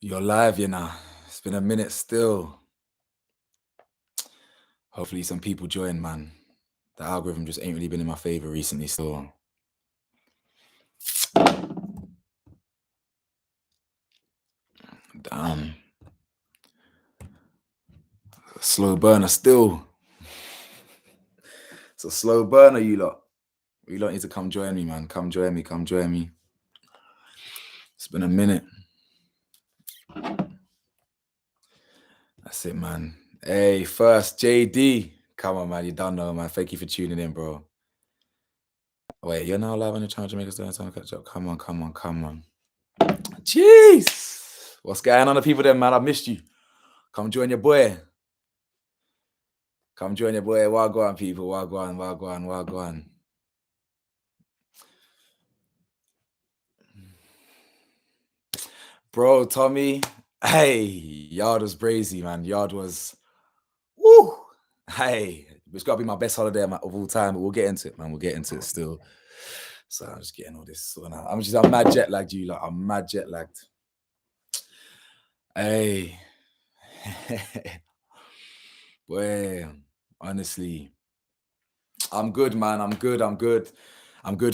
You're live, you know. It's been a minute still. Hopefully some people join, man. The algorithm just ain't really been in my favor recently, so. Damn. Slow burner still. It's a slow burner, you lot. You lot need to come join me, man. Come join me, come join me. It's been a minute. That's it, man. Hey, first, JD. Come on, man. You don't know, man. Thank you for tuning in, bro. Wait, you're now live on the channel, Jamaica's doing time catch up. Come on, come on, come on. Jeez. What's going on, the people then, man? I missed you. Come join your boy. Come join your boy. Wagwan, people. Wagwan, wagwan, wagwan. Bro, Tommy. Hey, Yard was brazy, man. Yard was, woo. Hey, it's got to be my best holiday of all time, but we'll get into it, man. We'll get into it still. So I'm just getting all this sorted out. I'm mad jet lagged, you lot. I'm mad jet lagged. Hey. Boy, honestly, I'm good, man. I'm good.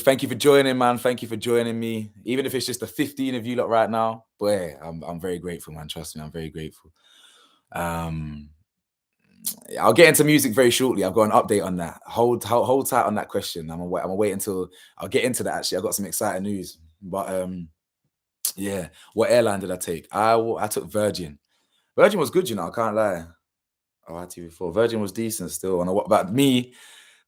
Thank you for joining, man. Thank you for joining me. Even if it's just the 15 of you lot right now, boy, I'm very grateful, man. Trust me, I'm very grateful. I'll get into music very shortly. I've got an update on that. Hold tight on that question. I'm gonna wait until I'll get into that. Actually, I've got some exciting news. But yeah, what airline did I take? I took Virgin. Virgin was good, you know. I can't lie. Oh, I had TV4. Virgin was decent still. And what about me?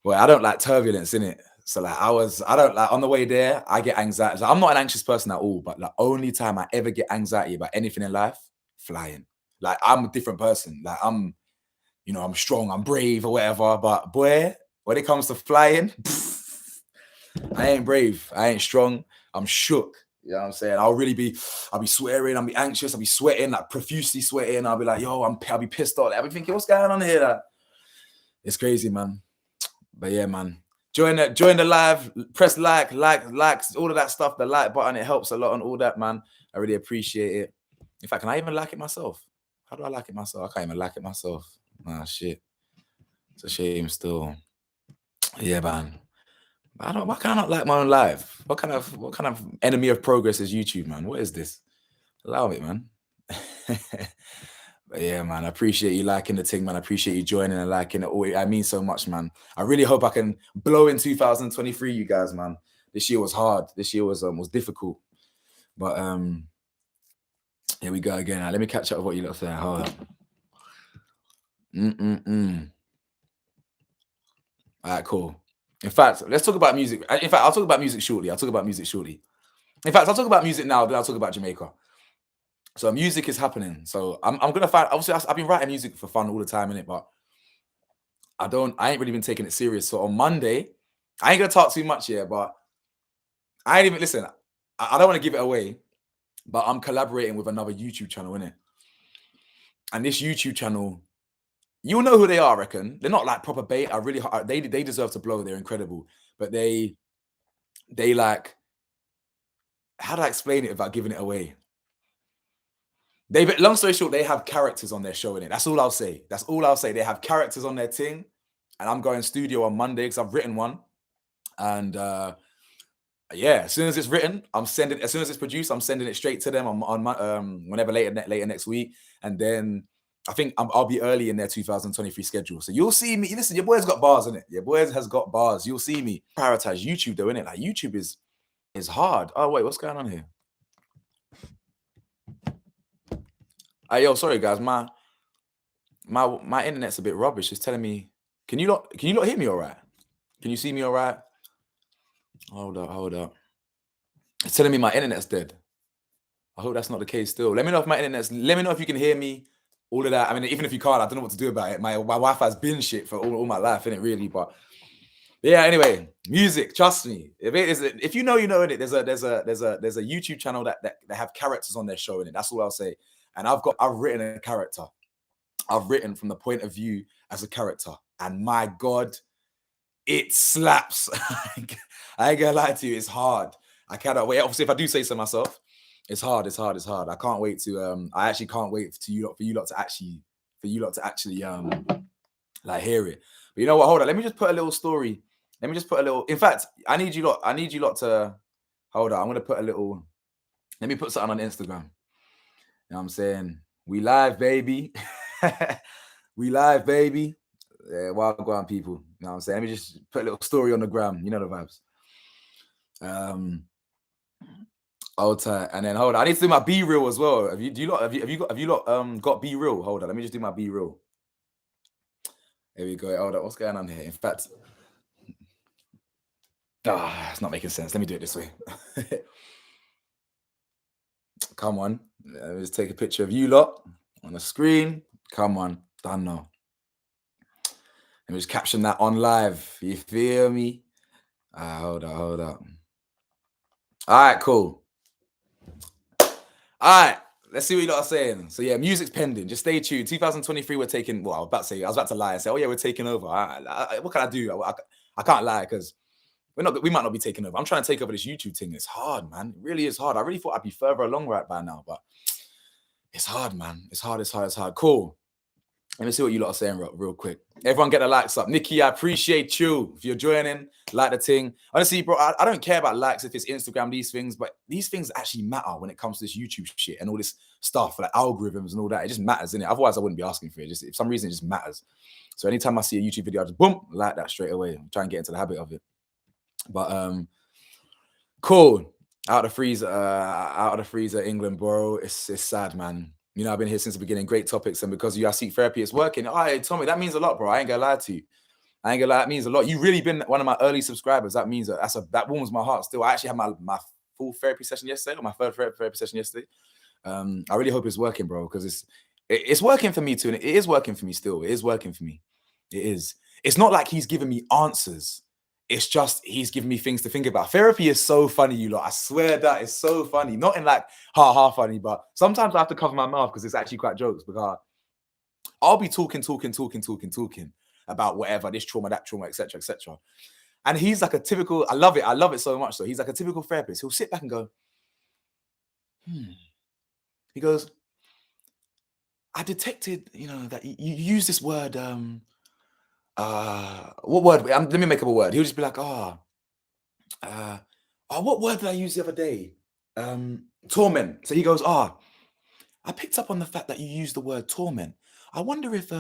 Well, I don't like turbulence in it. So like I don't like on the way there, I get anxiety. So I'm not an anxious person at all, but the only time I ever get anxiety about anything in life, flying. Like I'm a different person. Like I'm strong, I'm brave or whatever. But boy, when it comes to flying, I ain't brave. I ain't strong. I'm shook. You know what I'm saying? I'll be swearing, I'll be anxious, I'll be sweating, like profusely sweating. I'll be like, yo, I'll be pissed off. I'll be thinking, what's going on here? Like, it's crazy, man. But yeah, man. Join the live, press likes, all of that stuff, the like button, it helps a lot on all that, man. I really appreciate it. In fact, can I even like it myself? How do I like it myself? I can't even like it myself. Nah, shit. It's a shame still. Yeah, man. Why can't I not like my own life? What kind of enemy of progress is YouTube, man? What is this? Allow it, man. But yeah, man, I appreciate you liking the thing, man. I appreciate you joining and liking it. Oh, I mean so much, man. I really hope I can blow in 2023, you guys, man. This year was hard. This year was difficult. But here we go again. Now, let me catch up with what you lot saying. Hold on. All right, cool. In fact, let's talk about music. In fact, I'll talk about music shortly. In fact, I'll talk about music now, then I'll talk about Jamaica. So music is happening. So I'm gonna find. Obviously, I've been writing music for fun all the time in it, but I ain't really been taking it serious. So on Monday, I ain't gonna talk too much here, but I ain't even listen. I don't want to give it away, but I'm collaborating with another YouTube channel in it, and this YouTube channel, you'll know who they are. I reckon they're not like proper bait. They deserve to blow. They're incredible, but they like, how do I explain it without giving it away? Long story short, they have characters on their show in it. That's all I'll say. They have characters on their thing, and I'm going studio on Monday because I've written one. And yeah, as soon as it's written, as soon as it's produced, I'm sending it straight to them on whenever later next week. And then I think I'll be early in their 2023 schedule. So you'll see me. Listen, your boy's got bars in it. Your boy has got bars. You'll see me. Prioritize YouTube though, innit? Like YouTube is hard. Oh wait, what's going on here? Yo, sorry guys, my internet's a bit rubbish. It's telling me, can you not hear me all right? Can you see me all right? Hold up. It's telling me my internet's dead. I hope that's not the case still. Let me know if you can hear me, all of that. I mean, even if you can't, I don't know what to do about it. My Wi-Fi's been shit for all my life, innit, really? But yeah, anyway, music, trust me. If you know, you know, innit? There's a YouTube channel that have characters on their show, innit? That's all I'll say. And I've written a character. I've written from the point of view as a character. And my God, it slaps. I ain't gonna lie to you, it's hard. I cannot wait. Obviously, if I do say so myself, It's hard. It's hard. It's hard. I can't wait to. I actually can't wait for you lot to actually like hear it. But you know what? Hold on. Let me just put a little story. Let me just put a little. In fact, I need you lot. I need you lot to hold on. I'm gonna put a little. Let me put something on Instagram. You know what I'm saying? We live, baby. We live, baby. Yeah, wild go on, people. You know what I'm saying? Let me just put a little story on the gram. You know the vibes. Hold tight. And then hold on. I need to do my B reel as well. Have you got B reel? Hold on. Let me just do my B reel. Here we go. Hold on. What's going on here? In fact, it's not making sense. Let me do it this way. Come on. Let me just take a picture of you lot on the screen. Come on. Done now. Let me just caption that on live. You feel me? Hold up. All right, cool. All right, let's see what you lot are saying. So yeah, music's pending. Just stay tuned. 2023, we're taking. Well, I was about to lie and say, oh yeah, we're taking over. What can I do? I can't lie because we might not be taking over. I'm trying to take over this YouTube thing. It's hard, man. It really is hard. I really thought I'd be further along right by now, but it's hard, man. It's hard. Cool. Let me see what you lot are saying real quick. Everyone get the likes up. Nikki, I appreciate you. If you're joining, like the thing. Honestly, bro, I don't care about likes if it's Instagram, these things, but these things actually matter when it comes to this YouTube shit and all this stuff, like algorithms and all that. It just matters, innit? Otherwise, I wouldn't be asking for it. Just if some reason it just matters. So anytime I see a YouTube video, I just boom, like that straight away. I'm trying to get into the habit of it. But cool. Out of the freezer, England, bro. It's sad, man. You know, I've been here since the beginning. Great topics, and because you I seek therapy, it's working. Oh, hey, Tommy, that means a lot, bro. I ain't gonna lie to you. I ain't gonna lie, that means a lot. You really been one of my early subscribers. That means that warms my heart still. I actually had my full therapy session yesterday, or my third therapy session yesterday. I really hope it's working, bro, because it's working for me too, and it is working for me still. It is working for me. It is. It's not like he's giving me answers. It's just he's giving me things to think about. Therapy is so funny, you lot. I swear that is so funny. Not in like ha funny, but sometimes I have to cover my mouth because it's actually quite jokes. Because I'll be talking about whatever, this trauma, that trauma, etc., etc. And he's like a typical. I love it so much. So he's like a typical therapist. He'll sit back and go, He goes, I detected, you know, that you use this word. What word? Let me make up a word. He'll just be like, what word did I use the other day? Torment. So he goes, I picked up on the fact that you used the word torment. I wonder if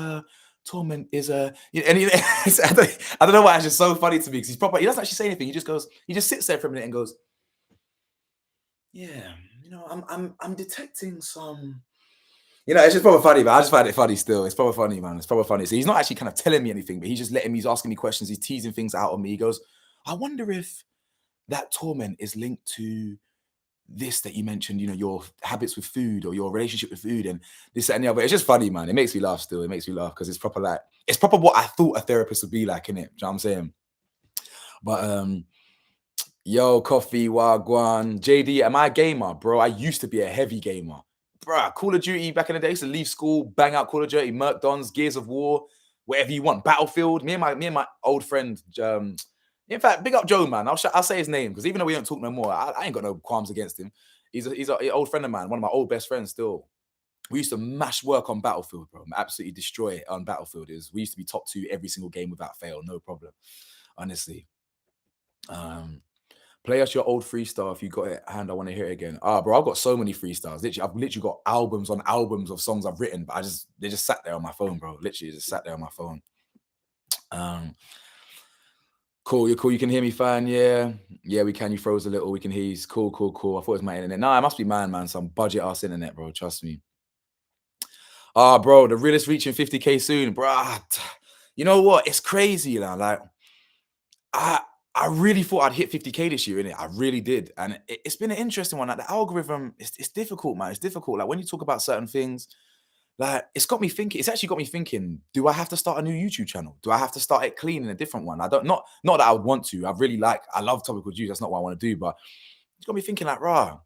torment is a. And I don't know why it's just so funny to me because he doesn't actually say anything. He just sits there for a minute and goes, yeah, you know, I'm detecting some. You know, it's just probably funny, but I just find it funny still. It's probably funny, man. It's probably funny. So he's not actually kind of telling me anything, but he's just he's asking me questions. He's teasing things out of me. He goes, I wonder if that torment is linked to this that you mentioned, you know, your habits with food or your relationship with food and this, that, and the other. It's just funny, man. It makes me laugh still. It makes me laugh because it's proper what I thought a therapist would be like, innit? Do you know what I'm saying? But yo, coffee, wagwan. JD, am I a gamer? Bro, I used to be a heavy gamer. Bruh, Call of Duty back in the day, used to leave school, bang out Call of Duty, Merc Dons, Gears of War, whatever you want, Battlefield. Me and my old friend, in fact, big up Joe, man. I'll say his name because even though we don't talk no more, I ain't got no qualms against him. He's an old friend of mine, one of my old best friends still. We used to mash work on Battlefield, bro. Absolutely destroy it on Battlefield. We used to be top 2 every single game without fail, no problem. Honestly. Play us your old freestyle if you got it at hand. I want to hear it again. Bro, I've got so many freestyles. I've literally got albums on albums of songs I've written, but they just sat there on my phone, bro. Literally just sat there on my phone. Cool, you're cool. You can hear me fine, yeah. Yeah, we can. You froze a little. We can hear you. Cool. I thought it was my internet. Nah, it must be man. Some budget ass internet, bro. Trust me. Bro, the realest reaching 50K soon, bro. You know what? It's crazy, man. Like, I really thought I'd hit 50K this year, innit? I really did. And it's been an interesting one. Like the algorithm, it's difficult, man. It's difficult. Like when you talk about certain things, like it's got me thinking, it's actually got me thinking, do I have to start a new YouTube channel? Do I have to start it clean in a different one? Not that I would want to. I love topical juice. That's not what I want to do, but it's got me thinking like, how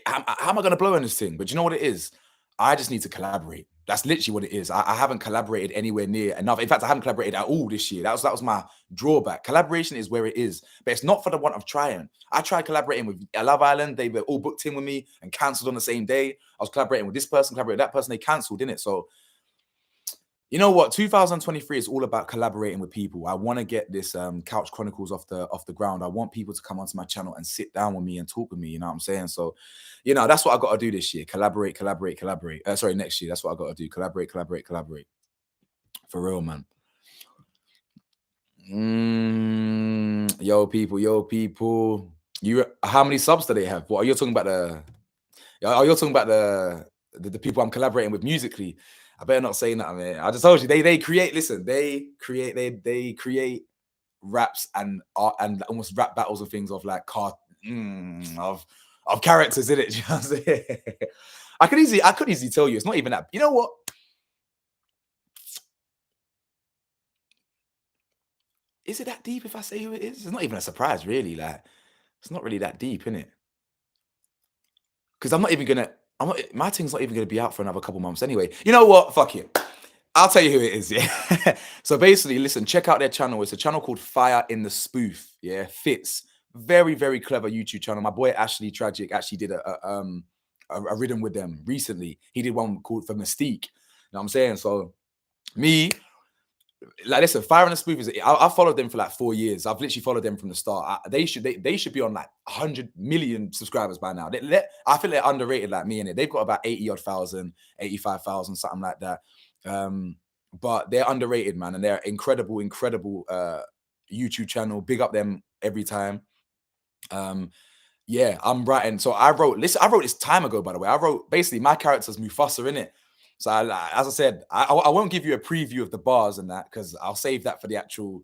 am I going to blow in this thing? But you know what it is? I just need to collaborate. That's literally what it is. I haven't collaborated anywhere near enough. In fact, I haven't collaborated at all this year. That was my drawback. Collaboration is where it is, but it's not for the want of trying. I tried collaborating with Love Island. They were all booked in with me and cancelled on the same day. I was collaborating with this person, collaborating with that person. They cancelled, didn't it? So you know what? 2023 is all about collaborating with people. I want to get this Couch Chronicles off the ground. I want people to come onto my channel and sit down with me and talk with me. You know what I'm saying? So, you know, that's what I got to do this year. Collaborate, collaborate, collaborate. Sorry, next year. That's what I got to do. Collaborate, collaborate, collaborate. For real, man. Yo, people, yo, people. How many subs do they have? What are you talking about? Are you talking about the people I'm collaborating with musically? I better not say that, man. I just told you they create. Listen, they create raps and art and almost rap battles and things of like of characters in it. You know what I'm saying? I could easily tell you it's not even that. You know what? Is it that deep if I say who it is? It's not even a surprise, really. Like, it's not really that deep, innit? Because I'm not even gonna. My thing's not even gonna be out for another couple months anyway. You know what? Fuck it. I'll tell you who it is. Yeah. So basically, listen, check out their channel. It's a channel called Fire in the Spoof. Yeah, Fits. Very, very clever YouTube channel. My boy Ashley Tragic actually did a rhythm with them recently. He did one called for Mystique. You know what I'm saying? So me, like, listen, Fire in the Spoof is. I followed them for like 4 years. I've literally followed them from the start. They should be on like 100 million subscribers by now. I feel they're underrated like me in it. They've got about 80 odd thousand, 85,000, something like that. But they're underrated, man, and they're incredible YouTube channel. Big up them every time. Yeah, I'm writing. So I wrote this time ago, by the way. I wrote basically my character's Mufasa in it. So as I said, I won't give you a preview of the bars and that because I'll save that for the actual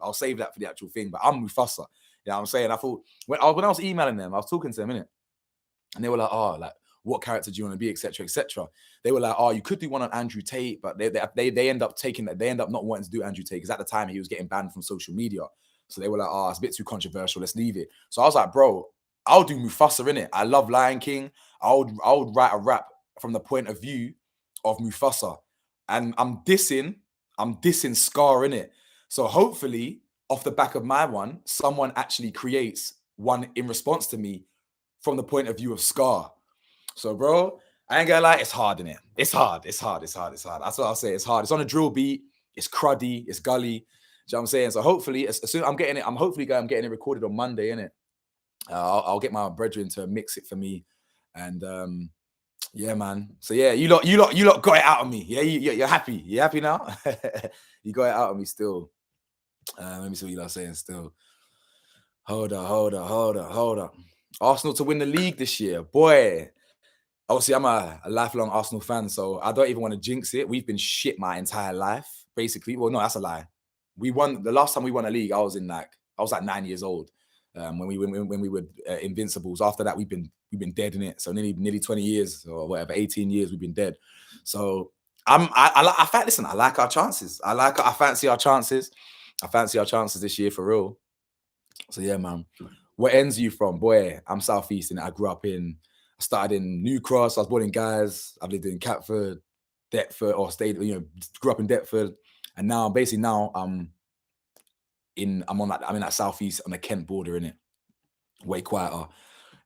thing. But I'm Mufasa. You know what I'm saying? I thought when I was emailing them, I was talking to them, innit? And they were like, oh, like, what character do you want to be, etc., etc. They were like, oh, you could do one on Andrew Tate, but they end up taking that. They end up not wanting to do Andrew Tate because at the time he was getting banned from social media. So they were like, oh, it's a bit too controversial. Let's leave it. So I was like, bro, I'll do Mufasa in it. I love Lion King. I would write a rap from the point of view of Mufasa, and I'm dissing Scar in it. So hopefully, off the back of my one, someone actually creates one in response to me from the point of view of Scar. So, bro, I ain't gonna lie, it's hard, innit? It's hard. That's what I'll say. It's hard. It's on a drill beat. It's cruddy. It's gully. Do you know what I'm saying? So hopefully, as soon I'm getting it recorded on Monday, innit? I'll get my brethren to mix it for me, and yeah, man. So yeah, you lot got it out of me. Yeah, you're happy. You happy now? You got it out of me still. Let me see what you lot are saying still. Hold up. Arsenal to win the league this year, boy. Obviously, I'm a lifelong Arsenal fan, so I don't even want to jinx it. We've been shit my entire life, basically. Well, no, that's a lie. We won the last time we won a league. I was like 9 years old when we were invincibles. After that, we've been dead in it. So nearly 20 years or whatever, 18 years we've been dead. So listen, I like our chances. I fancy our chances. I fancy our chances this year for real. So yeah, man. What ends you from? Boy, I'm Southeast and I started in New Cross. I was born in Guys. I've lived in Catford, Deptford, or grew up in Deptford. And now I'm in that Southeast on the Kent border, innit? Way quieter.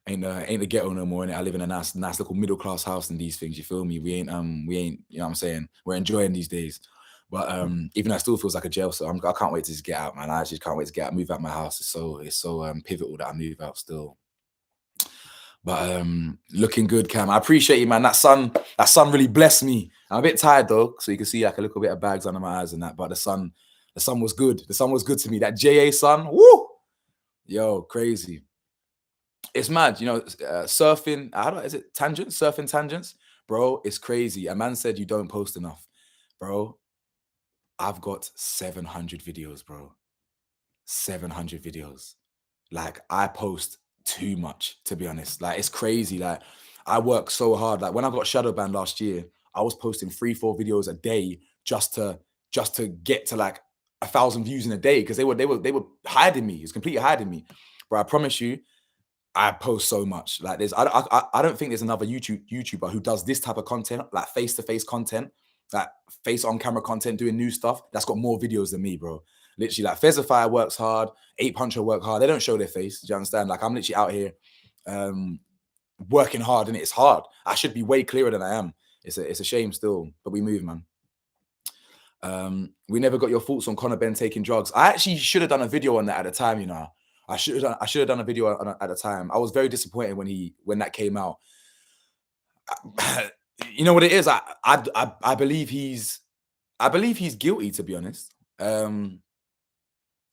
Ain't the ghetto no more, innit? I live in a nice little middle class house and these things, you feel me? We ain't, you know what I'm saying? We're enjoying these days. But even though it still feels like a jail, so I can't wait to just get out, man. I actually can't wait to get out, move out my house. It's so pivotal that I move out still. But looking good, Cam. I appreciate you, man. That sun really blessed me. I'm a bit tired though, so you can see like a little bit of bags under my eyes and that. But the sun was good. The sun was good to me. That JA sun, woo, yo, crazy. It's mad, surfing. Is it tangents? Surfing tangents, bro. It's crazy. A man said you don't post enough, bro. I've got 700 videos, bro. 700 videos. Like, I post too much, to be honest. Like, it's crazy. Like, I work so hard. Like, when I got shadow banned last year, I was posting 3-4 videos a day just to get to like 1,000 views in a day because they were hiding me. It's completely hiding me. But I promise you, I post so much. Like, I don't think there's another YouTuber who does this type of content, like face-to-face content, like face on camera content, doing new stuff, that's got more videos than me, bro. Literally, like Fezify works hard, 8 Puncher work hard. They don't show their face. Do you understand? Like I'm literally out here working hard, and it's hard. I should be way clearer than I am. It's a shame still, but we move, man. We never got your thoughts on Conor Ben taking drugs. I actually should have done a video on that at the time, you know. I should have done a video on at the time. I was very disappointed when that came out. You know what it is? I believe he's guilty, to be honest.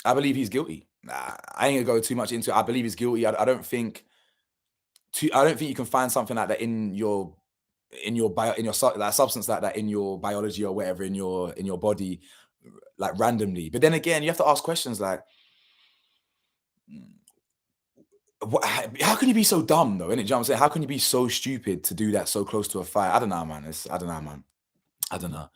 I believe he's guilty. I ain't gonna go too much into it. I believe he's guilty. I don't think you can find something like that in your like substance like that in your biology or whatever in your body, like randomly. But then again, you have to ask questions like, how can you be so dumb though? Innit? Do you know what I'm saying? How can you be so stupid to do that so close to a fight? I don't know, man. I don't know, man. I don't know.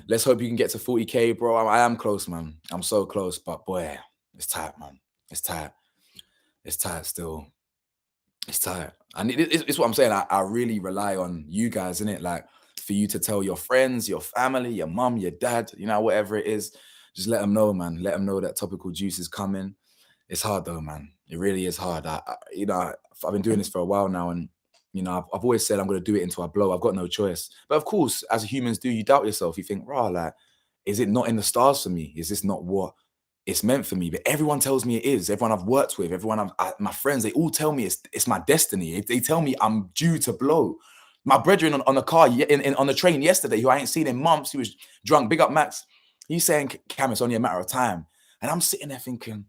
Let's hope you can get to 40K, bro. I am close, man. I'm so close, but boy, it's tight, man. It's tight. It's tight still. It's tight. And it's what I'm saying. I really rely on you guys, innit? Like for you to tell your friends, your family, your mum, your dad, you know, whatever it is, just let them know, man. Let them know that Topical Juice is coming. It's hard though, man. It really is hard. You know, I've been doing this for a while now, and you know, I've always said I'm going to do it until I blow. I've got no choice. But of course, as humans do, you doubt yourself. You think, rah, like, is it not in the stars for me? Is this not what it's meant for me? But everyone tells me it is. Everyone I've worked with, my friends, they all tell me it's my destiny. They tell me I'm due to blow. My brethren on the car, on the train yesterday, who I ain't seen in months, he was drunk. Big up Max. He's saying, Cam, it's only a matter of time. And I'm sitting there thinking,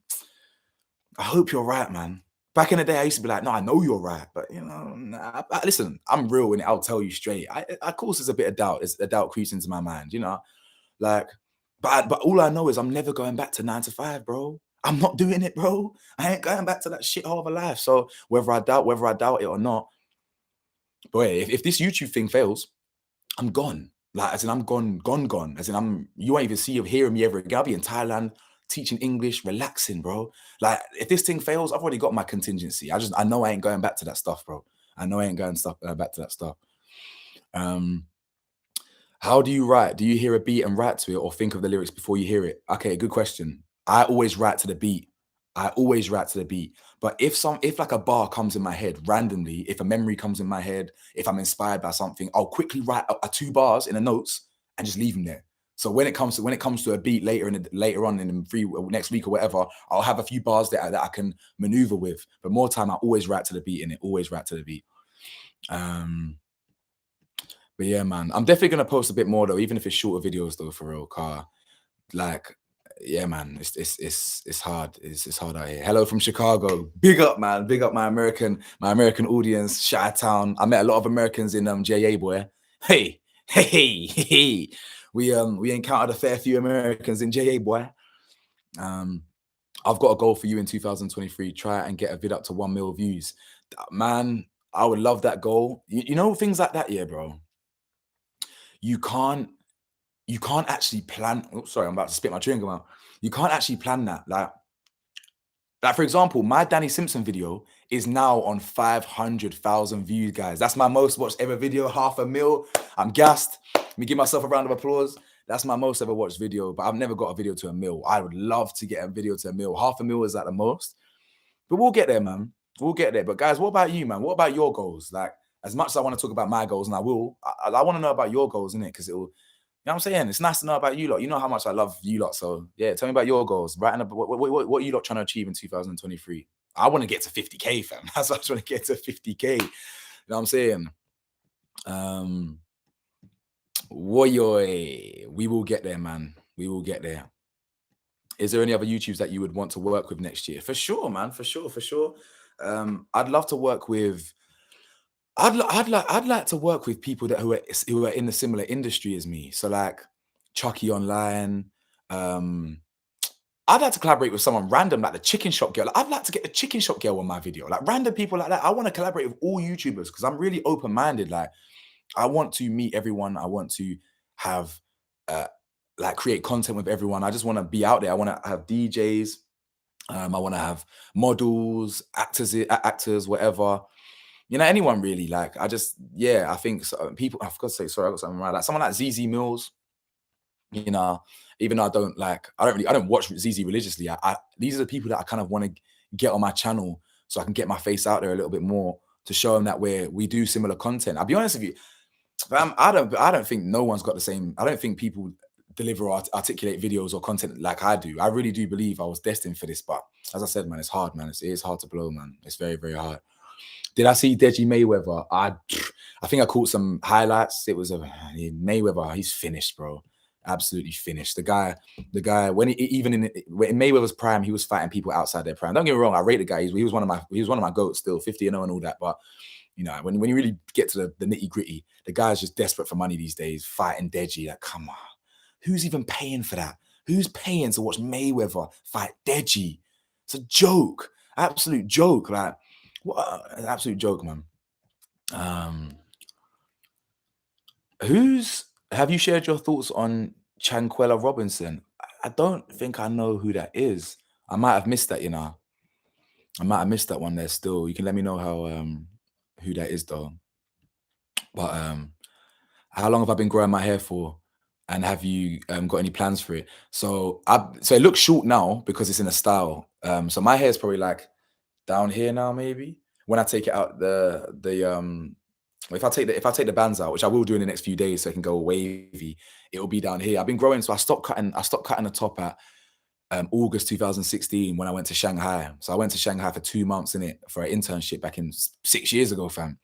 I hope you're right, man. Back in the day, I used to be like, no, I know you're right. But, you know, nah, listen, I'm real and I'll tell you straight. Of course, there's a bit of doubt. A doubt creeps into my mind, you know? Like, but all I know is I'm never going back to 9 to 5, bro. I'm not doing it, bro. I ain't going back to that shithole of a life. So whether I doubt it or not, boy, if this YouTube thing fails, I'm gone. Like, as in, I'm gone. As in, you won't even see or hear me ever again. I'll be in Thailand teaching English, relaxing, bro. Like, if this thing fails, I've already got my contingency. I know I ain't going back to that stuff, bro. I know I ain't going back to that stuff. How do you write? Do you hear a beat and write to it, or think of the lyrics before you hear it? Okay, good question. I always write to the beat. But if like a bar comes in my head randomly, if a memory comes in my head, if I'm inspired by something, I'll quickly write 2 bars in the notes and just leave them there. So when it comes to a beat later on in the next week or whatever, I'll have a few bars that I can maneuver with. But more time, I always write to the beat, and it always write to the beat. But yeah, man, I'm definitely gonna post a bit more though, even if it's shorter videos though, for real. Like, yeah, man, it's hard. It's hard out here. Hello from Chicago. Big up, man. Big up my American audience. Chi-town. I met a lot of Americans in JA, boy. Hey. We encountered a fair few Americans in JA, boy. I've got a goal for you in 2023. Try and get a vid up to 1 million views. Man, I would love that goal. You know, things like that, yeah, bro. You can't actually plan. Oh, sorry, I'm about to spit my chewing gum out. You can't actually plan that. Like for example, my Danny Simpson video is now on 500,000 views, guys. That's my most watched ever video, 500,000. I'm gassed. Let me give myself a round of applause. That's my most ever watched video, but I've never got a video to 1 million. I would love to get a video to 1 million. 500,000 is at the most, but we'll get there, man. We'll get there. But guys, what about you, man? What about your goals? Like, as much as I want to talk about my goals, and I will, I want to know about your goals, innit? Because it will. You know what I'm saying? It's nice to know about you lot. You know how much I love you lot. So yeah, tell me about your goals. Right? What are you lot trying to achieve in 2023? I want to get to 50K, fam. That's what I trying to get to 50K. You know what I'm saying? We will get there, man. We will get there. Is there any other YouTubers that you would want to work with next year? For sure, man. For sure. I'd love to work with. I'd like to work with people who are in the similar industry as me. So like Chucky Online. I'd like to collaborate with someone random, like the Chicken Shop Girl. Like, I'd like to get the Chicken Shop Girl on my video. Like random people like that. I want to collaborate with all YouTubers because I'm really open-minded. Like I want to meet everyone. I want to have like create content with everyone. I just want to be out there. I want to have DJs. I want to have models, actors, whatever. You know, anyone really. Like, I just, yeah, I think so, people. I've got to say, sorry, I got something right. Like someone like ZZ Mills. You know, even though I don't watch ZZ religiously. These are the people that I kind of want to get on my channel so I can get my face out there a little bit more to show them that we do similar content. I'll be honest with you, I don't think no one's got the same. I don't think people deliver or articulate videos or content like I do. I really do believe I was destined for this, but as I said, man, it's hard, man. It is hard to blow, man. It's very, very hard. Did I see Deji Mayweather? I think I caught some highlights. It was a Mayweather. He's finished, bro. Absolutely finished. The guy. When when Mayweather's prime, he was fighting people outside their prime. Don't get me wrong. I rate the guy. He was one of my goats still, 50-0 and all that. But you know, when you really get to the nitty gritty, the guy's just desperate for money these days, fighting Deji. Like, come on, who's even paying for that? Who's paying to watch Mayweather fight Deji? It's a joke, absolute joke. Like, what an absolute joke, man. Who's Have you shared your thoughts on Chanquella Robinson? I don't think I know who that is. I might have missed that, you know. I might have missed that one there still. You can let me know how who that is though. But how long have I been growing my hair for? And have you got any plans for it? So it looks short now because it's in a style. So my hair is probably like down here now, maybe. When I take it out, if I take the bands out, which I will do in the next few days, so it can go wavy, it will be down here. I've been growing, so I stopped cutting. I stopped cutting the top at August 2016 when I went to Shanghai. So I went to Shanghai for 2 months in it for an internship back in 6 years ago, fam.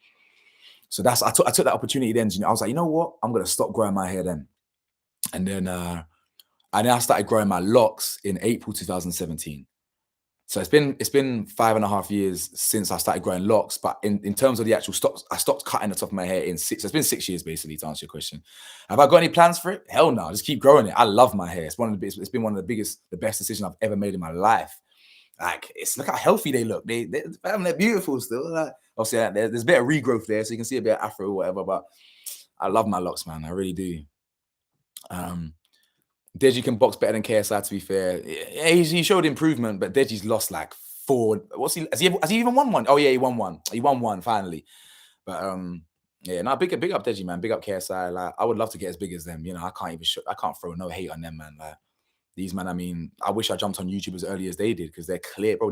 So I took that opportunity then. You know, I was like, you know what? I'm gonna stop growing my hair then. And then I started growing my locks in April 2017. So it's been 5.5 years since I started growing locks. But in terms of the actual stops, I stopped cutting the top of my hair in six. So it's been 6 years basically to answer your question. Have I got any plans for it? Hell no. Just keep growing it. I love my hair. It's been one of the best decisions I've ever made in my life. Like, look how healthy they look. They're beautiful still. Like, obviously, there's a bit of regrowth there, so you can see a bit of afro or whatever. But I love my locks, man. I really do. Deji can box better than KSI, to be fair. Yeah, he showed improvement, but Deji's lost like four. Has he even won one? Oh yeah, he won one. He won one finally. But yeah, no, big up Deji, man. Big up KSI. Like, I would love to get as big as them. You know, I can't throw no hate on them, man. Like, these man, I mean, I wish I jumped on YouTube as early as they did because they're clear, bro.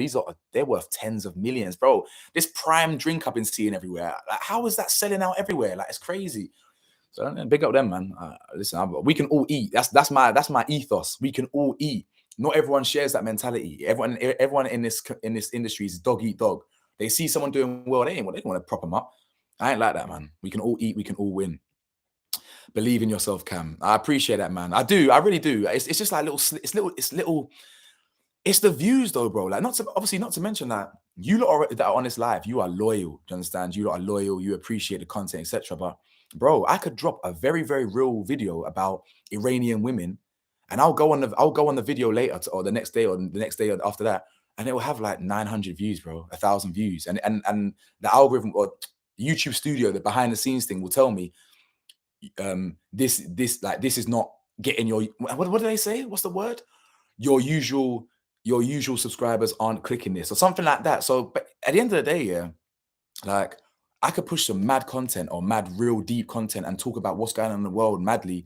They're worth tens of millions, bro. This prime drink I've been seeing everywhere. Like, how is that selling out everywhere? Like, it's crazy. So big up them, man. Listen, we can all eat. That's my ethos. We can all eat. Not everyone shares that mentality. Everyone in this industry is dog eat dog. They see someone doing well, they want to prop them up. I ain't like that, man. We can all eat. We can all win. Believe in yourself, Cam. I appreciate that, man. I do. I really do. It's just like it's the views though, bro. Like, not to mention that you lot that are on this live, you are loyal. Do you understand? You lot are loyal. You appreciate the content, etc. But bro, I could drop a very, very real video about Iranian women, and I'll go on the video later or the next day or the next day after that, and it will have like 900 views, bro, 1,000 views, and the algorithm or YouTube Studio, the behind the scenes thing, will tell me this is not getting your what do they say? What's the word? Your usual subscribers aren't clicking this or something like that. So, but at the end of the day, yeah, like, I could push some mad content or mad real deep content and talk about what's going on in the world madly,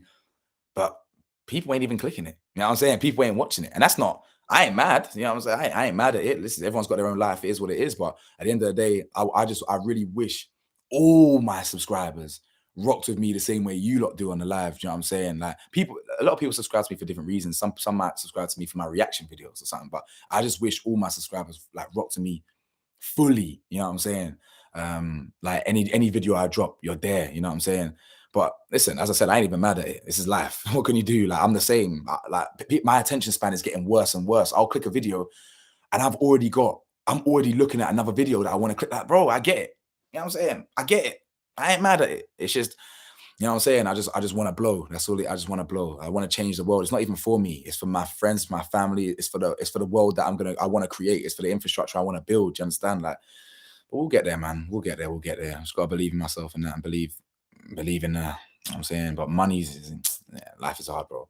but people ain't even clicking it. You know what I'm saying? People ain't watching it. And that's not, I ain't mad. You know what I'm saying? I ain't mad at it. Listen, everyone's got their own life. It is what it is. But at the end of the day, I really wish all my subscribers rocked with me the same way you lot do on the live. You know what I'm saying? Like, a lot of people subscribe to me for different reasons. Some might subscribe to me for my reaction videos or something, but I just wish all my subscribers like rock to me fully. You know what I'm saying? Like, any video I drop, you're there. You know what I'm saying? But listen, as I said, I ain't even mad at it. This is life. What can you do? Like, I'm the same. My attention span is getting worse and worse. I'll click a video and I'm already looking at another video that I want to click. Like, bro, I get it. You know what I'm saying? I get it. I ain't mad at it. It's just, you know what I'm saying? I just want to blow. That's all. I just want to blow. I want to change the world. It's not even for me. It's for my friends, my family. It's for the world that I want to create. It's for the infrastructure I want to build. Do you understand? Like, but we'll get there, man. We'll get there. We'll get there. I just gotta believe in myself and that, and believe in you know what I'm saying. But life is hard, bro.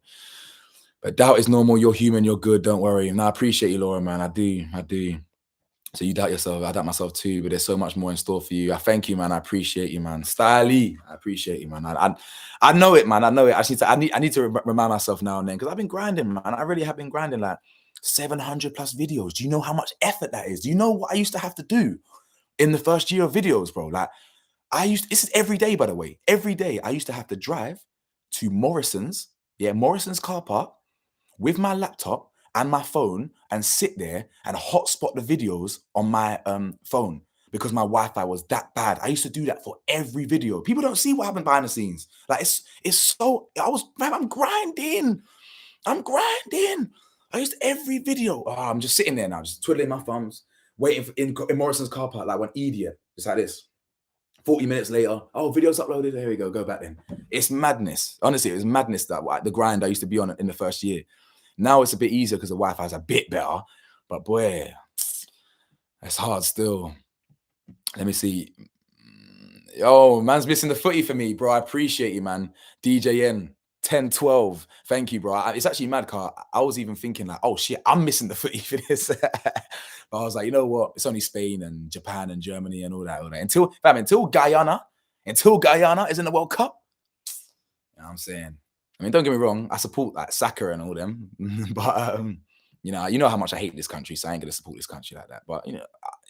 But doubt is normal. You're human. You're good. Don't worry. And I appreciate you, Laura, man. I do. So you doubt yourself. I doubt myself too, but there's so much more in store for you. I thank you, man. I appreciate you, man. Stylee, I appreciate you, man. I know it, man. I know it. I need to remind myself now and then, because I've been grinding, man. I really have been grinding, like 700 plus videos. Do you know how much effort that is? Do you know what I used to have to do in the first year of videos, bro? Like, this is every day, by the way. Every day I used to have to drive to Morrison's, Morrison's car park, with my laptop and my phone and sit there and hotspot the videos on my phone, because my Wi-Fi was that bad. I used to do that for every video. People don't see what happened behind the scenes. Like, it's so man, I'm grinding. I'm grinding. I used to, every video. Oh, I'm just sitting there now, just twiddling my thumbs, waiting in Morrison's car park, like one idiot, just like this. 40 minutes later, oh, video's uploaded. There we go. Go back then. It's madness. Honestly, it was madness, that the grind I used to be on in the first year. Now it's a bit easier because the Wi-Fi is a bit better, but boy, it's hard still. Let me see. Oh, man's missing the footy for me, bro. I appreciate you, man. DJN 1012. Thank you, bro. It's actually mad, car. I was even thinking like, oh shit, I'm missing the footy for this. But I was like, you know what? It's only Spain and Japan and Germany and all that. Until Guyana is in the World Cup. You know what I'm saying? I mean, don't get me wrong, I support like Saka and all them, but you know how much I hate this country, so I ain't gonna support this country like that. But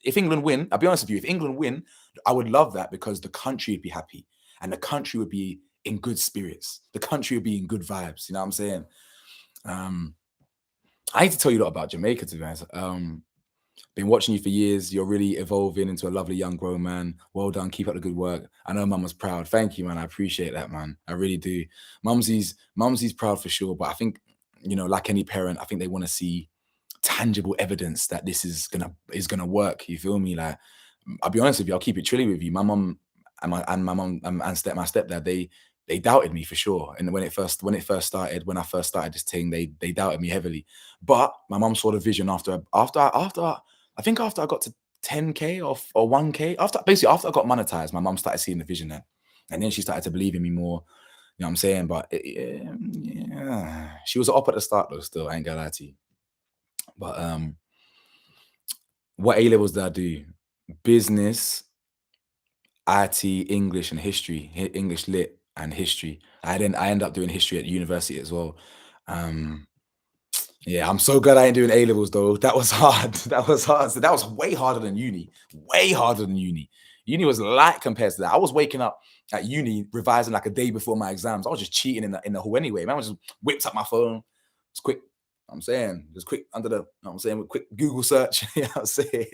if England win, I'll be honest with you, if England win, I would love that, because the country would be happy and the country would be in good spirits. The country would be in good vibes. You know what I'm saying? I need to tell you a lot about Jamaica, to be honest. Been watching you for years. You're really evolving into a lovely young grown man. Well done. Keep up the good work. I know Mum was proud. Thank you, man. I appreciate that, man. I really do. Mumsy's proud for sure. But I think, like any parent, I think they want to see tangible evidence that this is gonna work. You feel me? Like, I'll be honest with you. I'll keep it trilly with you. My mum and my mum and my stepdad, they doubted me for sure. And when I first started this thing, they doubted me heavily. But my mum saw the vision after I think after I got to 10K or 1K, after I got monetized, my mum started seeing the vision then. And then she started to believe in me more. You know what I'm saying? But she was up at the start though, still, I ain't gonna lie to you. But what A-levels did I do? Business, IT, English, and history. English lit and history. I ended up doing history at university as well. Yeah, I'm so glad I ain't doing A-levels though. That was hard. That was hard. So that was way harder than uni. Way harder than uni. Uni was light compared to that. I was waking up at uni revising like a day before my exams. I was just cheating in the hall anyway. Man, I just whipped up my phone. It's quick. I'm saying, just quick under the, I'm saying, with quick Google search. You know what I'm saying?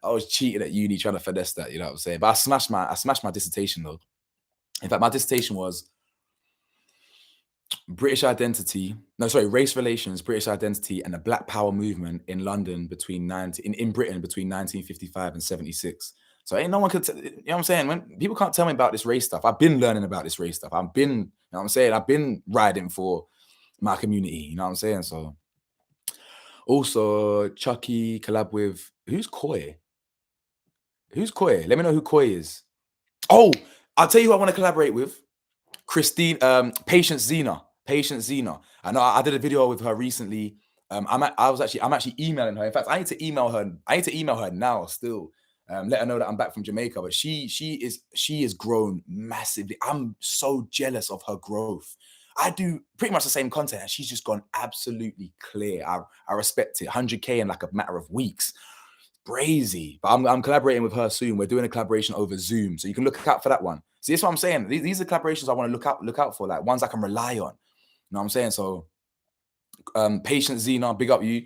I was cheating at uni trying to finesse that. You know what I'm saying? But I smashed my dissertation though. In fact, my dissertation was race relations, British identity, and the Black Power movement in London in Britain between 1955 and 76. So ain't no one could, you know what I'm saying? When people can't tell me about this race stuff, I've been learning about this race stuff. You know what I'm saying? I've been riding for my community, you know what I'm saying? So also Chucky collab with, who's Koi? Who's Koi? Let me know who Koi is. Oh, I'll tell you who I want to collaborate with. Christine, Patience Zena. I know I did a video with her recently. I'm actually emailing her. In fact, I need to email her now still. Let her know that I'm back from Jamaica. But she has grown massively. I'm so jealous of her growth. I do pretty much the same content, and she's just gone absolutely clear. I respect it. 100K in like a matter of weeks. Crazy. But I'm collaborating with her soon. We're doing a collaboration over Zoom, so you can look out for that one. See, that's what I'm saying. These are collaborations I want to look out for, like ones I can rely on. You know what I'm saying? So, Patience Zena, big up you.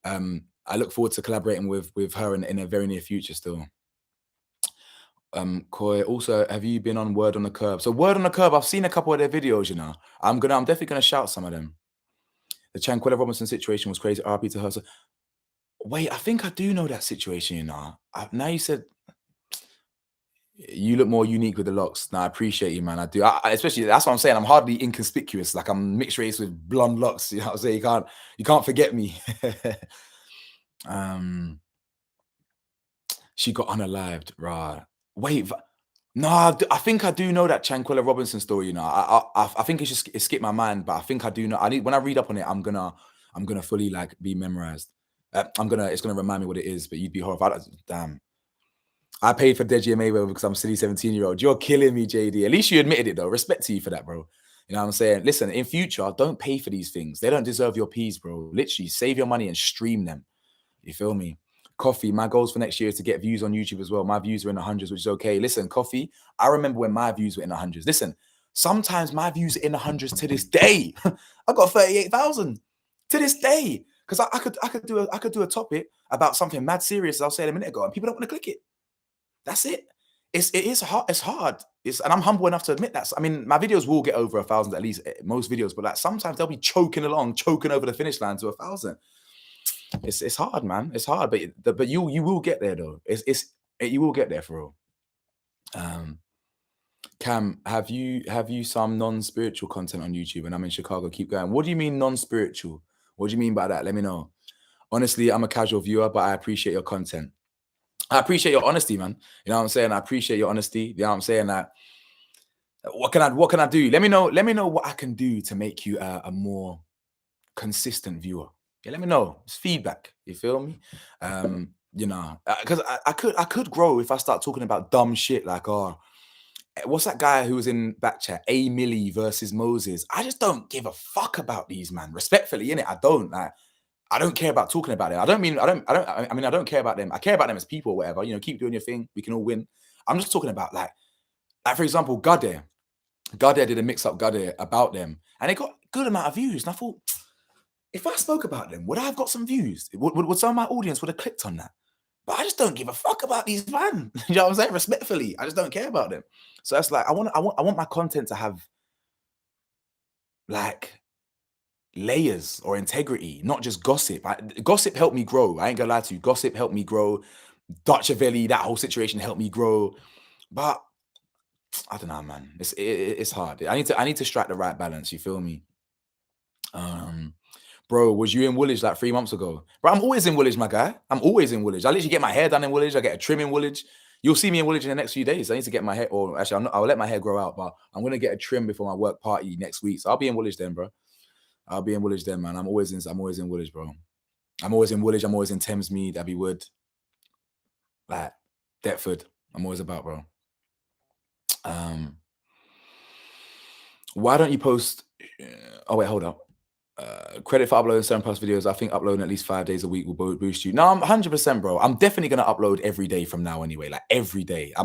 I look forward to collaborating with her in a very near future still. Koi, also, have you been on Word on the Curb? So Word on the Curb, I've seen a couple of their videos, you know. I'm definitely gonna shout some of them. The Chanquella Robinson situation was crazy. RP to her. So, wait, I think I do know that situation, you know. Now you said you look more unique with the locks. Now I appreciate you, man. I do. Especially, that's what I'm saying. I'm hardly inconspicuous. Like, I'm mixed race with blonde locks. You know what I'm saying? You can't forget me. She got unalived, right? Wait, no, I think I do know that Chanquella Robinson story. You know, I think it skipped my mind, but I think I do know. When I read up on it, I'm gonna fully like be memorized. It's gonna remind me what it is, but you'd be horrified. Damn. I paid for Deji Mayweather because I'm a silly 17-year-old. You're killing me, JD. At least you admitted it though. Respect to you for that, bro. You know what I'm saying? Listen, in future, don't pay for these things. They don't deserve your peas, bro. Literally, save your money and stream them. You feel me? Coffee, my goals for next year is to get views on YouTube as well. My views are in the hundreds, which is okay. Listen, Coffee, I remember when my views were in the hundreds. Listen, sometimes my views are in the hundreds to this day. I got 38,000 to this day. Because I could do a topic about something mad serious, as I was saying a minute ago, and people don't want to click it. That's it. It is hard. It's hard. And I'm humble enough to admit that. I mean, my videos will get over 1,000 at least, most videos, but like sometimes they'll be choking along, choking over the finish line to 1,000. It's hard, man. It's hard, but you will get there though. You will get there for real. Cam, have you some non-spiritual content on YouTube? And I'm in Chicago. Keep going. What do you mean non-spiritual? What do you mean by that? Let me know. Honestly, I'm a casual viewer, but I appreciate your content. I appreciate your honesty, man. You know what I'm saying? I appreciate your honesty. You know what I'm saying? That what can I do? Let me know what I can do to make you a more consistent viewer. Yeah, let me know. It's feedback. You feel me? You know, because I could grow if I start talking about dumb shit like, oh, what's that guy who was in back chat? A Millie versus Moses. I just don't give a fuck about these, man. Respectfully, innit? I don't like. I don't care about talking about it. I mean, I don't care about them. I care about them as people or whatever. You know, keep doing your thing. We can all win. I'm just talking about like for example, Gade. Gade did a mix-up Gade about them, and it got a good amount of views. And I thought, if I spoke about them, would I have got some views? Would some of my audience would have clicked on that? But I just don't give a fuck about these man. You know what I'm saying? Respectfully, I just don't care about them. So that's like I want my content to have like layers or integrity, not just gossip. Gossip helped me grow. I ain't gonna lie to you. Gossip helped me grow. Dutch Valley, that whole situation helped me grow. But I don't know, man. It's hard. I need to strike the right balance. You feel me? Bro, was you in Woolwich like 3 months ago? Bro, I'm always in Woolwich, my guy. I'm always in Woolwich. I literally get my hair done in Woolwich. I get a trim in Woolwich. You'll see me in Woolwich in the next few days. I need to get my hair, or actually, I'll let my hair grow out, but I'm gonna get a trim before my work party next week. So I'll be in Woolwich then, bro. I'll be in Woolwich then, man. I'm always in Woolwich, bro. I'm always in Woolwich. I'm always in Thamesmead, Abbey Wood, like Deptford. I'm always about, bro. Why don't you post? Oh wait, hold up. Credit for uploading 7+ videos. I think uploading at least 5 days a week will boost you. No, I'm 100%, bro. I'm definitely gonna upload every day from now anyway. Like every day. I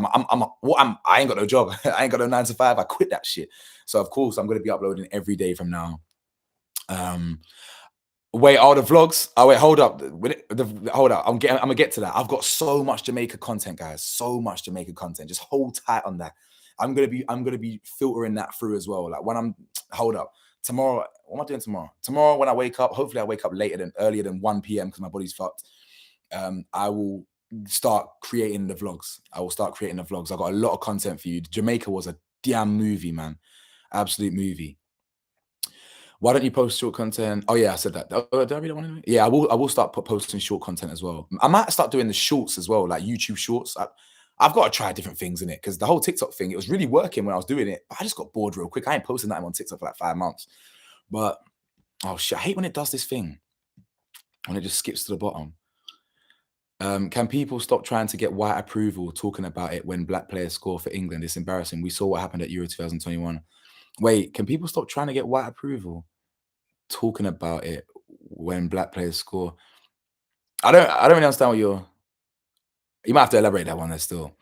ain't got no job. I ain't got no 9 to 5. I quit that shit. So of course I'm gonna be uploading every day from now. Wait, the vlogs. Oh wait, hold up. Hold up. I'm gonna get to that. I've got so much Jamaica content, guys. So much Jamaica content. Just hold tight on that. I'm gonna be filtering that through as well. Like when hold up. Tomorrow, what am I doing tomorrow? Tomorrow when I wake up, hopefully I wake up earlier than 1 p.m. because my body's fucked. I will start creating the vlogs. I got a lot of content for you. Jamaica was a damn movie, man. Absolute movie. Why don't you post short content? Oh yeah, I said that. Oh, did I really want to? Yeah, I will start posting short content as well. I might start doing the shorts as well, like YouTube shorts. I've got to try different things in it because the whole TikTok thing, it was really working when I was doing it. But I just got bored real quick. I ain't posting that on TikTok for like 5 months. But oh shit, I hate when it does this thing. When it just skips to the bottom. Can people stop trying to get white approval talking about it when black players score for England? It's embarrassing. We saw what happened at Euro 2021. Wait, can people stop trying to get white approval talking about it when black players score? I don't really understand what you might have to elaborate that one there still.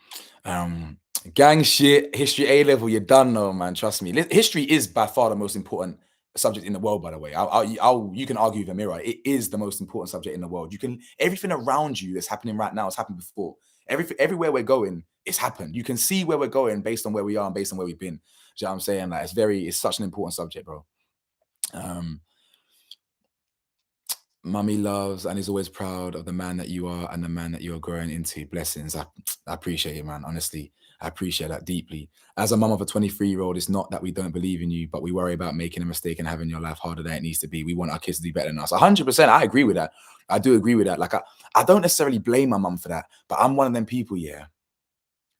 Gang shit, history A level, you're done though, man. Trust me. History is by far the most important subject in the world, by the way. You can argue with a mirror. It is the most important subject in the world. Everything around you that's happening right now has happened before. Everywhere we're going, it's happened. You can see where we're going based on where we are and based on where we've been. Do you know what I'm saying? Like it's such an important subject, bro. Mummy loves and is always proud of the man that you are and the man that you are growing into. Blessings. I appreciate it, man. Honestly, I appreciate that deeply. As a mum of a 23-year-old, it's not that we don't believe in you, but we worry about making a mistake and having your life harder than it needs to be. We want our kids to do better than us. 100%. I agree with that. I do agree with that. Like, I don't necessarily blame my mum for that, but I'm one of them people, yeah,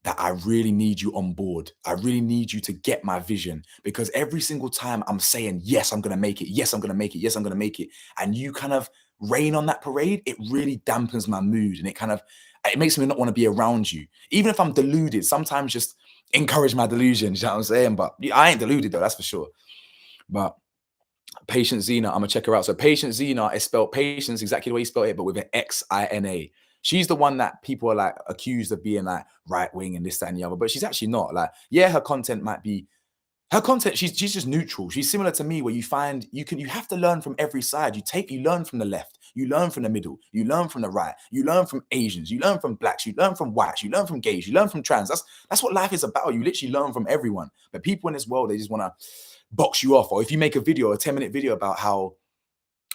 that I really need you on board. I really need you to get my vision because every single time I'm saying, yes, I'm going to make it. Yes, I'm going to make it. Yes, I'm going to make it. And you kind of rain on that parade, it really dampens my mood, and it makes me not want to be around you. Even if I'm deluded, sometimes just encourage my delusions, you know what I'm saying? But I ain't deluded though, that's for sure. But Patient Zena, I'm gonna check her out. So Patient Zena is spelled patience exactly the way you spell it, but with an Xina. She's the one that people are like accused of being like right wing and this, that, and the other, but she's actually not. Like, yeah, her content might be her content, she's just neutral. She's similar to me, where you have to learn from every side. You learn from the left, you learn from the middle, you learn from the right, you learn from Asians, you learn from blacks, you learn from whites, you learn from gays, you learn from trans. That's what life is about. You literally learn from everyone. But people in this world, they just want to box you off. Or if you make a 10-minute video about how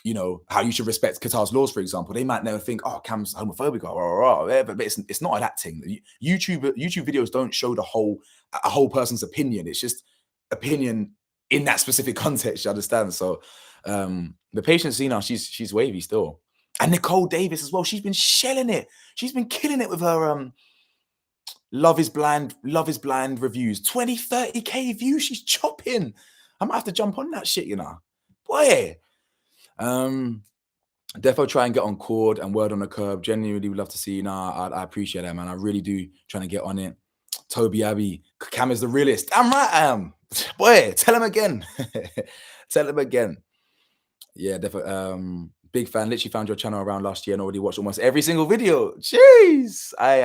you should respect Qatar's laws, for example, they might never think, oh, Cam's homophobic or whatever. But it's not that thing. YouTube videos don't show a whole person's opinion. It's just opinion in that specific context, you understand? So the patient Zena, she's wavy still. And Nicole Davis as well, she's been shelling it. She's been killing it with her Love is Blind reviews. 20, 30K views, she's chopping. I might have to jump on that shit, Boy. Defo try and get on chord and word on the curb. Genuinely would love to see. I appreciate that, man. I really do, trying to get on it. Toby Abbey, Cam is the realist. I'm right, I am. Boy, tell him again. Tell him again. Yeah, definitely. Big fan. Literally found your channel around last year and already watched almost every single video. Jeez. I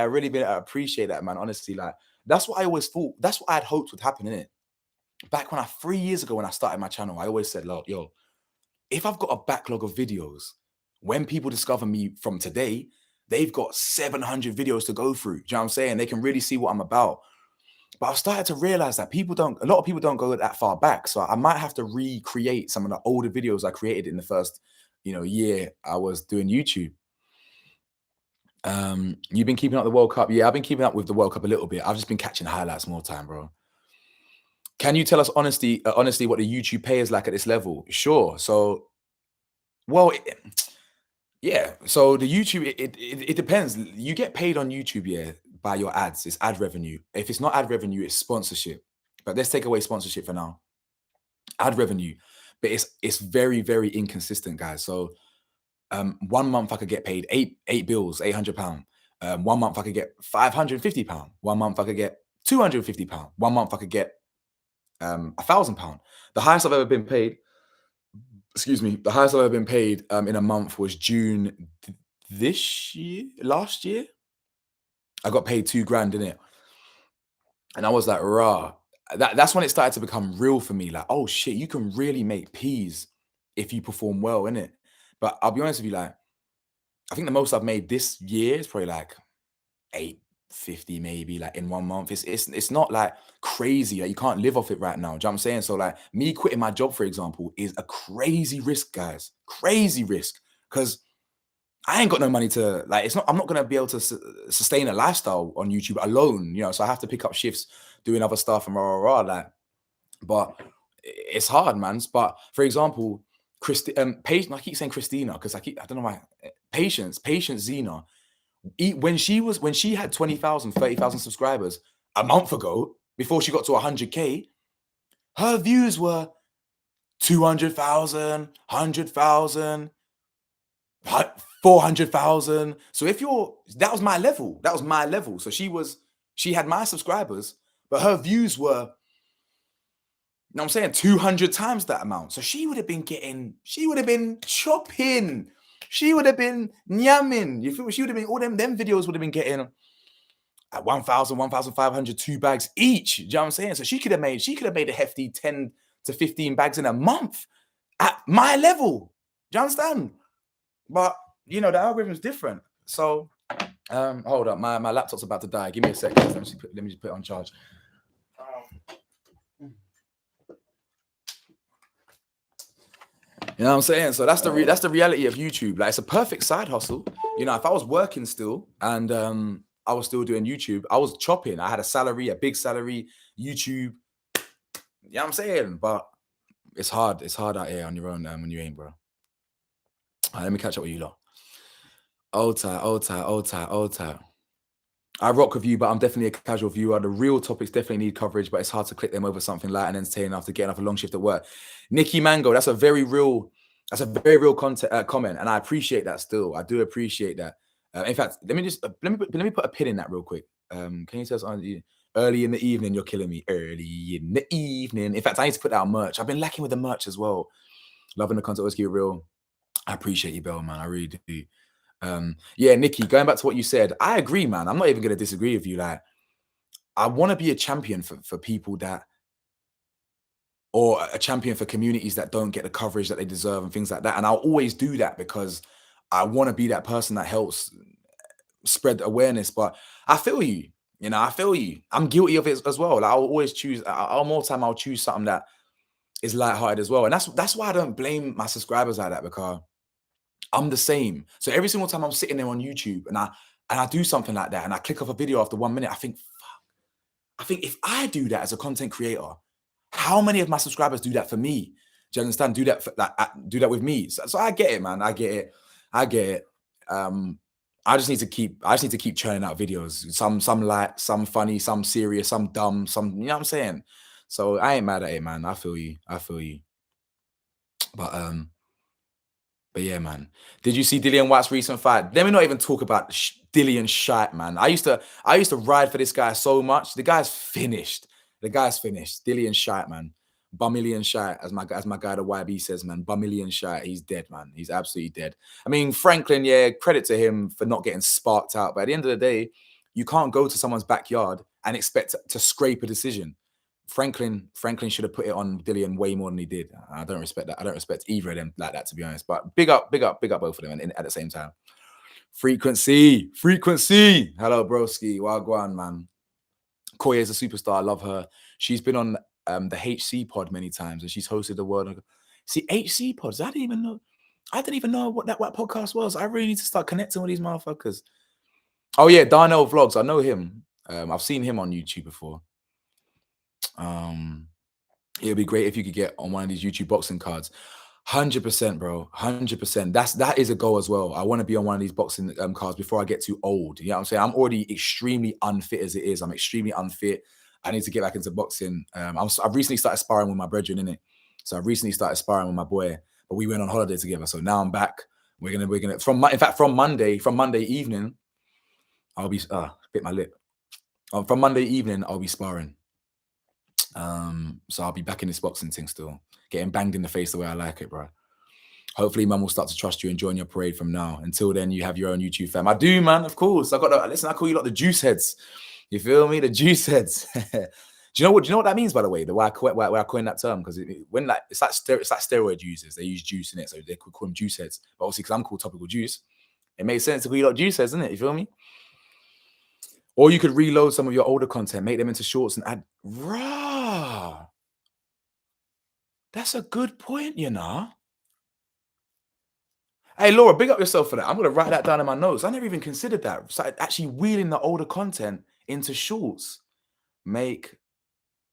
appreciate that, man. Honestly, like, that's what I always thought. That's what I had hoped would happen, innit? Back 3 years ago when I started my channel, I always said, look, yo, if I've got a backlog of videos, when people discover me from today, they've got 700 videos to go through. Do you know what I'm saying? They can really see what I'm about. But I've started to realize that a lot of people don't go that far back. So I might have to recreate some of the older videos I created in the first, year I was doing YouTube. You've been keeping up the World Cup? Yeah, I've been keeping up with the World Cup a little bit. I've just been catching highlights more time, bro. Can you tell us honestly what the YouTube pay is like at this level? Sure. So, well, yeah. So the YouTube, it depends. You get paid on YouTube, yeah, by your ads. It's ad revenue. If it's not ad revenue, it's sponsorship. But let's take away sponsorship for now. Ad revenue, but it's very, very inconsistent, guys. So 1 month I could get paid eight bills, £800. 1 month I could get £550. 1 month I could get £250. 1 month I could get £1,000. The highest I've ever been paid, the highest I've ever been paid in a month was June last year. I got paid £2,000 in it. And I was like, rah. That's when it started to become real for me. Like, oh shit, you can really make peas if you perform well, innit? But I'll be honest with you, like, I think the most I've made this year is probably like 850 maybe, like in 1 month. It's not like crazy. Like, you can't live off it right now. Do you know what I'm saying? So like me quitting my job, for example, is a crazy risk, guys. Crazy risk. Because I ain't got no money to, like, I'm not going to be able to sustain a lifestyle on YouTube alone, so I have to pick up shifts doing other stuff and like, but it's hard, man. But for example, Patience, I keep saying Christina because I don't know why. Patience Zena, when she had 20,000, 30,000 subscribers a month ago, before she got to 100K, her views were 200,000, 100,000, 400,000. So that was my level. So she had my subscribers, but her views were, you know what I'm saying, 200 times that amount. So she would have been chopping. She would have been nyamming. You feel me? She would have been, all them videos would have been getting at 1,000, 1,500, 2 bags each. You know what I'm saying? So she could have made a hefty 10 to 15 bags in a month at my level. Do you understand? But the algorithm is different. So hold up, my laptop's about to die. Give me a second. Let me just put it on charge. You know what I'm saying? So that's the reality of YouTube. Like, it's a perfect side hustle. If I was working still and I was still doing YouTube, I was chopping. I had a big salary, YouTube. You know what I'm saying? But it's hard. It's hard out here on your own when you ain't, bro. All right, let me catch up with you lot. Old tight. I rock with you, but I'm definitely a casual viewer. The real topics definitely need coverage, but it's hard to click them over something light and entertaining after getting off a long shift at work. Nikki Mango, that's a very real That's a very real comment, and I appreciate that still. I do appreciate that. In fact, let me put a pin in that real quick. Can you tell us early in the evening? You're killing me. Early in the evening. In fact, I need to put out merch. I've been lacking with the merch as well. Loving the content. Always keep it real. I appreciate you, Bell, man. I really do. Yeah, Nikki, going back to what you said, I agree, man. I'm not even going to disagree with you. Like, I want to be a champion for people that, or a champion for communities that don't get the coverage that they deserve and things like that. And I'll always do that because I want to be that person that helps spread awareness. But I feel you, I feel you. I'm guilty of it as well. Like, I'll always choose, more time I'll choose something that is lighthearted as well. And that's why I don't blame my subscribers like that, because I'm the same. So every single time I'm sitting there on YouTube and I do something like that and I click off a video after 1 minute, I think, if I do that as a content creator, how many of my subscribers do that for me? Do you understand? Do that do that with me. So I get it, man. I get it. I get it. I just need to keep churning out videos. Some light, some funny, some serious, some dumb, some, you know what I'm saying? So I ain't mad at it, man. I feel you. I feel you. But yeah, man. Did you see Dillian White's recent fight? Let me not even talk about Dillian shite, man. I used to ride for this guy so much. The guy's finished. The guy's finished. Dillian shite, man. Bumillion shite, as my guy the YB says, man. Bumillion shite. He's dead, man. He's absolutely dead. I mean, Franklin, yeah, credit to him for not getting sparked out. But at the end of the day, you can't go to someone's backyard and expect to scrape a decision. Franklin should have put it on Dillian way more than he did. I don't respect that. I don't respect either of them like that, to be honest. But big up both of them at the same time. Frequency. Hello, broski. Wagwan, man. Koya is a superstar. I love her. She's been on the HC pod many times, and she's hosted the world. See, HC pods. I didn't even know what that podcast was. I really need to start connecting with these motherfuckers. Oh yeah, Darnell Vlogs. I know him. I've seen him on YouTube before. It would be great if you could get on one of these YouTube boxing cards. 100%, bro. 100%. That is a goal as well. I want to be on one of these boxing cards before I get too old. You know what I'm saying? I'm already extremely unfit as it is. I'm extremely unfit. I need to get back into boxing. I've recently started sparring with my brethren, innit? So I've recently started sparring with my boy, but we went on holiday together. So now I'm back. We're gonna from Monday evening, I'll be bit my lip. From Monday evening, I'll be sparring. So I'll be back in this boxing thing still, getting banged in the face the way I like it, bro. Hopefully, man will start to trust you and join your parade from now. Until then, you have your own YouTube fam. I do, man. Of course, I call you like the juice heads. You feel me? The juice heads. Do you know what that means, by the way? Why I coined that term? Because it's like steroid users. They use juice in it, so they could call them juice heads. But obviously, because I'm called Topical Juice, it makes sense to call you like juice heads, doesn't it? You feel me? Or you could reload some of your older content, make them into shorts and add raw. That's a good point, you know. Hey, Laura, big up yourself for that. I'm going to write that down in my notes. I never even considered that. So actually wheeling the older content into shorts. Make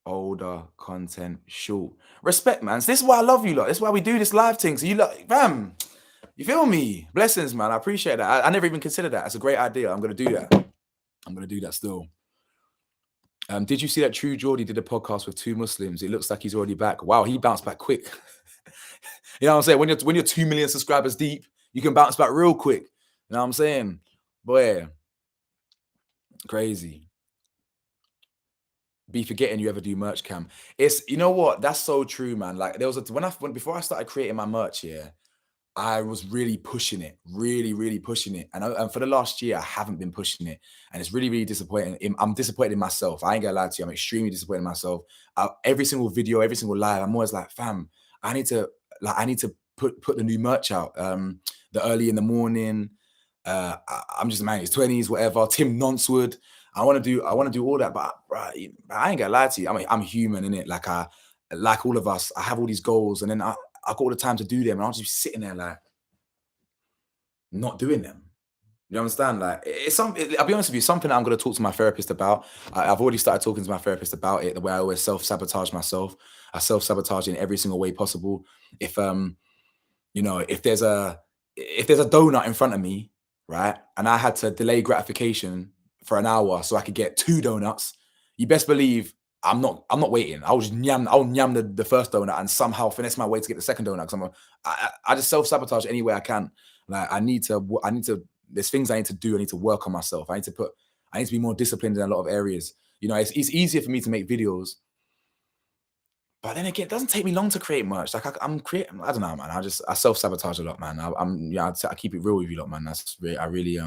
older content short. Respect, man. So this is why I love you lot. This is why we do this live thing. So you lot, fam, you feel me? Blessings, man. I appreciate that. I never even considered that. It's a great idea. I'm going to do that. I'm going to do that still. Did you see that True Geordie did a podcast with 2 Muslims? It looks like he's already back. Wow, he bounced back quick. You know what I'm saying? When you're 2 million subscribers deep, you can bounce back real quick. You know what I'm saying? Boy, crazy. Be forgetting you ever do merch, Cam. It's, you know what? That's so true, man. Like there was before I started creating my merch here, I was really pushing it, really pushing it. And for the last year, I haven't been pushing it. And it's really disappointing. I'm disappointed in myself. I ain't gonna lie to you. I'm extremely disappointed in myself. Every single video, every single live, I'm always like, fam, I need to put the new merch out. The early in the morning. I'm just, man, it's 20s, whatever. Tim Noncewood. I want to do all that, but I ain't gonna lie to you. I mean, I'm human, innit? Like all of us, I have all these goals, and then I got all the time to do them, and I'll just be sitting there like not doing them. You understand? Like I'll be honest with you, something that I'm going to talk to my therapist about. I've already started talking to my therapist about it. The way I always self-sabotage myself. I self-sabotage in every single way possible. If if there's a donut in front of me, right, and I had to delay gratification for an hour so I could get 2 donuts, you best believe I'm not waiting. I'll nyam the first donut and somehow finesse my way to get the second donut because I just self-sabotage any way I can. Like I need to there's things I need to do. I need to work on myself. I need to be more disciplined in a lot of areas. You know, it's easier for me to make videos, but then again, it doesn't take me long to create merch. Like I'm creating, I don't know, man. I self-sabotage a lot, man. I keep it real with you lot, man. I really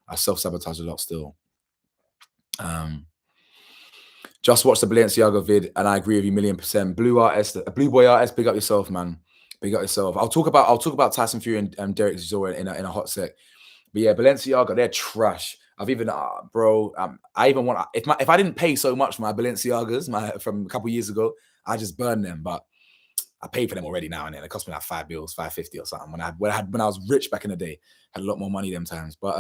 I self-sabotage a lot still. Um Just watched the Balenciaga vid, and I agree with you 1,000,000%. Blue boy artist, big up yourself, man. Big up yourself. I'll talk about Tyson Fury and Derek Chisora in a hot sec. But yeah, Balenciaga, they're trash. I've even, bro, I even want if I didn't pay so much for my Balenciagas from a couple years ago, I just burn them. But I paid for them already now, and it cost me like $5, 550 or something. When I was rich back in the day, had a lot more money them times. But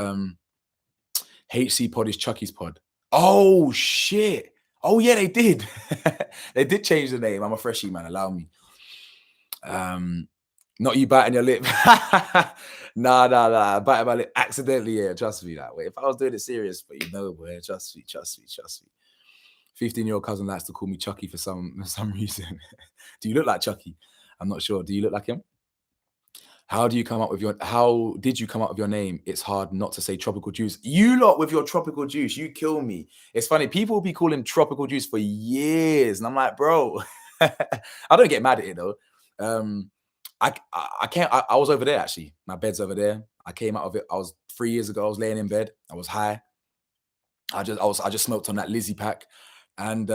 HC Pod is Chucky's Pod. Oh shit. Oh yeah, they did. They did change the name. I'm a freshie, man. Allow me. Not you biting your lip. Nah. Biting my lip accidentally. Yeah, trust me that way. If I was doing it serious, but you know, boy, trust me. 15-year-old cousin likes to call me Chucky for some reason. Do you look like Chucky? I'm not sure. Do you look like him? How did you come up with your name? It's hard not to say tropical juice. You lot with your tropical juice, you kill me. It's funny, people will be calling tropical juice for years. And I'm like, bro, I don't get mad at it though. I can't, I was over there actually. My bed's over there. I came out of it. I was 3 years ago. I was laying in bed. I was high. I just smoked on that Lizzie pack. And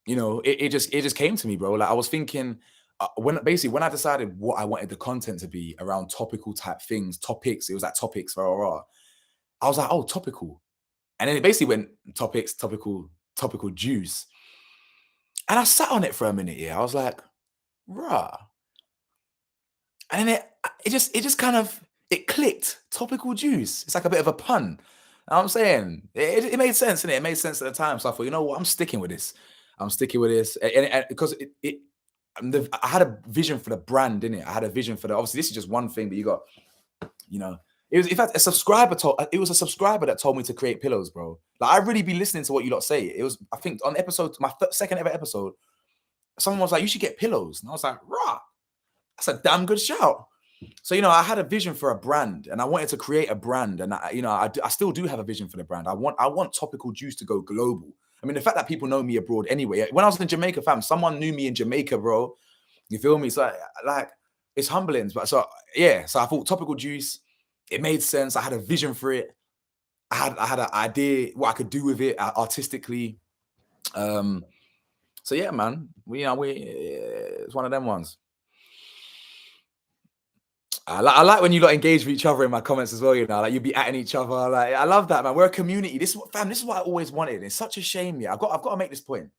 you know, it just came to me, bro. Like I was thinking, when I decided what I wanted the content to be around topical type things, topics, it was like topics, rah, rah, rah. I was like, oh, topical. And then it basically went topics, topical juice. And I sat on it for a minute, yeah. I was like, rah. And then it just kind of, it clicked, topical juice. It's like a bit of a pun. You know what I'm saying? It made sense, innit? It made sense at the time. So I thought, you know what? I'm sticking with this. And because I had a vision for the brand, didn't it? I had a vision for obviously this is just one thing, but you got, you know, it was in fact it was a subscriber that told me to create pillows, bro. Like I really be listening to what you lot say. It was, I think on my second ever episode, someone was like, you should get pillows. And I was like, rah, that's a damn good shout. So, you know, I had a vision for a brand and I wanted to create a brand. And I still do have a vision for the brand. I want Topical Juice to go global. I mean, the fact that people know me abroad anyway. When I was in Jamaica, fam, someone knew me in Jamaica, bro. You feel me? So like, it's humbling. But so yeah, so I thought Topical Juice, it made sense. I had a vision for it. I had an idea what I could do with it artistically. So yeah, man, it's one of them ones. I like when you lot engage with each other in my comments as well, you know, like you be atting each other. Like I love that, man. We're a community. This is what I always wanted. It's such a shame, yeah. I've got to make this point.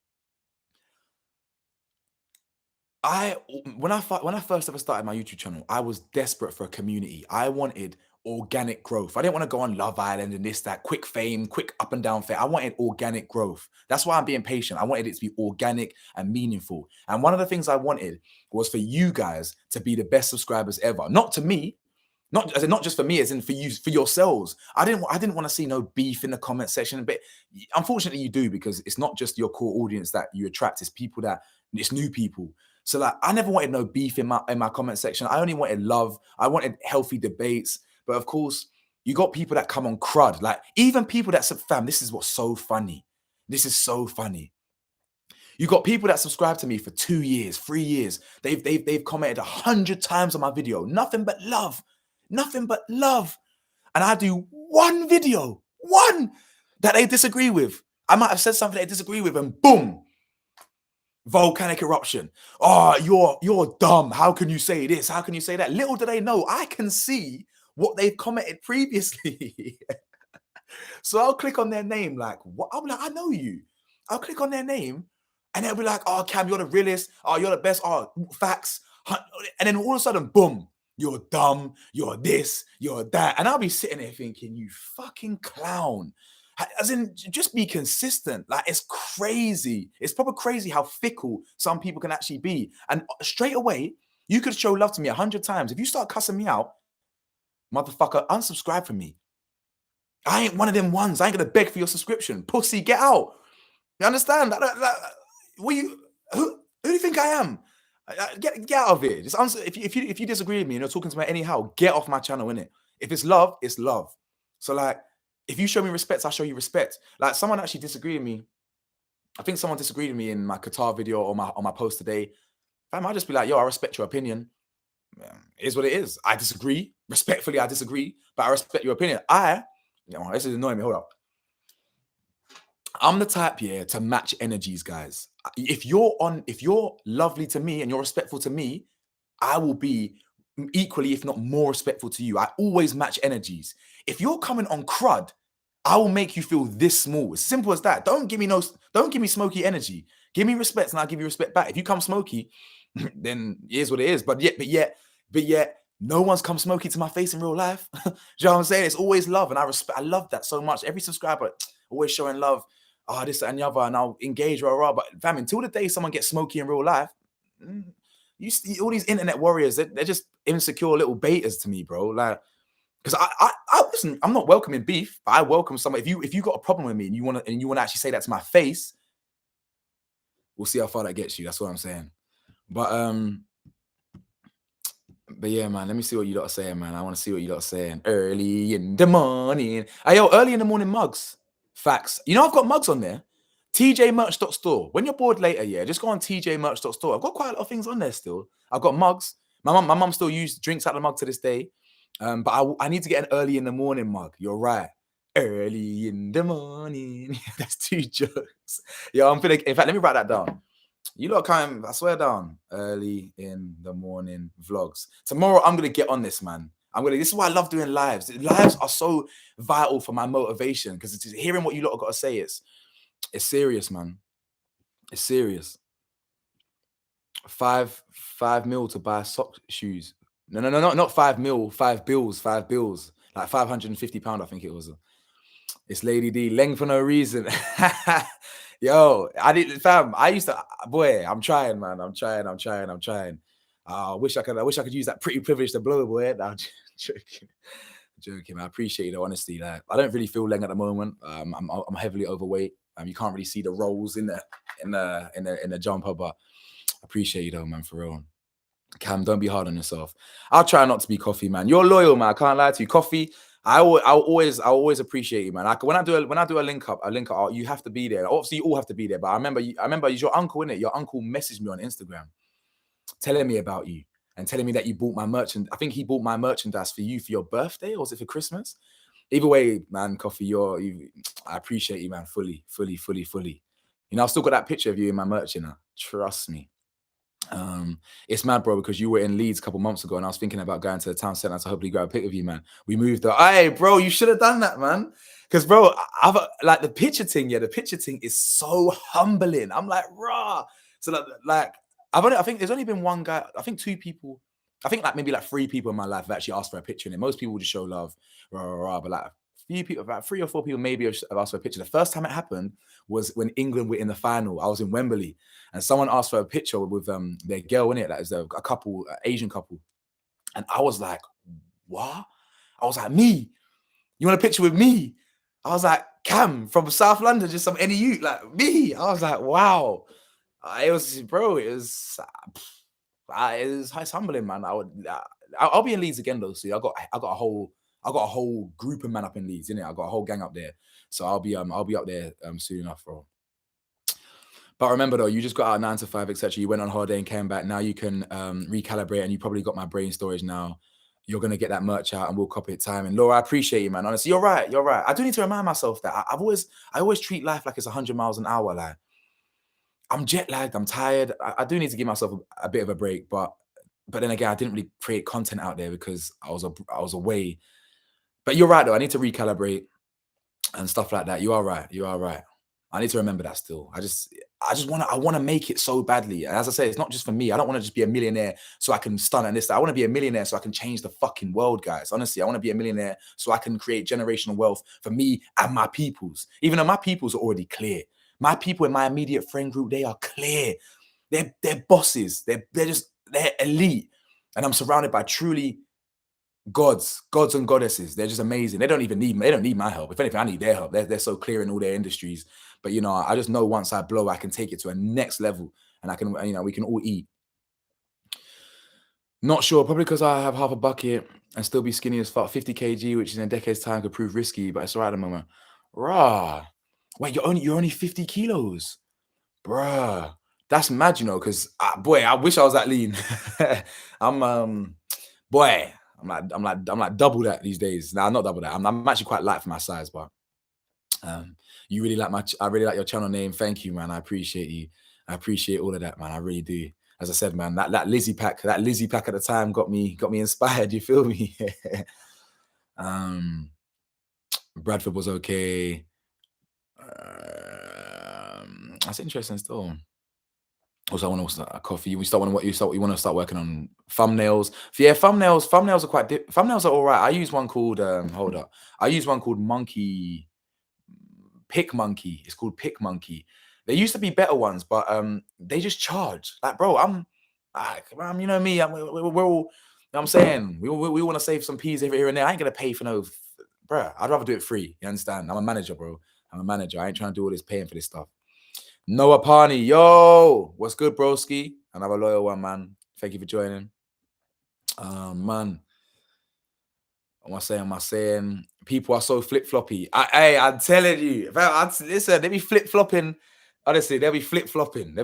When I first ever started my YouTube channel, I was desperate for a community. I wanted organic growth. I didn't want to go on Love Island and this, that, quick fame, quick up and down fame. I wanted organic growth. That's why I'm being patient. I wanted it to be organic and meaningful. And one of the things I wanted was for you guys to be the best subscribers ever. Not to me, not just for me, as in for you, for yourselves. I didn't want to see no beef in the comment section, but unfortunately you do, because it's not just your core audience that you attract, it's new people. So like, I never wanted no beef in my comment section. I only wanted love. I wanted healthy debates. But of course, you got people that come on crud. Like even people that said, fam, this is what's so funny. This is so funny. You got people that subscribe to me for 2 years, 3 years. They've commented 100 times on my video. Nothing but love. Nothing but love. And I do one video, one that they disagree with. I might have said something they disagree with, and boom, volcanic eruption. Oh, you're dumb. How can you say this? How can you say that? Little do they know, I can see what they've commented previously. So I'll click on their name, like, what? I'll be like, I know you. I'll click on their name, and they'll be like, oh, Cam, you're the realest. Oh, you're the best. Oh, facts. And then all of a sudden, boom, you're dumb. You're this. You're that. And I'll be sitting there thinking, you fucking clown. As in, just be consistent. Like, it's crazy. It's probably crazy how fickle some people can actually be. And straight away, you could show love to me 100 times. If you start cussing me out, motherfucker, unsubscribe from me. I ain't one of them ones. I ain't gonna beg for your subscription. Pussy, get out. You understand? What who do you think I am? Get out of it. Just answer. If you disagree with me and you're talking to me anyhow, get off my channel, innit? If it's love, it's love. So like, if you show me respect, I show you respect. Like someone actually disagreed with me. I think someone disagreed with me in my Qatar video or my post today. Fam, I'll just be like, yo, I respect your opinion. It is what it is. I disagree. Respectfully, I disagree, but I respect your opinion. This is annoying me. Hold up. I'm the type, yeah, to match energies, guys. If you're lovely to me and you're respectful to me, I will be equally, if not more respectful to you. I always match energies. If you're coming on crud, I will make you feel this small. It's simple as that. Don't give me smoky energy. Give me respect and I'll give you respect back. If you come smoky, then it is what it is. But yet, no one's come smoky to my face in real life. Do you know what I'm saying? It's always love, and I love that so much. Every subscriber always showing love. Oh, this and the other, and I'll engage, rah. But fam, until the day someone gets smoky in real life, you see all these internet warriors, they're just insecure little betas to me, bro. Like, because I listen, I'm not welcoming beef, but I welcome someone. If you got a problem with me and you wanna actually say that to my face, we'll see how far that gets you. That's what I'm saying. But yeah, man, let me see what you lot are saying, man. I want to see what you lot are saying. Early in the morning. Hey, yo, early in the morning mugs. Facts. You know, I've got mugs on there. TJmerch.store. When you're bored later, yeah, just go on TJmerch.store. I've got quite a lot of things on there still. I've got mugs. My mum still drinks out the mug to this day. But I need to get an early in the morning mug. You're right. Early in the morning. That's 2 jokes. Yo, in fact, let me write that down. You lot can't, I swear down, early in the morning vlogs. Tomorrow, I'm going to get on this, man. This is why I love doing lives. Lives are so vital for my motivation because it's just hearing what you lot have got to say. It's serious, man. It's serious. 5 mil to buy shoes. No, not 5 mil, 5 bills. Like £550, I think it was. It's Lady D, Leng for no reason. Yo, I'm trying, man. I'm trying. I wish I could use that pretty privilege to blow, boy. No, I'm joking. I appreciate it, honestly. Like, I don't really feel Leng at the moment. I'm heavily overweight. You can't really see the rolls in the jumper, but I appreciate you though, man, for real. Cam, don't be hard on yourself. I'll try not to be Coffee, man. You're loyal, man. I can't lie to you. Coffee, I'll always appreciate you, man. Like when I do a link up, you have to be there. Obviously, you all have to be there. But I remember it's your uncle, innit? Your uncle messaged me on Instagram telling me about you and telling me that you bought my merchandise. I think he bought my merchandise for you for your birthday, or was it for Christmas? Either way, man, Coffee, I appreciate you, man, fully. You know, I've still got that picture of you in my merch, you know. Trust me. It's mad, bro, because you were in Leeds a couple months ago and I was thinking about going to the town centre to hopefully grab a pic of you, man. We moved there. Hey, bro, you should have done that, man. Because, bro, I've like the picture thing is so humbling. I'm like, rah. So I think there's only been one guy, I think 2 people, I think like maybe like 3 people in my life have actually asked for a picture in it. Most people just show love, but like a few people, about 3 or 4 people maybe have asked for a picture. The first time it happened was when England were in the final. I was in Wembley and someone asked for a picture with their girl in it. That is a couple, Asian couple. And I was like, what? I was like, me? You want a picture with me? I was like, Cam from South London, just some any youth, like me. I was like, wow. It's humbling, man. I'll be in Leeds again though. See, I got a whole group of men up in Leeds, innit? I got a whole gang up there. So I'll be up there soon enough, bro. But remember though, you just got out 9 to 5, etc. You went on holiday and came back. Now you can recalibrate, and you probably got my brain storage now. You're gonna get that merch out, and we'll copy it time. And Laura, I appreciate you, man. Honestly, you're right. I do need to remind myself that I always treat life like it's 100 miles an hour. Like I'm jet lagged. I'm tired. I do need to give myself a bit of a break, but then again, I didn't really create content out there because I was away. But you're right though. I need to recalibrate and stuff like that. You are right. I need to remember that still. I want to make it so badly. And as I say, it's not just for me. I don't want to just be a millionaire so I can stun and this. I want to be a millionaire so I can change the fucking world, guys. Honestly, I want to be a millionaire so I can create generational wealth for me and my peoples. Even though my peoples are already clear. My people in my immediate friend group, they are clear. They're bosses. They're elite. And I'm surrounded by truly gods and goddesses. They're just amazing. They don't need my help. If anything, I need their help. They're so clear in all their industries. But you know, I just know once I blow, I can take it to a next level, and I can, you know, we can all eat. Not sure, probably because I have half a bucket and still be skinny as fuck. 50 kg, which in a decade's time could prove risky, but it's all right at the moment. Rah. Wait, you're only 50 kilos. Bruh. That's mad, you know, because boy, I wish I was that lean. I'm boy, I'm like double that these days. Nah, not double that. I'm actually quite light for my size, but you really like I really like your channel name. Thank you, man. I appreciate you. I appreciate all of that, man. I really do. As I said, man, that Lizzie pack at the time got me inspired. You feel me? um, Bradford was okay. That's interesting still. Also, I want to start a coffee. You want to start working on thumbnails. Yeah, thumbnails are thumbnails are all right. I use one called hold up. I use one called Pick Monkey. It's called Pick Monkey. There used to be better ones, but they just charge. Like, bro, you know me. We're all. You know what I'm saying, we want to save some peas here and there. I ain't gonna pay for no, bro. I'd rather do it free. You understand? I'm a manager, bro. I'm a manager. I ain't trying to do all this paying for this stuff. Noah Parney, yo, what's good, broski? Another loyal one, man. Thank you for joining. Man, what am I saying? People are so flip-floppy. I'm telling you, listen, they be flip-flopping. Honestly, they'll be flip-flopping.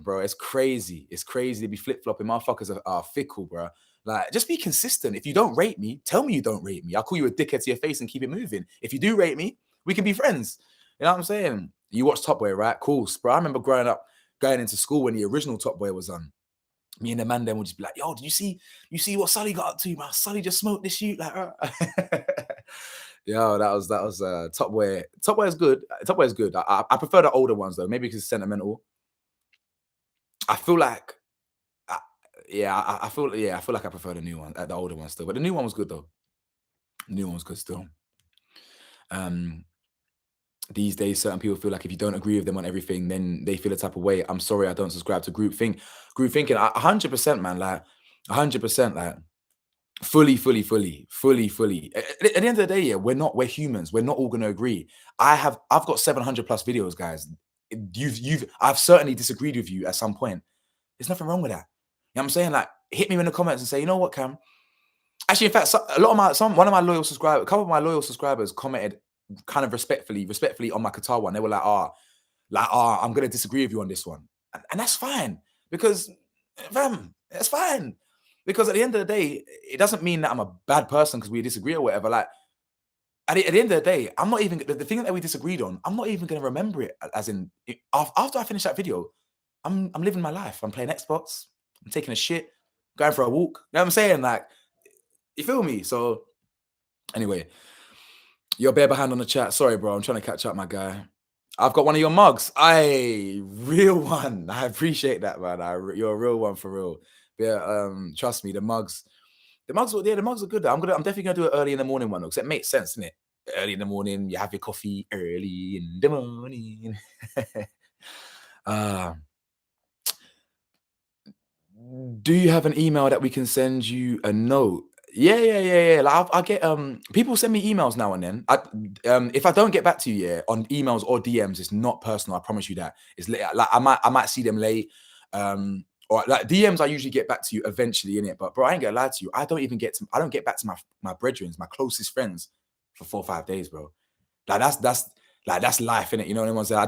Bro. It's crazy. They be flip-flopping. Motherfuckers are fickle, bro. Like, just be consistent. If you don't rate me, tell me you don't rate me. I'll call you a dickhead to your face and keep it moving. If you do rate me, we can be friends. You know what I'm saying? You watch Top Boy, right? Cool. Bro, I remember growing up, going into school when the original Top Boy was on. Me and the man then would just be like, yo, did you see what Sully got up to, man? Sully just smoked this shoot. Like, yo, that was Top Boy. Top Boy is good. Top Boy is good. I prefer the older ones though, maybe because it's sentimental. I feel like I feel like I prefer the new one, the older one still. But the new one was good though. The new one was good still. These days, certain people feel like if you don't agree with them on everything, then they feel a type of way. I'm sorry, I don't subscribe to group thinking. 100%, man. Like 100%, like fully. At the end of the day, yeah, we're humans. We're not all going to agree. I've got 700 plus videos, guys. I've certainly disagreed with you at some point. There's nothing wrong with that. You know what I'm saying? Like, hit me in the comments and say, you know what, Cam? Actually, in fact, a couple of my loyal subscribers commented kind of respectfully on my Qatar one. They were like, I'm gonna disagree with you on this one. And that's fine. Because fam, that's fine. Because at the end of the day, it doesn't mean that I'm a bad person because we disagree or whatever. Like at the end of the day, I'm not even the thing that we disagreed on, I'm not even gonna remember it as in after I finish that video, I'm living my life. I'm playing Xbox, I'm taking a shit, going for a walk. You know what I'm saying? Like, you feel me? So anyway, your bare behind on the chat. Sorry, bro. I'm trying to catch up, my guy. I've got one of your mugs. Real one. I appreciate that, man. You're a real one for real. Yeah, trust me, the mugs are good. I'm definitely gonna do it early in the morning one, because it makes sense, isn't it? Early in the morning, you have your coffee early in the morning. Do you have an email that we can send you a note? Yeah. Like I get people send me emails now and then. If I don't get back to you on emails or DMs, it's not personal. I promise you that. It's like I might see them late. Or like DMs, I usually get back to you eventually in it. But bro, I ain't gonna lie to you. I don't get back to my brethren, my closest friends, for 4 or 5 days, bro. Like that's life, innit? You know what I'm saying? I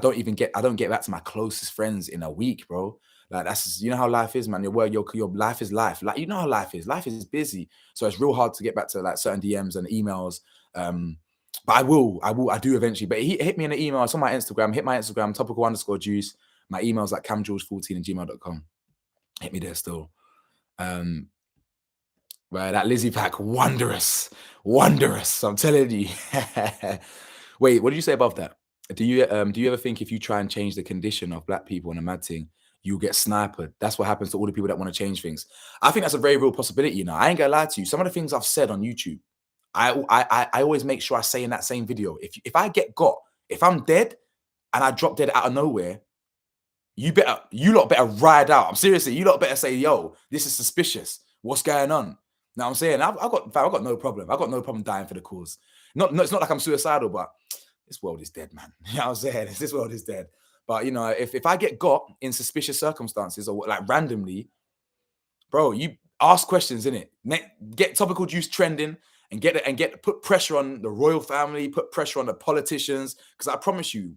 don't get back to my closest friends in a week, bro. Like that's, you know how life is, man. Your life is life. Like, you know how life is. Life is busy, so it's real hard to get back to like certain DMs and emails. But I do eventually. But hit me in the email. It's on my Instagram. Hit my Instagram, topical_juice. My email's like camgeorge14@gmail.com. Hit me there still. Right, that Lizzie pack, wondrous. I'm telling you. Wait, what did you say above that? Do you ever think if you try and change the condition of black people in a mad thing, you'll get sniped? That's what happens to all the people that want to change things. I think that's a very real possibility. You know, I ain't gonna lie to you. Some of the things I've said on YouTube, I always make sure I say in that same video. If I get got, if I'm dead and I drop dead out of nowhere, you lot better ride out. I'm seriously, you lot better say, yo, this is suspicious. What's going on? Know what I'm saying? I've got no problem. I've got no problem dying for the cause. It's not like I'm suicidal, but this world is dead, man. You know what I'm saying? This world is dead. But you know, if I get got in suspicious circumstances or like randomly, bro, you ask questions in it. Get topical juice trending and put pressure on the royal family, put pressure on the politicians. Because I promise you,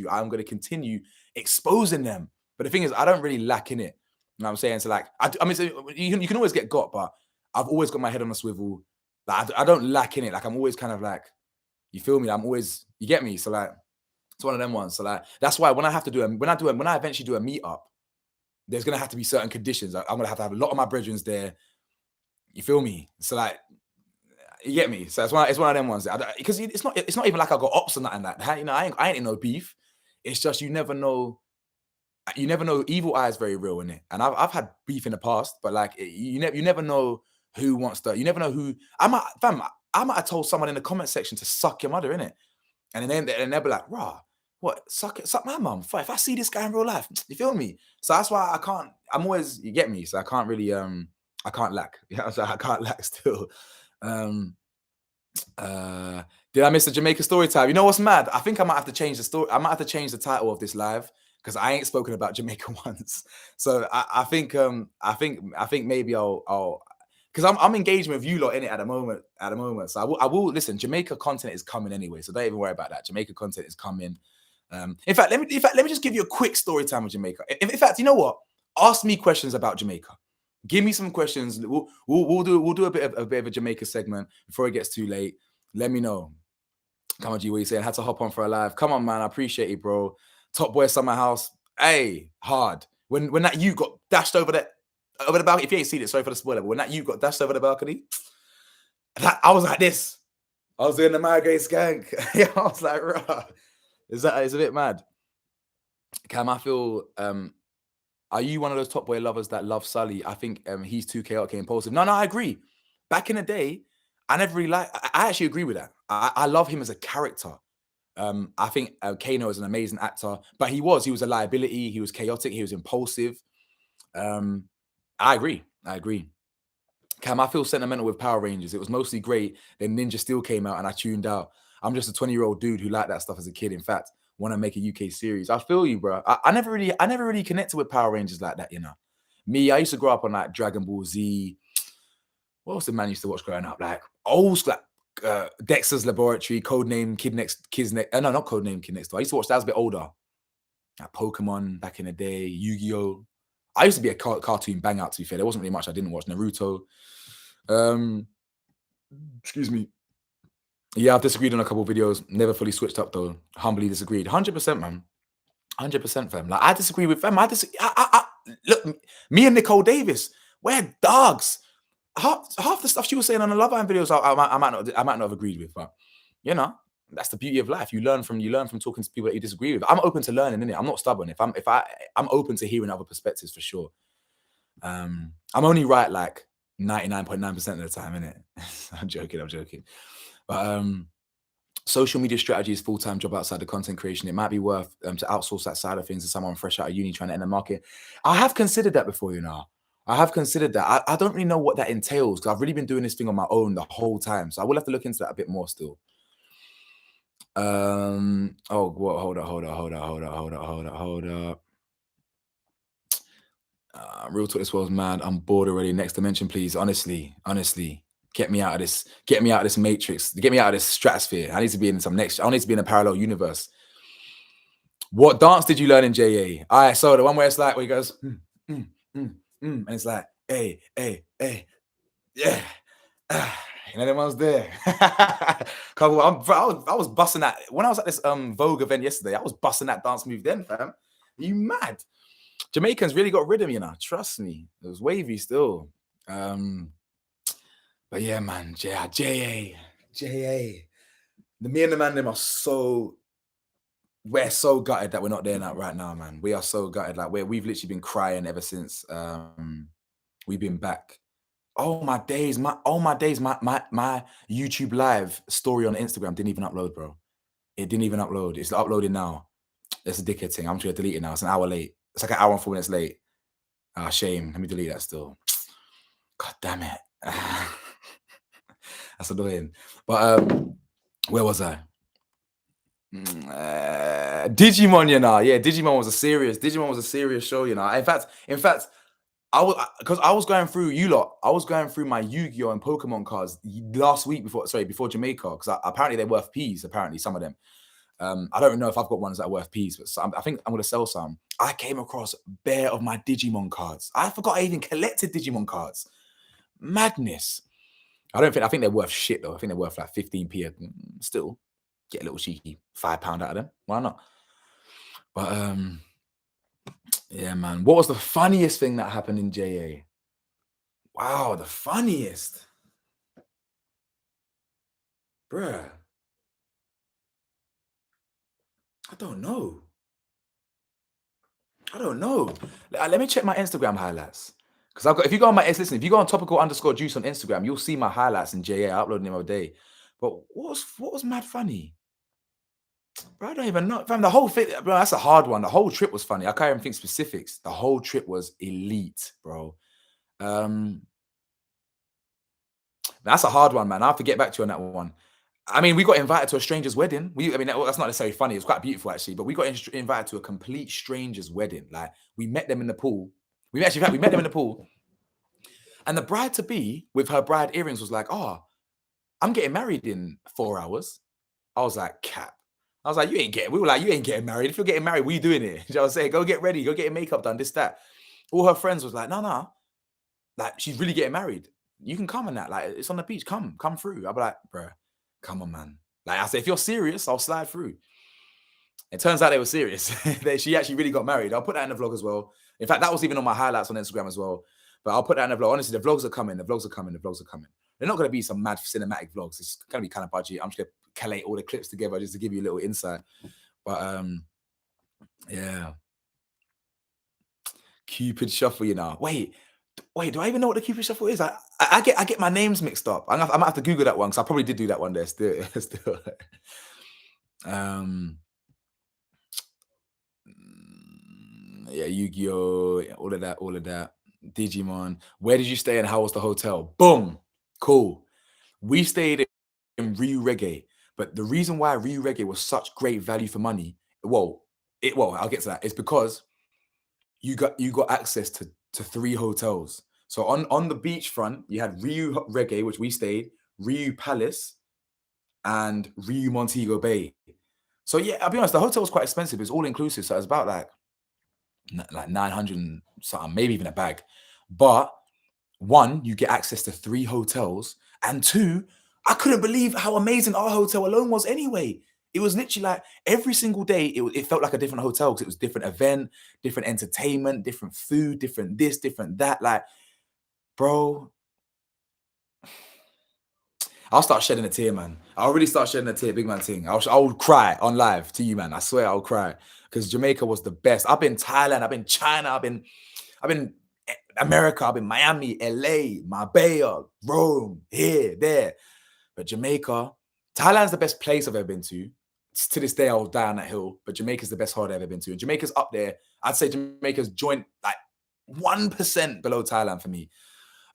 I'm going to continue exposing them. But the thing is, I don't really lack in it. You know what I'm saying? So like, I mean, so you can always get got, but I've always got my head on a swivel. Like, I don't lack in it. Like, I'm always kind of like, you feel me? You get me? So like, it's one of them ones. So like, that's why when I eventually do a meetup, there's gonna have to be certain conditions. I'm gonna have to have a lot of my brethrens there. You feel me? So like, you get me? So it's one of them ones. Because it's not even like I got ops or nothing like that. You know, I ain't in no beef. It's just you never know. You never know. Evil eye is very real in it, and I've had beef in the past, but like you never know who wants to. You never know who. I might have told someone in the comment section to suck your mother in it, and then they'll be like, "Rah, what? Suck my mum." If I see this guy in real life, you feel me? So that's why I can't. I'm always, you get me. So I can't really I can't lack. Yeah, so I can't lack still. Um, did I miss the Jamaica story time? You know what's mad? I think I might have to change the story. I might have to change the title of this live because I ain't spoken about Jamaica once. So I think maybe I'll because I'm engaging with you lot in it at the moment. So I will listen. Jamaica content is coming anyway, so don't even worry about that. Jamaica content is coming. In fact, let me just give you a quick story time with Jamaica. In fact, you know what? Ask me questions about Jamaica. Give me some questions. We'll do a bit of a Jamaica segment before it gets too late. Let me know. Come on, G, what you saying? Had to hop on for a live. Come on, man. I appreciate it, bro. Top boy summer house. Hey, hard. When that you got dashed over the balcony. If you ain't seen it, sorry for the spoiler, but when that you got dashed over the balcony, I was like this. I was doing the migrate skank. Yeah, I was like, rah. It's a bit mad. Cam, I feel are you one of those top boy lovers that love Sully? I think he's too chaotic and impulsive. No, I agree. Back in the day, I never really I actually agree with that. I love him as a character. I think Kano is an amazing actor, but he was a liability. He was chaotic. He was impulsive. I agree. Cam, I feel sentimental with Power Rangers. It was mostly great. Then Ninja Steel came out and I tuned out. I'm just a 20-year-old dude who liked that stuff as a kid. In fact, want to make a UK series. I feel you, bro. I never really connected with Power Rangers like that, you know. Me, I used to grow up on like Dragon Ball Z. What else did man used to watch growing up? Like old school, like Dexter's Laboratory, Codename Kid Next. No, not Codename Kid Next Door. I used to watch that. I was a bit older. Like Pokemon back in the day, Yu-Gi-Oh. I used to be a cartoon bang out, to be fair. There wasn't really much I didn't watch. Naruto. Excuse me. Yeah, I've disagreed on a couple of videos. Never fully switched up though. Humbly disagreed. 100%, man. 100%, fam. Like I disagree with fam. Look, me and Nicole Davis, we're dogs. Half the stuff she was saying on the Love Island videos, I might not have agreed with, but you know, that's the beauty of life. You learn from talking to people that you disagree with. I'm open to learning, innit? I'm not stubborn. I'm open to hearing other perspectives for sure. I'm only right like 99.9% of the time, innit? I'm joking. But social media strategy is full-time job outside the content creation. It might be worth to outsource that side of things to someone fresh out of uni trying to enter the market. I have considered that before, you know. I have considered that. I don't really know what that entails because I've really been doing this thing on my own the whole time. So I will have to look into that a bit more still. Oh, what? Hold up. Real talk, this world's mad. I'm bored already. Next dimension, please. Honestly. Get me out of this. Get me out of this matrix. Get me out of this stratosphere. I need to be in I need to be in a parallel universe. What dance did you learn in JA? All right, so the one where it's like, where he goes, and it's like, hey, yeah. You know, them ones there. I was busting that when I was at this Vogue event yesterday. I was busting that dance move then, fam. Are you mad? Jamaicans really got rhythm, you know. Trust me, it was wavy still. But yeah, man, JA. Me and the man them are we're so gutted that we're not there now right now, man. We are so gutted. Like we've literally been crying ever since we've been back. Oh my days, my YouTube live story on Instagram didn't even upload, bro. It didn't even upload. It's uploading now. It's a dickhead thing. I'm just gonna delete it now. It's an hour late. It's like an hour and 4 minutes late. Ah, shame. Let me delete that still. God damn it. That's annoying. But where was I? Digimon, you know, yeah, Digimon was a serious show, you know. In fact, I was because I was going through you lot. I was going through my Yu-Gi-Oh and Pokemon cards last week before Jamaica because apparently they're worth peas. Apparently, some of them. I don't know if I've got ones that are worth peas, but I think I'm gonna sell some. I came across bare of my Digimon cards. I forgot I even collected Digimon cards. Madness. I think they're worth shit though. I think they're worth like 15p. Still, get a little cheeky £5 out of them. Why not? But yeah, man. What was the funniest thing that happened in JA? Wow, the funniest, bruh. I don't know. I don't know. Let me check my Instagram highlights. Because I've got, if you go on my listen, if you go on topical_juice on Instagram, you'll see my highlights in JA. I upload them every day. But what was mad funny? Bro, I don't even know. Fam, the whole thing, bro, that's a hard one. The whole trip was funny. I can't even think specifics. The whole trip was elite, bro. Um, that's a hard one, man. I have to get back to you on that one. I mean, we got invited to a stranger's wedding. I mean, that's not necessarily funny. It's quite beautiful, actually. But we got invited to a complete stranger's wedding. Like, we met them in the pool. We actually, in fact, we met them in the pool. And the bride to be, with her bride earrings, was like, "Oh, I'm getting married in 4 hours." I was like, "Cap." I was like, "You ain't getting." We were like, "You ain't getting married. If you're getting married, what are you doing here?" You know what I'm saying? Go get ready. Go get your makeup done. This, that. All her friends was like, "No, no. Like, she's really getting married. You can come on that. Like, it's on the beach. Come through." I'll be like, "Bruh, come on, man." Like I said, if you're serious, I'll slide through. It turns out they were serious. She actually really got married. I'll put that in the vlog as well. In fact, that was even on my highlights on Instagram as well. But I'll put that in the vlog. Honestly, the vlogs are coming. The vlogs are coming. The vlogs are coming. They're not going to be some mad cinematic vlogs. It's going to be kind of budget. I'm just going to collate all the clips together just to give you a little insight. But yeah, Cupid Shuffle. You know, wait. Do I even know what the Cupid Shuffle is? I get my names mixed up. I might have to Google that one because I probably did do that one there. Still. um, yeah, Yu-Gi-Oh, all of that. Digimon. Where did you stay and how was the hotel? Boom. Cool. We stayed in Ryu Reggae, but the reason why Ryu Reggae was such great value for money, I'll get to that. It's because you got access to 3 hotels. So on the beachfront, you had Ryu Reggae, which we stayed, Ryu Palace, and Ryu Montego Bay. So yeah, I'll be honest, the hotel was quite expensive. It's all inclusive, so it's about like 900 and something, maybe even a bag. But one, you get access to 3 hotels, and two, I couldn't believe how amazing our hotel alone was anyway. It was literally like every single day, it felt like a different hotel because it was different event, different entertainment, different food, different this, different that. Like, bro, I'll start shedding a tear, man. I'll really start shedding a tear, big man thing. I'll cry on live to you, man. I swear I'll cry because Jamaica was the best. I've been Thailand, I've been China, I've been America, I've been Miami, LA, Marbella, Rome, here, there. But Jamaica, Thailand's the best place I've ever been to. To this day, I'll die on that hill. But Jamaica's the best holiday I've ever been to. And Jamaica's up there. I'd say Jamaica's joint like 1% below Thailand for me.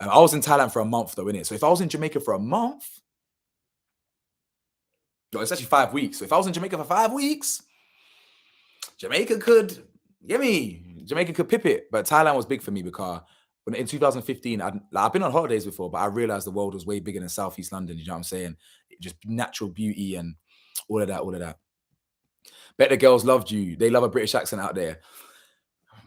I was in Thailand for a month though, innit? So if I was in Jamaica for a month, no, it's actually 5 weeks. So if I was in Jamaica for 5 weeks, Jamaica could Jamaica could pip it. But Thailand was big for me because in 2015, I've been on holidays before, but I realized the world was way bigger than Southeast London. You know what I'm saying? Just natural beauty and all of that, all of that. Bet the girls loved you. They love a British accent out there.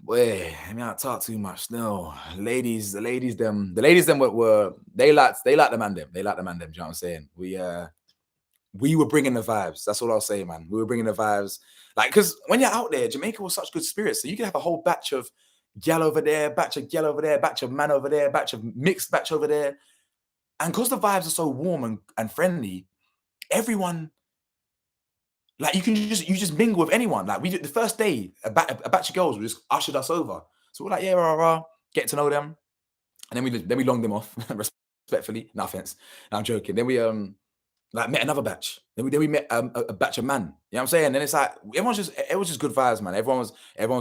Boy, I mean, I talk too much. No, the ladies, them were they liked the man them. They liked the man them. You know what I'm saying? We were bringing the vibes. That's all I'll say, man. We were bringing the vibes. Like, because when you're out there, Jamaica was such good spirits. So you could have a whole batch of gal over there, batch of gal over there, batch of man over there, batch of mixed batch over there. And because the vibes are so warm and friendly, everyone, like you just mingle with anyone. Like we did the first day, a batch of girls just ushered us over. So we're like, yeah, rah, rah, get to know them. And then we longed them off, respectfully. No offense. No, I'm joking. Then we like met another batch. Then we met a batch of man. You know what I'm saying? Then it's like it was just good vibes, man. Everyone was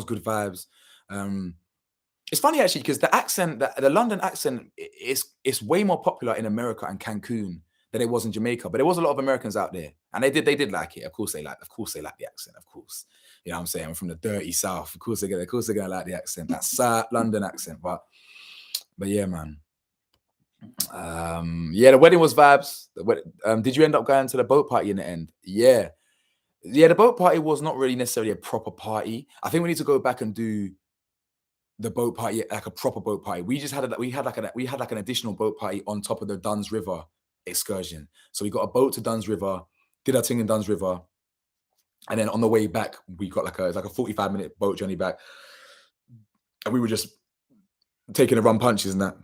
good vibes. It's funny actually because the accent, the London accent, it's way more popular in America and Cancun than it was in Jamaica. But there was a lot of Americans out there, and they did like it. Of course they like the accent. Of course, you know what I'm saying. I'm from the dirty South. Of course they're gonna like the accent. That London accent. But yeah, man. Yeah, the wedding was vibes. Did you end up going to the boat party in the end? Yeah, yeah. The boat party was not really necessarily a proper party. I think we need to go back and do the boat party, like a proper boat party. We had like an additional boat party on top of the Duns River excursion. So we got a boat to Duns River, did our thing in Duns River, and then on the way back, we got like a 45-minute boat journey back, and we were just taking a run punches and that.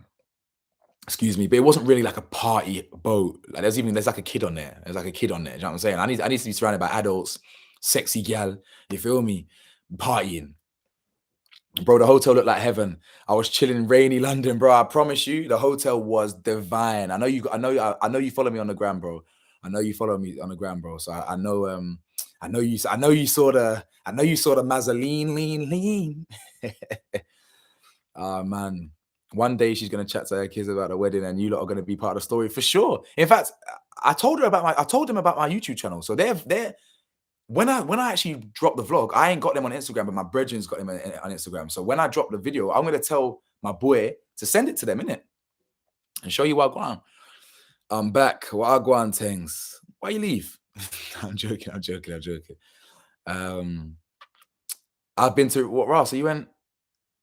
Excuse me, but it wasn't really like a party boat. Like there's like a kid on there. There's like a kid on there. Do you know what I'm saying? I need to be surrounded by adults, sexy gal. You feel me? Partying. Bro, the hotel looked like heaven. I was chilling in rainy London, bro. I promise you, the hotel was divine. I know you follow me on the gram, bro. I know you follow me on the gram, bro. So I know you saw the Mazzoline lean. Ah, man. One day she's gonna chat to her kids about the wedding, and you lot are gonna be part of the story for sure. In fact, I told them about my YouTube channel. So they're when I actually drop the vlog, I ain't got them on Instagram, but my brethren's got them on Instagram. So when I drop the video, I'm gonna tell my boy to send it to them, innit? And show you what I go on. I'm back. What I go on things. Why you leave? I'm joking. I've been to what Ross? So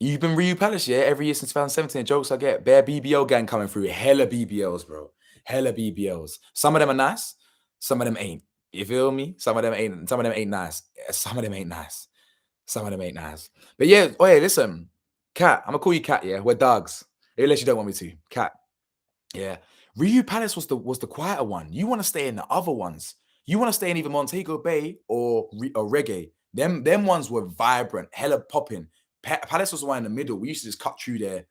you've been Ryu Palace, yeah? Every year since 2017. Jokes I get. Bare BBL gang coming through. Hella BBLs, bro. Hella BBLs. Some of them are nice, some of them ain't. You feel me? Some of them ain't nice. Some of them ain't nice. But yeah, oh yeah, listen. Cat, I'm gonna call you Cat, yeah? We're dogs. Unless you don't want me to. Cat. Yeah. Ryu Palace was the quieter one. You want to stay in the other ones. You want to stay in either Montego Bay or Reggae. Them ones were vibrant, hella popping. Palace was the one in the middle. We used to just cut through there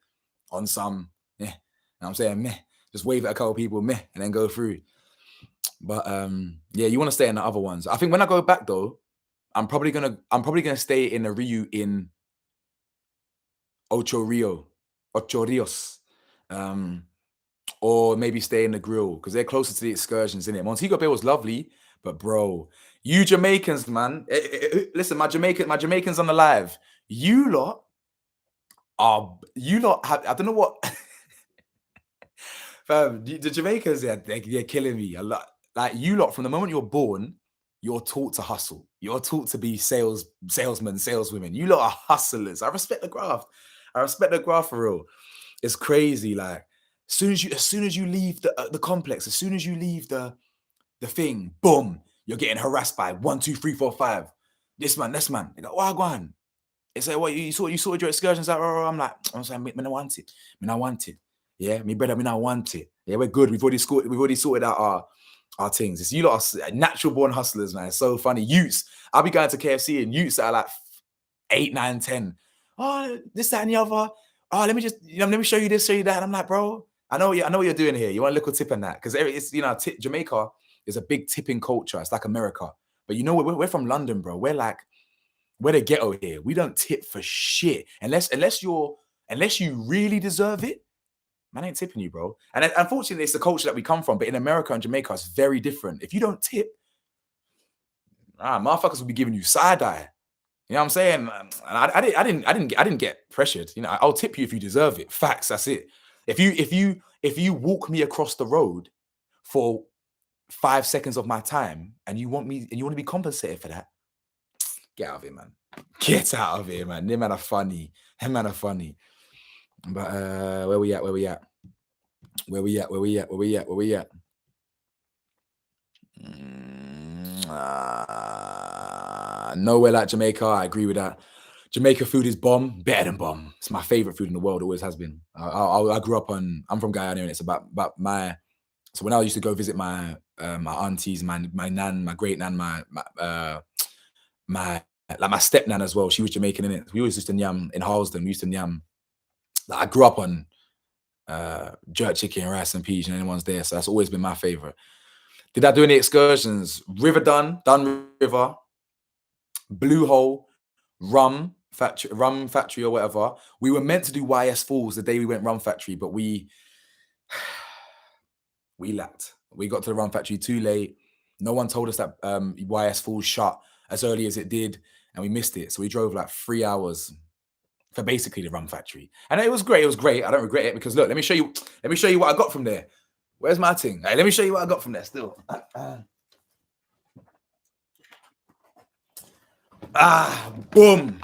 on some, you know what I'm saying, meh. Just wave at a couple people, meh, and then go through. But yeah, you want to stay in the other ones. I think when I go back though, I'm probably gonna stay in the Ryu in Ocho Rios. Or maybe stay in the grill because they're closer to the excursions, innit? Montego Bay was lovely, but bro, you Jamaicans, man. Listen, my Jamaicans on the live. You lot have, I don't know what. Fam, the Jamaicans, yeah, they're killing me a lot. Like you lot, from the moment you're born, you're taught to hustle. You're taught to be salesmen, saleswomen. You lot are hustlers. I respect the graft. For real. It's crazy. Like as soon as you leave the complex, as soon as you leave the thing, boom, you're getting harassed by 1, 2, 3, 4, 5. This man. They go, "Why go on?" They say, "What you sorted your excursions out?" I'm like, I'm saying, "Me not want it. Me not want it. Yeah, me brother, me not want it. Yeah, we're good. We've already sorted out our things. It's you lot are natural born hustlers, man. It's so funny. Youths. I'll be going to KFC and youths that are like 8, 9, 10. Oh, this, that, and the other. Oh, let me show you this, show you that. And I'm like, bro, I know what you're doing here. You want a little tip on that? Because it's, Jamaica is a big tipping culture. It's like America. But you know, we're from London, bro. We're the ghetto here. We don't tip for shit. Unless you really deserve it, man ain't tipping you, bro. And unfortunately, it's the culture that we come from. But in America and Jamaica, it's very different. If you don't tip, motherfuckers will be giving you side eye. You know what I'm saying? And I didn't get pressured. You know, I'll tip you if you deserve it. Facts. That's it. If you walk me across the road for 5 seconds of my time and you want to be compensated for that, get out of here, man. Get out of here, man. Them man are funny. But where we at? Nowhere like Jamaica. I agree with that. Jamaica food is bomb, better than bomb. It's my favorite food in the world. Always has been. I grew up I'm from Guyana, and it's about my. So when I used to go visit my aunties, my nan, my great nan, my step nan as well. She was Jamaican, in it. We always used to yam in Harlesden. We used to yam. Like, I grew up on jerk chicken, rice and peas, and anyone's there. So that's always been my favorite. Did I do any excursions? River Dun River, Blue Hole, Rum, rum factory or whatever. We were meant to do YS Falls the day we went rum factory, but we lapped. We got to the rum factory too late. No one told us that YS Falls shut as early as it did, and we missed it. So we drove like 3 hours for basically the rum factory, and it was great. It was great. I don't regret it because look, let me show you. Let me show you what I got from there. Where's my thing? Hey, let me show you what I got from there. Still. Boom.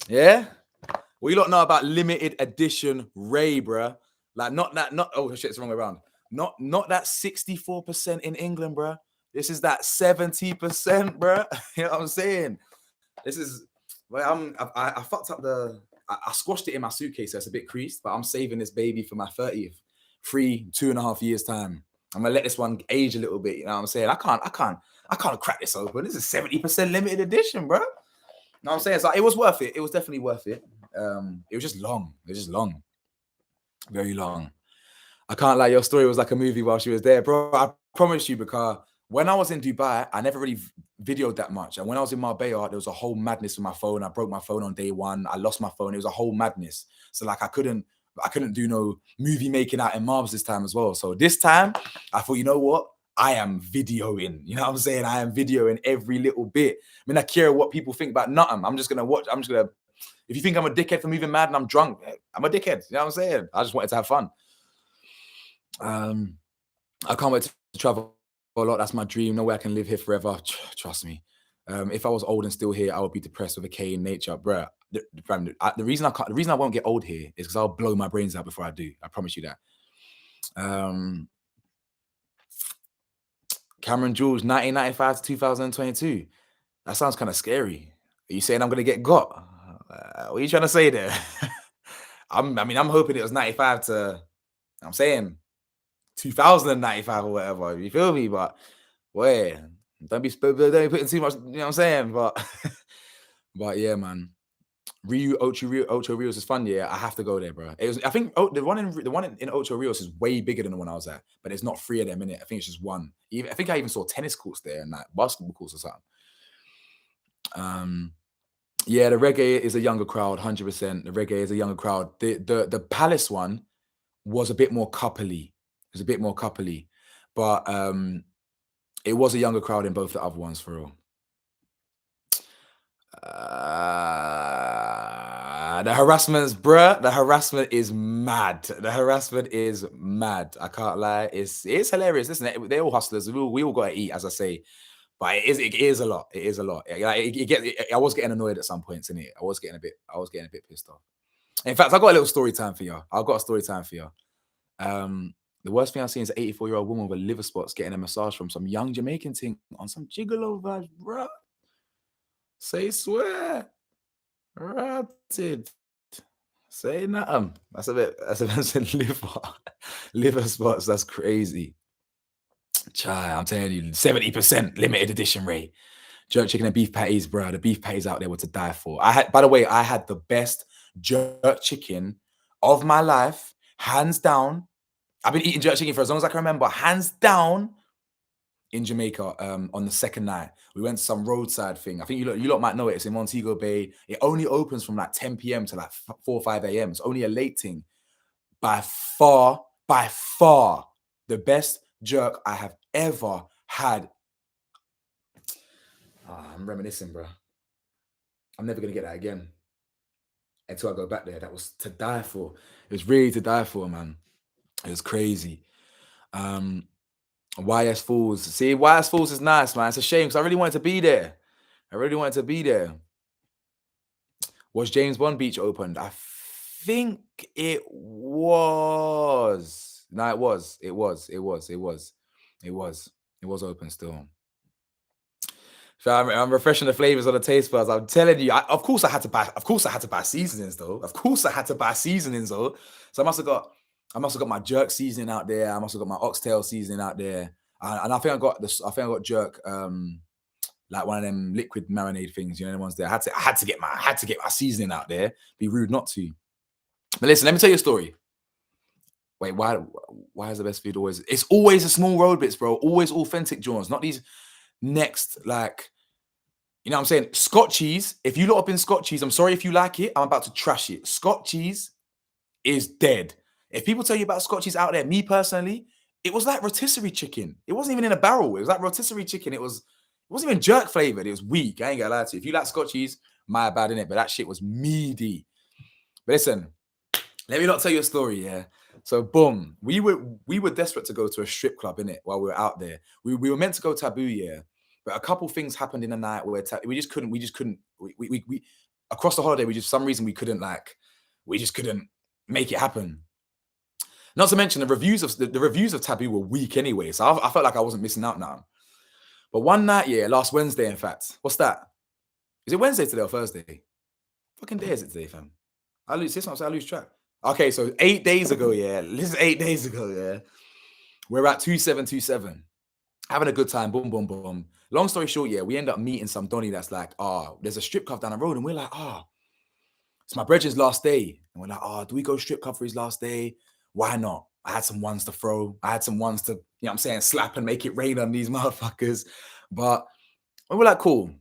Yeah. What you lot know about limited edition Ray, bruh? Like not that. Not oh shit, it's the wrong way around. Not that 64% in England, bruh. This is that 70%, bruh. You know what I'm saying? This is. Well, I fucked up the. I squashed it in my suitcase, so it's a bit creased, but I'm saving this baby for my 30th. 2.5 years time. I'm gonna let this one age a little bit. You know what I'm saying? I can't crack this open. This is 70% limited edition, bro. You know what I'm saying? So it was worth it. It was definitely worth it. It was just long. It was just long. Very long. I can't lie, your story was like a movie while she was there, bro. I promise you, because when I was in Dubai, I never really videoed that much. And when I was in Marbella, there was a whole madness with my phone. I broke my phone on day one. I lost my phone. It was a whole madness. So like I couldn't do no movie making out in Marbs this time as well. So this time I thought, you know what? I am videoing. You know what I'm saying? I am videoing every little bit. I mean, I care what people think about nothing. I'm just gonna watch. If you think I'm a dickhead for moving mad and I'm drunk, I'm a dickhead. You know what I'm saying? I just wanted to have fun. I can't wait to travel a lot. That's my dream. No way I can live here forever. Trust me. If I was old and still here, I would be depressed with a K in nature, bruh. The reason I won't get old here is because I'll blow my brains out before I do. I promise you that. Cameron Jules, 1995 to 2022. That sounds kind of scary. Are you saying I'm gonna get got? What are you trying to say there? I'm hoping it was 95 to. I'm saying 2095 or whatever. You feel me? But boy, don't be putting too much. You know what I'm saying? But yeah, man. Ocho Rios is fun. Yeah, I have to go there, bro. I think the one in Ocho Rios is way bigger than the one I was at, but it's not 3 of them in it. I think it's just one. I think I even saw tennis courts there and like basketball courts or something. Yeah, the reggae is a younger crowd, 100%. The reggae is a younger crowd. The Palace one was a bit more coupley. It was a bit more coupley, but it was a younger crowd in both the other ones for real. The harassment's, bruh. The harassment is mad. The harassment is mad. I can't lie. It's hilarious. Listen, they're all hustlers. We all gotta eat, as I say. But it is a lot. It is a lot. I was getting annoyed at some points in it. I was getting a bit pissed off. In fact, I got a little story time for you. I've got a story time for you. The worst thing I've seen is an 84-year-old woman with liver spots getting a massage from some young Jamaican thing on some gigolo vibes, bruh. Say swear. Ratted. Say nothing. That's a bit liver spots. That's crazy. Chai, I'm telling you, 70% limited edition rate. Jerk chicken and beef patties, bro. The beef patties out there were to die for. By the way, I had the best jerk chicken of my life, hands down. I've been eating jerk chicken for as long as I can remember, hands down, in Jamaica. On the second night, we went to some roadside thing. I think you lot might know it. It's in Montego Bay. It only opens from like 10 p.m. to like 4 or 5 a.m. It's only a late thing. By far, the best jerk I have ever had. I'm reminiscing, bro. I'm never gonna get that again until I go back there. That was to die for. It was really to die for, man. It was crazy. YS Falls. See, YS Falls is nice, man. It's a shame because I really wanted to be there. Was James Bond Beach opened? I think it was. No, it was. It was open still. So I'm refreshing the flavors of the taste buds. I'm telling you, of course I had to buy seasonings though. So I must have got my jerk seasoning out there. I must have got my oxtail seasoning out there. And I think I got jerk, like one of them liquid marinade things, you know, the ones there. I had to get my seasoning out there. Be rude not to. But listen, let me tell you a story. Wait, why is the best food always? It's always the small road bits, bro. Always authentic joints, not these next like You know what I'm saying? Scotch cheese, if you lot have been Scotch cheese, I'm sorry if you like it, I'm about to trash it. Scotch cheese is dead. If people tell you about Scotch cheese out there, me personally, it was like rotisserie chicken. It wasn't even in a barrel. It was like rotisserie chicken. It wasn't even jerk flavored. It was weak. I ain't gonna lie to you. If you like Scotch cheese, my bad in it, but that shit was meaty. But listen, let me not tell you a story, yeah. So boom, we were desperate to go to a strip club in it while we were out there. We were meant to go Taboo, yeah, but a couple things happened in the night where we just couldn't we across the holiday, we just for some reason we just couldn't make it happen. Not to mention the reviews of Taboo were weak anyway, so I felt like I wasn't missing out now. But one night, yeah, last Wednesday, in fact, what's that? Is it Wednesday today or Thursday? Fucking day is it today, fam? I lose this one, so I lose track. Okay, so 8 days ago, yeah. This is 8 days ago, yeah. We're at 2727, having a good time. Boom, boom, boom. Long story short, yeah, we end up meeting some Donny that's like, there's a strip club down the road, and we're like, it's my brethren's last day, and we're like, do we go strip club for his last day? Why not? I had some ones to throw. I had some ones to, you know what I'm saying, slap and make it rain on these motherfuckers. But we were like, cool.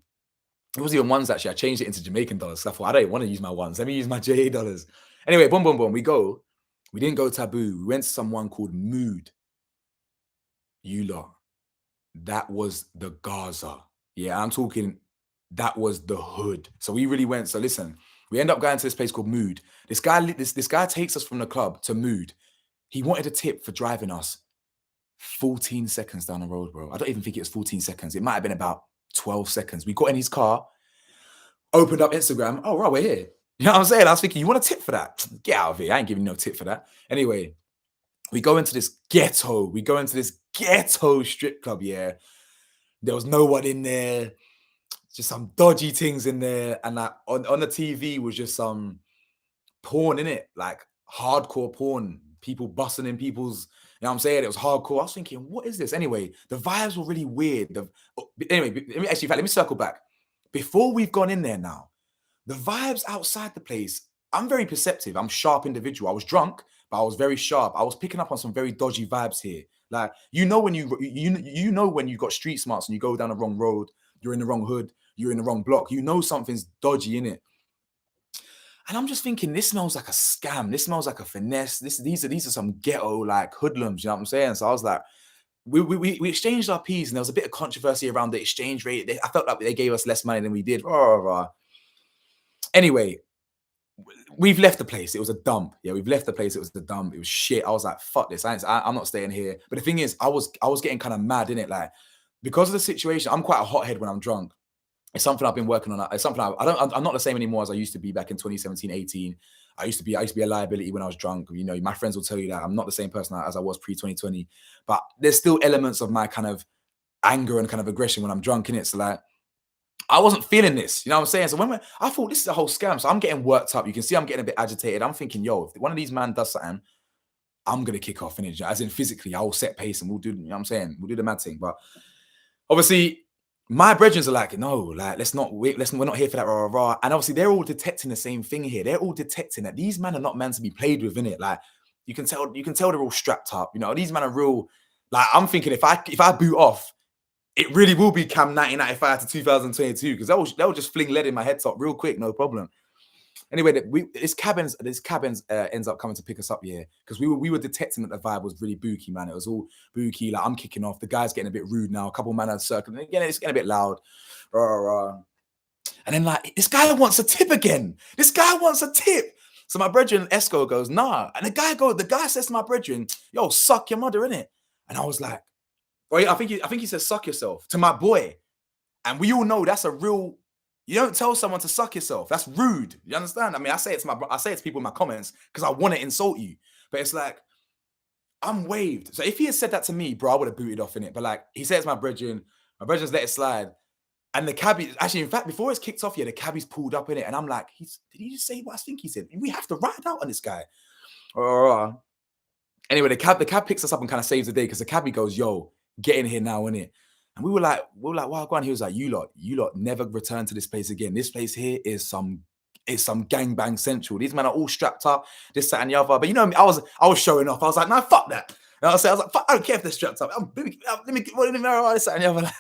It wasn't even ones actually. I changed it into Jamaican dollars. So I thought, I don't want to use my ones. Let me use my JA dollars. Anyway, boom, boom, boom. We go. We didn't go Taboo. We went to someone called Mood. You lot. That was the Gaza. Yeah, I'm talking, that was the hood. So we really went. So listen, we end up going to this place called Mood. This guy takes us from the club to Mood. He wanted a tip for driving us 14 seconds down the road, bro. I don't even think it was 14 seconds. It might have been about 12 seconds. We got in his car, opened up Instagram. Oh, right, we're here. You know what I'm saying? I was thinking, you want a tip for that? Get out of here. I ain't giving you no tip for that. Anyway, we go into this ghetto strip club, yeah. There was no one in there. Just some dodgy things in there. And like on the TV was just some porn in it, like hardcore porn. People busting in people's, you know what I'm saying? It was hardcore. I was thinking, what is this? Anyway, the vibes were really weird. Anyway, let me circle back. Before we've gone in there now, the vibes outside the place, I'm very perceptive. I'm a sharp individual. I was drunk, but I was very sharp. I was picking up on some very dodgy vibes here. Like, you know when you know when you got street smarts and you go down the wrong road, you're in the wrong hood, you're in the wrong block, you know something's dodgy in it. And I'm just thinking, this smells like a scam. This smells like a finesse. These are some ghetto like hoodlums. You know what I'm saying? So I was like, we exchanged our P's, and there was a bit of controversy around the exchange rate. I felt like they gave us less money than we did. Anyway, we've left the place. It was a dump. Yeah, we've left the place. It was the dump. It was shit. I was like, fuck this. I'm not staying here. But the thing is, I was getting kind of mad in it, like because of the situation. I'm quite a hothead when I'm drunk. It's something I've been working on. It's something I'm not the same anymore as I used to be back in 2017, 18. I used to be a liability when I was drunk. You know, my friends will tell you that I'm not the same person as I was pre-2020. But there's still elements of my kind of anger and kind of aggression when I'm drunk in it. So like, I wasn't feeling this. You know what I'm saying? So I thought this is a whole scam. So I'm getting worked up. You can see I'm getting a bit agitated. I'm thinking, yo, if one of these man does something, I'm gonna kick off in it. As in physically, I will set pace and we'll do. You know what I'm saying? We'll do the mad thing. But obviously, my brethren are like, no, like we're not here for that, rah, rah, rah. And obviously, they're all detecting the same thing here. They're all detecting that these men are not meant to be played with, innit? Like, you can tell they're all strapped up. You know, these men are real. Like, I'm thinking if I boot off, it really will be Cam 1995 to 2022 because they'll just fling lead in my head top real quick, no problem. Anyway, this cabins ends up coming to pick us up here because we were detecting that the vibe was really booky, man. It was all booky. Like, I'm kicking off. The guy's getting a bit rude now. A couple man are circling. Again, it's getting a bit loud. And then like, this guy wants a tip again. This guy wants a tip. So my brethren Esco goes, nah. And the guy says to my brethren, yo, suck your mother, innit? And I was like, I think he says suck yourself to my boy. And we all know that's a real. You don't tell someone to suck yourself. That's rude. You understand? I mean, I say it to people in my comments because I want to insult you. But it's like, I'm waved. So if he had said that to me, bro, I would have booted off in it. But like, he says my brethren's let it slide. And the cabbie, actually, in fact, before it's kicked off here, the cabbie's pulled up in it. And I'm like, did he just say what I think he said? We have to ride out on this guy. Anyway, the cab picks us up and kind of saves the day because the cabbie goes, yo, get in here now, innit? And we were like, wow, go on. He was like, you lot never return to this place again. This place here is some gangbang central. These men are all strapped up, this, that, and the other. But you know me, I was showing off. I was like, no, fuck that. And I was like, fuck, I don't care if they're strapped up. Let me this, that, and the other.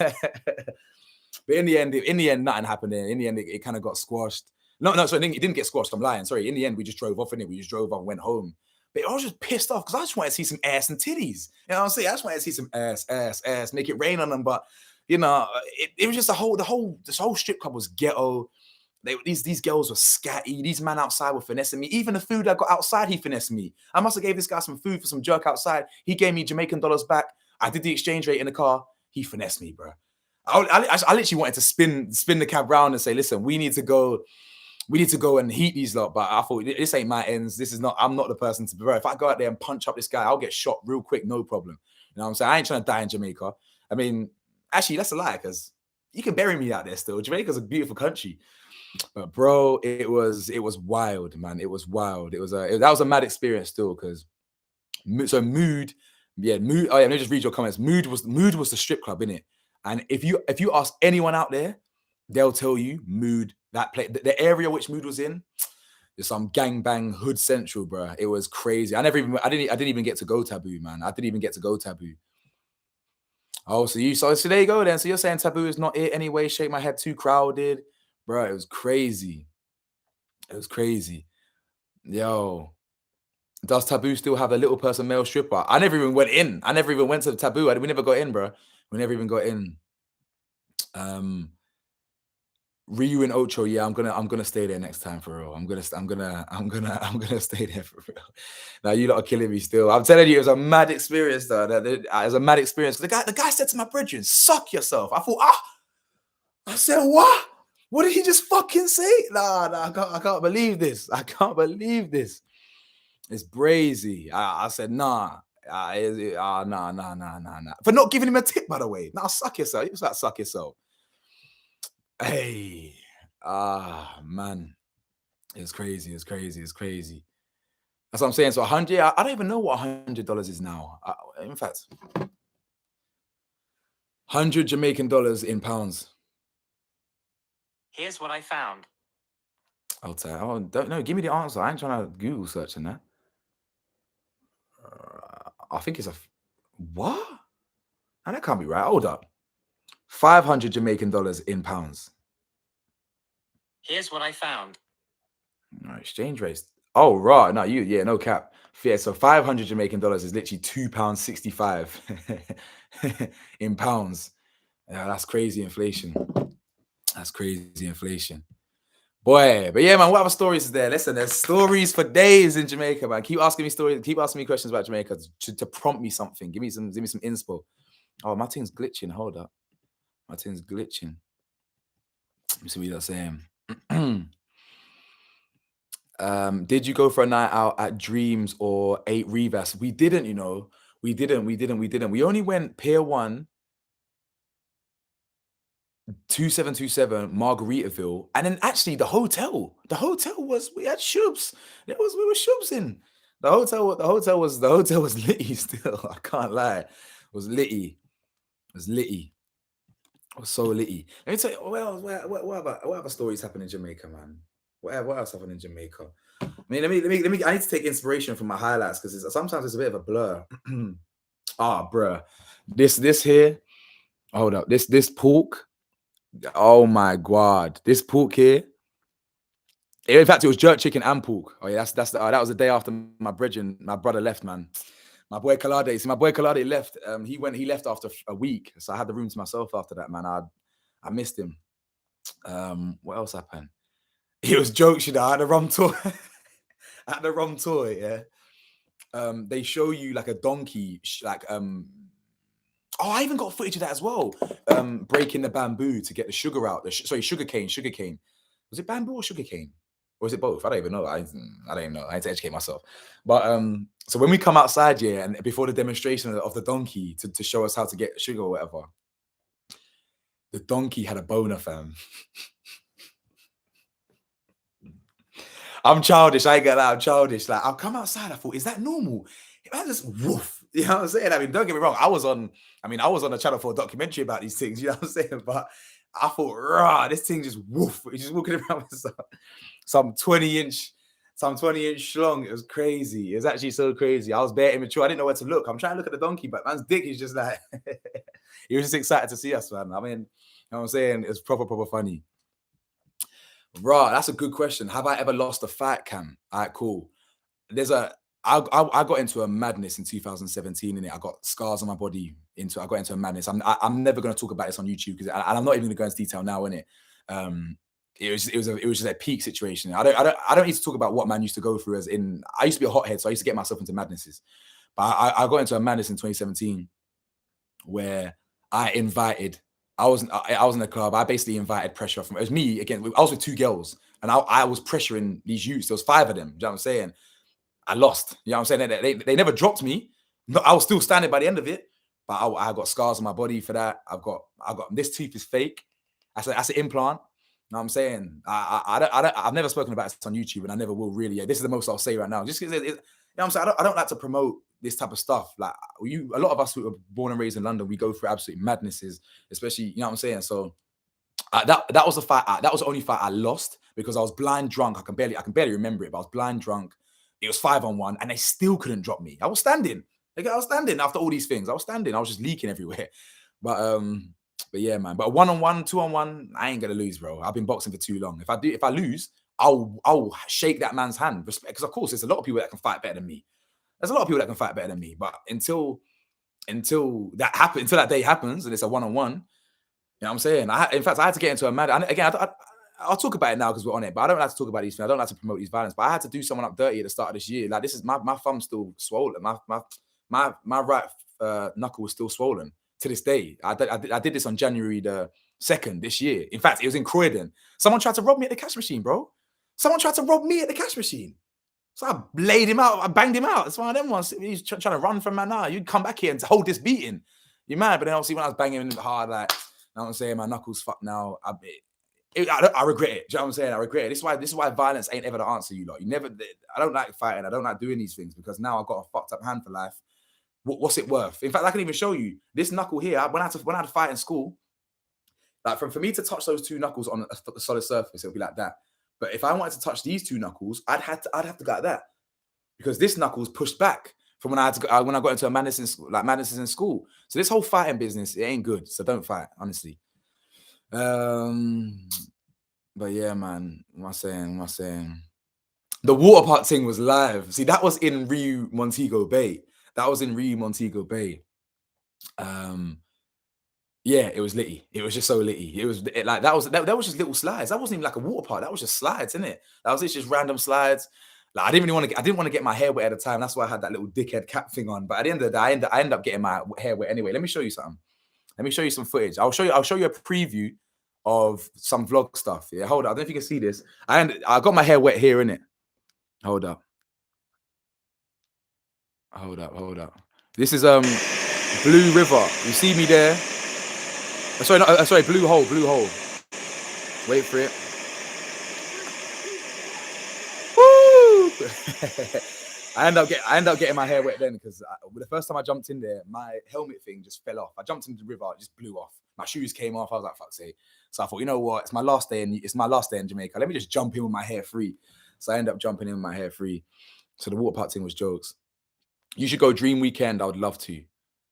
But in the end, nothing happened there. In the end, it kind of got squashed. No, sorry, it didn't get squashed. I'm lying. Sorry. In the end, we just drove off, innit? We just drove off and went home. But I was just pissed off because I just wanted to see some ass and titties. You know what I'm saying? I just wanted to see some ass, make it rain on them. But you know, it was just this whole strip club was ghetto. These girls were scatty. These men outside were finessing me. Even the food I got outside, he finessed me. I must have gave this guy some food for some jerk outside. He gave me Jamaican dollars back. I did the exchange rate in the car. He finessed me, bro. I literally wanted to spin the cab round and say, listen, we need to go and heat these lot. But I thought, this ain't my ends. I'm not the person to, bro. If I go out there and punch up this guy, I'll get shot real quick, no problem. You know what I'm saying? I ain't trying to die in Jamaica. I mean, actually, that's a lie, because you can bury me out there still. Jamaica's a beautiful country. But bro, it was wild, man. It was wild. That was a mad experience still, because mood. Oh yeah, let me just read your comments. Mood was the strip club, innit? And if you ask anyone out there, they'll tell you Mood, that place, the area which Mood was in, is some gangbang hood central, bro. It was crazy. I didn't even get to go Taboo, man. I didn't even get to go Taboo. Oh, so there you go then. So you're saying Taboo is not it anyway? Shake my head, too crowded, bro. It was crazy. It was crazy. Yo, does Taboo still have a little person male stripper? I never even went in. I never even went to the Taboo. We never got in, bro. We never even got in. Ryu and Ocho, yeah, I'm gonna stay there next time for real. I'm gonna stay there for real. Now you lot are killing me still. I'm telling you, it was a mad experience though. It was a mad experience. The guy said to my brethren, "Suck yourself." I thought, I said, what? What did he just fucking say? Nah, I can't believe this. I can't believe this. It's brazy. I said, nah. Nah. For not giving him a tip, by the way. Now suck yourself. He was like, suck yourself. Hey, man. It's crazy. It's crazy. That's what I'm saying. So 100, I don't even know what $100 is now. In fact, 100 Jamaican dollars in pounds. Here's what I found. I'll tell you. Oh, don't know. Give me the answer. I ain't trying to Google searching that. I think it's what? And that can't be right. Hold up. 500 Jamaican dollars in pounds. Here's what I found. No, exchange rates. Oh, right. No, no cap. Yeah, so 500 Jamaican dollars is literally £2.65 in pounds. Yeah, that's crazy inflation. That's crazy inflation. Boy, but yeah, man, what other stories is there? Listen, there's stories for days in Jamaica, man. Keep asking me stories, keep asking me questions about Jamaica to prompt me something. Give me some inspo. Oh, my thing's glitching. Hold up. My thing's glitching. Let me see what you're saying. Did you go for a night out at Dreams or 8 Revas? We didn't, you know. We didn't. We only went Pier 1, 2727 Margaritaville, and then actually the hotel was, we had shubs. We were shubs in. The hotel was litty still. I can't lie. It was litty. It was so litty. Let me tell you, what other stories happen in Jamaica, man? What else happened in Jamaica? I mean, let me. I need to take inspiration from my highlights, because sometimes it's a bit of a blur. Bruh, this here. Hold up, this pork. Oh my god, this pork here. In fact, it was jerk chicken and pork. Oh yeah, that was the day after my brother left, man. My boy Kalade. See, my boy Kalade left. He left after a week, so I had the room to myself after that, man. I missed him. What else happened? It was jokes, you know. I had a rum tour. At the rum tour, yeah. They show you like a donkey, I even got footage of that as well. Breaking the bamboo to get the sugar out. Sugar cane. Was it bamboo or sugar cane? Or is it both? I don't even know. I don't even know. I had to educate myself. But so when we come outside, yeah, and before the demonstration of the donkey to show us how to get sugar or whatever, the donkey had a boner, fam. I'm childish. I ain't gonna lie. I'm childish. Like, I'll come outside. I thought, is that normal? I just woof. You know what I'm saying? I mean, don't get me wrong. I was on a channel for a documentary about these things. You know what I'm saying? But I thought, rah, this thing just woof. He's just walking around with some 20-inch schlong. It was crazy. It was actually so crazy. I was bare immature. I didn't know where to look. I'm trying to look at the donkey, but man's dick is just like, he was just excited to see us, man. I mean, know what I'm saying? It's proper funny. Right, that's a good question. Have I ever lost a fight, Cam? All right, cool. There's a I got into a madness in 2017 in it. I got scars on my body I got into a madness. I'm never gonna talk about this on YouTube because I'm not even gonna go into detail now in it. Um it was just a peak situation. I don't need to talk about what man used to go through as in I used to be a hothead, so I used to get myself into madnesses. But I got into a madness in 2017 where I was in a club. I basically invited pressure from it was me again. I was with two girls and I was pressuring these youths. There was five of them. You know what I'm saying? I lost. You know what I'm saying? They never dropped me. No, I was still standing by the end of it, but I got scars on my body for that. I got this tooth is fake. That's an implant. You know what I'm saying? I've never spoken about this on YouTube, and I never will really. Yeah, this is the most I'll say right now. Just because you know what I'm saying, I don't like to promote this type of stuff. Like a lot of us who are born and raised in London, we go through absolute madnesses, especially you know what I'm saying. So that was the fight. That was the only fight I lost because I was blind drunk. I can barely remember it, but I was blind drunk. It was 5-on-1, and they still couldn't drop me. I was standing. Like, I was standing after all these things. I was standing. I was just leaking everywhere. But yeah, man. But 1-on-1, 2-on-1, I ain't gonna lose, bro. I've been boxing for too long. If I lose, I'll shake that man's hand. Because of course, there's a lot of people that can fight better than me. There's a lot of people that can fight better than me. But until that day happens, and it's a 1-on-1. You know what I'm saying? In fact, I had to get into a mad. And again, I'll talk about it now because we're on it, but I don't like to talk about these things. I don't like to promote these violence. But I had to do someone up dirty at the start of this year. Like this is my thumb's still swollen. My right knuckle was still swollen to this day. I did this on January the 2nd this year. In fact, it was in Croydon. Someone tried to rob me at the cash machine, bro. Someone tried to rob me at the cash machine. So I laid him out. I banged him out. It's one of them ones. He's trying to run from man now. You'd come back here and hold this beating. You're mad. But then obviously when I was banging him hard, like, you know what I'm saying? My knuckles fucked now. I regret it. Do you know what I'm saying? I regret it. This is why violence ain't ever the answer, you lot. I don't like fighting. I don't like doing these things because now I've got a fucked up hand for life. What's it worth? In fact, I can even show you this knuckle here. When I had to fight in school, like for me to touch those two knuckles on a solid surface, it'll be like that. But if I wanted to touch these two knuckles, I'd have to go like that because this knuckle's pushed back from when I got into a madnesses in school. So this whole fighting business, it ain't good. So don't fight, honestly. But yeah, man. What am I saying? The water park thing was live. See, that was in Rio Montego Bay. Yeah, it was litty. It was just so litty. That was just little slides. That wasn't even like a water park. That was just slides, innit? That was just random slides. Like I didn't want to get my hair wet at the time. That's why I had that little dickhead cap thing on. But at the end of the day, I ended up getting my hair wet anyway. Let me show you something. Let me show you some footage. I'll show you a preview of some vlog stuff. Yeah, hold up. I don't know if you can see this. I got my hair wet here, innit? Hold up. This is Blue River. You see me there? Sorry, Blue Hole. Wait for it. Woo! I end up getting my hair wet then because the first time I jumped in there, my helmet thing just fell off. I jumped into the river, it just blew off. My shoes came off. I was like, fuck's sake. So I thought, you know what? It's my last day in Jamaica. Let me just jump in with my hair free. So I ended up jumping in with my hair free. So the water park thing was jokes. You should go Dream Weekend. I would love to.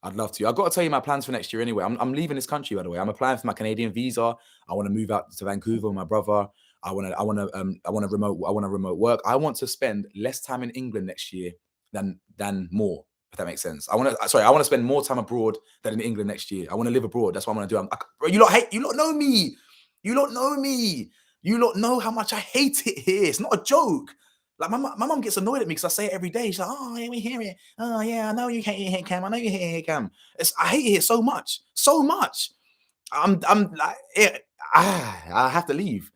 I've got to tell you my plans for next year anyway. I'm leaving this country, by the way. I'm applying for my Canadian visa. I want to move out to Vancouver with my brother. I want to remote work. I want to spend less time in England next year than more, if that makes sense. I want to spend more time abroad than in England next year. I want to live abroad. That's what I want to do. You lot know me. You lot know how much I hate it here. It's not a joke. Like my mum gets annoyed at me because I say it every day. She's like, "Oh, yeah, we hear it. Oh, yeah, I know you hate it here, Cam. I know you hate it here, Cam. I hate it here so much. I'm like, I have to leave.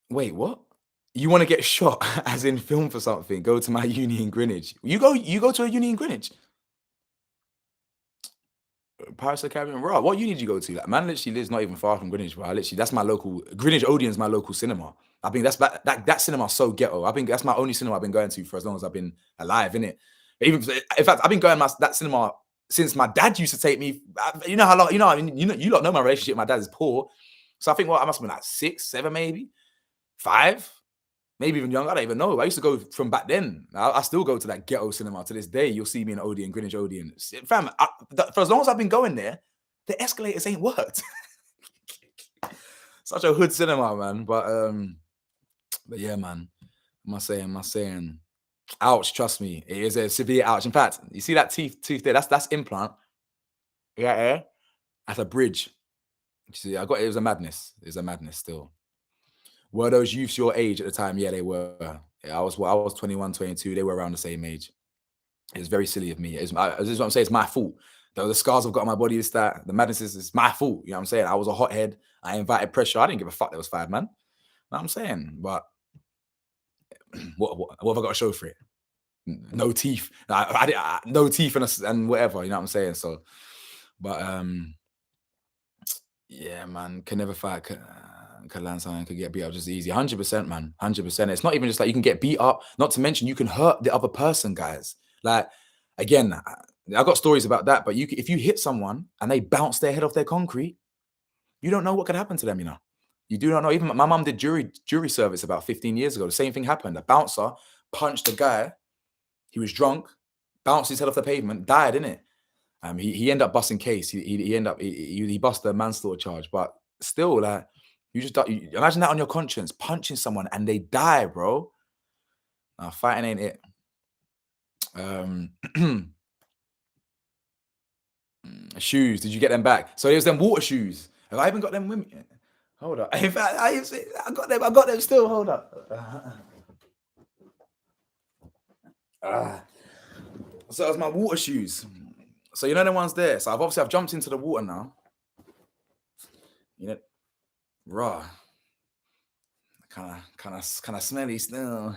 Wait, what? You want to get shot as in film for something? Go to my uni in Greenwich. You go to a uni in Greenwich? Paris Caribbean, right? What uni did you go to? Like, man, literally lives not even far from Greenwich, bro. That's my local Greenwich Odeon's my local cinema. I think that cinema's so ghetto. I think that's my only cinema I've been going to for as long as I've been alive, innit? Even in fact, I've been going that cinema since my dad used to take me. You know how long? You lot know my relationship. My dad is poor, so I think I must have been like 6, 7, maybe 5. maybe even younger. I don't even know. I used to go from back then. I still go to that ghetto cinema to this day. You'll see me in Odeon, Greenwich Odeon. Fam, for as long as I've been going there, the escalators ain't worked. Such a hood cinema, man. But yeah, man. Am I saying? Ouch, trust me. It is a severe ouch. In fact, you see that tooth there? That's implant. Yeah. That's a bridge. You see, it was a madness. It was a madness still. Were those youths your age at the time? Yeah, they were. Yeah, I was 21, 22. They were around the same age. It was very silly of me. This is what I'm saying. It's my fault. The scars I've got on my body is that. The madness is my fault. You know what I'm saying? I was a hothead. I invited pressure. I didn't give a fuck there was 5, man. You know what I'm saying? But what have I got to show for it? No teeth. No teeth and whatever. You know what I'm saying? So, but yeah, man, can never fight. Can land someone, could get beat up just easy. 100%, man. 100%. It's not even just like you can get beat up. Not to mention you can hurt the other person, guys. Like, again, I got stories about that. But if you hit someone and they bounce their head off their concrete, you don't know what could happen to them. You know, you do not know. Even my mum did jury service about 15 years ago. The same thing happened. A bouncer punched a guy. He was drunk, bounced his head off the pavement, died in it. He ended up busting case. He busted a manslaughter charge, but still, like, you imagine that on your conscience, punching someone and they die, bro. Fighting ain't it. Shoes, did you get them back? So it was them water shoes. Have I even got them with me? Hold up. In fact, I got them still. Hold up. So it was my water shoes. So you know the ones there. So I've jumped into the water now. You know, raw. Kind of smelly still.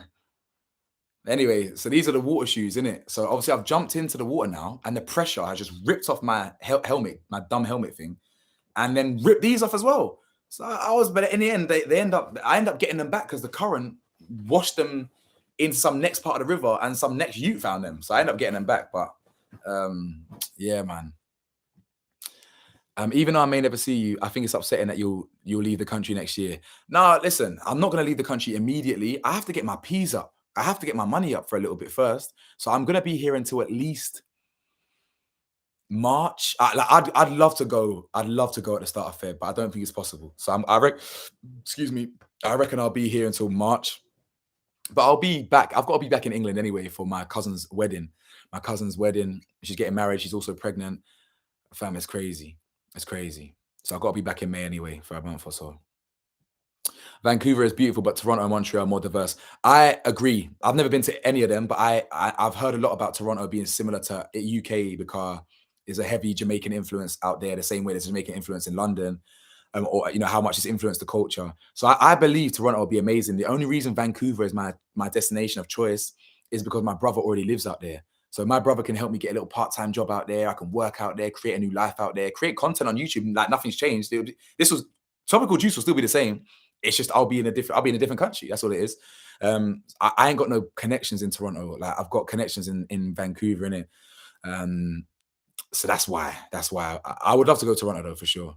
Anyway, so these are the water shoes, innit? So obviously I've jumped into the water now, and the pressure has just ripped off my helmet, my dumb helmet thing, and then ripped these off as well. So but in the end, I end up getting them back because the current washed them into some next part of the river, and some next youth found them. So I end up getting them back. But yeah, man. Even though I may never see you, I think it's upsetting that you'll leave the country next year. No, listen, I'm not going to leave the country immediately. I have to get my P's up. I have to get my money up for a little bit first. So I'm going to be here until at least March. I'd love to go. I'd love to go at the start of Feb, but I don't think it's possible. So excuse me. I reckon I'll be here until March. But I'll be back. I've got to be back in England anyway for my cousin's wedding. My cousin's wedding. She's getting married. She's also pregnant. Fam, it's crazy. It's crazy. So I've got to be back in May anyway for a month or so. Vancouver is beautiful, but Toronto and Montreal are more diverse. I agree. I've never been to any of them, but I've heard a lot about Toronto being similar to UK because there's a heavy Jamaican influence out there, the same way there's a Jamaican influence in London, or you know how much it's influenced the culture. So I believe Toronto will be amazing. The only reason Vancouver is my destination of choice is because my brother already lives out there. So my brother can help me get a little part-time job out there. I can work out there, create a new life out there, create content on YouTube. Like nothing's changed. Topical juice will still be the same. It's just I'll be in a different country. That's all it is. I ain't got no connections in Toronto. Like I've got connections in Vancouver, innit? So that's why I would love to go to Toronto though, for sure.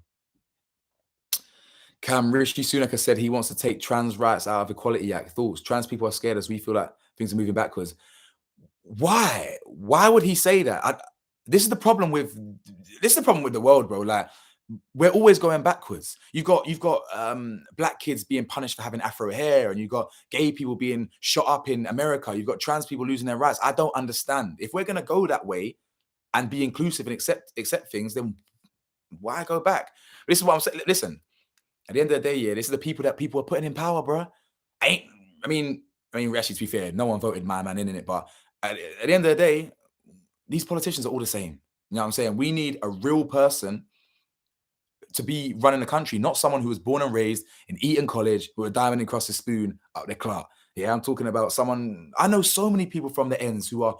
Rishi Sunak has said he wants to take trans rights out of Equality Act. Thoughts? Trans people are scared as we feel like things are moving backwards. Why would he say that? This is the problem with the world, bro. Like we're always going backwards. You've got black kids being punished for having Afro hair, and you've got gay people being shot up in America. You've got trans people losing their rights. I don't understand. If we're gonna go that way and be inclusive and accept things, then why go back? This is what I'm saying. Listen, at the end of the day, yeah, this is the people that people are putting in power, bro. I mean, actually, to be fair, no one voted my man in it, but at the end of the day, these politicians are all the same. You know what I'm saying? We need a real person to be running the country, not someone who was born and raised in Eton College, who are diving across the spoon out their clock. Yeah, I'm talking about someone. I know so many people from the ends who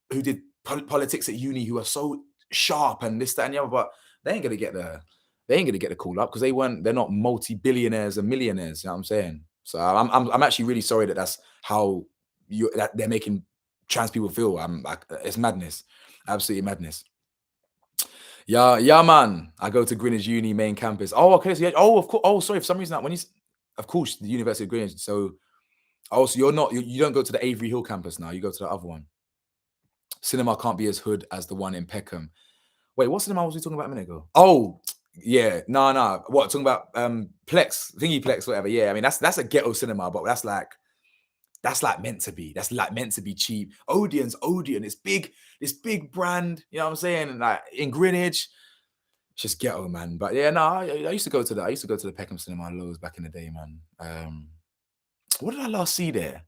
did politics at uni, who are so sharp and this, that, and the other, but they ain't gonna get the call up because they're not multi-billionaires and millionaires. You know what I'm saying? So I'm actually really sorry that that's how that they're making trans people feel. It's madness, absolutely madness. Yeah, man. I go to Greenwich Uni main campus. Oh, okay. So of course. Oh, sorry. For some reason, of course, the University of Greenwich. So Oh, so you don't go to the Avery Hill campus now. You go to the other one. Cinema can't be as hood as the one in Peckham. Wait, what cinema was we talking about a minute ago? Oh, yeah, no. What talking about? Plex, thingy Plex, whatever. Yeah, I mean that's a ghetto cinema, but that's like meant to be. That's like meant to be cheap. Odeon's Odeon. It's big brand. You know what I'm saying? And like in Greenwich, it's just ghetto, man. But yeah, no, I used to go to the Peckham Cinema loads back in the day, man. What did I last see there?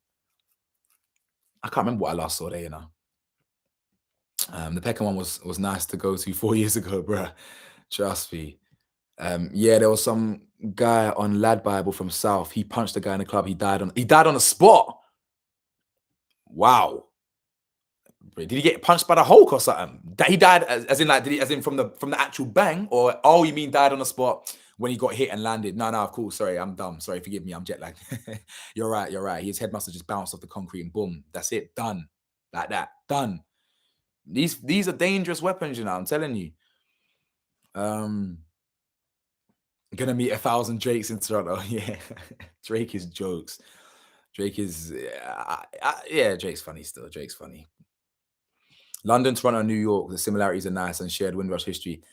I can't remember what I last saw there, you know. The Peckham one was nice to go to 4 years ago, bruh. Trust me. Yeah, there was some guy on Lad Bible from South. He punched a guy in the club. He died on the spot. Wow. Did he get punched by the Hulk or something? He died as in like from the actual bang, or oh, you mean died on the spot when he got hit and landed? No, of course. Sorry, I'm dumb. Sorry, forgive me. I'm jet lagged. You're right. His head must have just bounced off the concrete and boom, that's it. Done. Like that. Done. These are dangerous weapons, you know. I'm telling you. Gonna meet 1,000 Drakes in Toronto. Yeah, Drake is jokes. Drake is yeah. Drake's funny still. Drake's funny. London, Toronto, New York. The similarities are nice and shared Windrush history.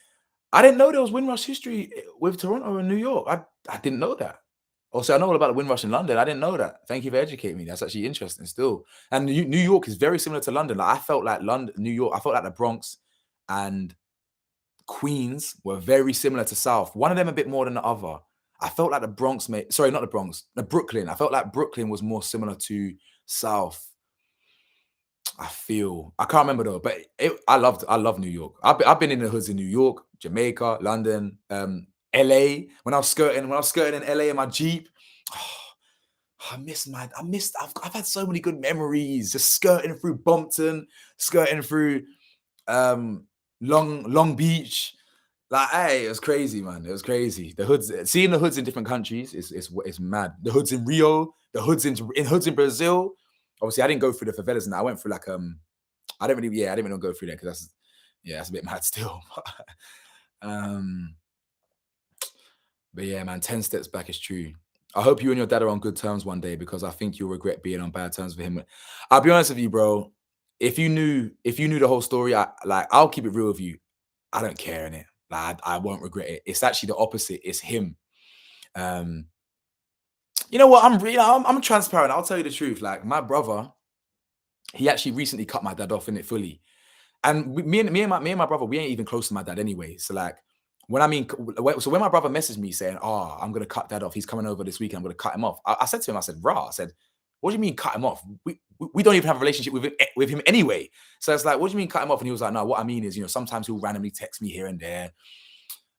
I didn't know there was Windrush history with Toronto and New York. I didn't know that. Also, I know all about the Windrush in London. I didn't know that. Thank you for educating me. That's actually interesting still. And New York is very similar to London. Like I felt like New York. I felt like the Bronx and Queens were very similar to South. One of them a bit more than the other. I felt like the Bronx, sorry, not the Bronx, the Brooklyn. I felt like Brooklyn was more similar to South. I can't remember though, but I love New York. I've been in the hoods in New York, Jamaica, London, LA. When I was skirting in LA in my Jeep. I've had so many good memories just skirting through Bompton, skirting through Long Beach. Like, hey, it was crazy, man. It was crazy. Seeing the hoods in different countries is mad. The hoods in Rio, the hoods in Brazil. Obviously, I didn't go through the favelas, and I went through like I didn't really go through that because that's a bit mad still. But yeah, man, 10 steps back is true. I hope you and your dad are on good terms one day because I think you'll regret being on bad terms with him. I'll be honest with you, bro. If you knew the whole story, I'll keep it real with you. I don't care in it. Like I won't regret it. It's actually the opposite. It's him. You know what? I'm transparent. I'll tell you the truth. Like my brother, he actually recently cut my dad off in it fully. And me and my brother, we ain't even close to my dad anyway. So like when my brother messaged me saying, "Oh, I'm gonna cut dad off. He's coming over this weekend. I'm gonna cut him off." I said to him, I said, "Rah," I said, "What do you mean cut him off? We don't even have a relationship with him anyway." So it's like, "What do you mean cut him off?" And he was like, "No, what I mean is, sometimes he'll randomly text me here and there,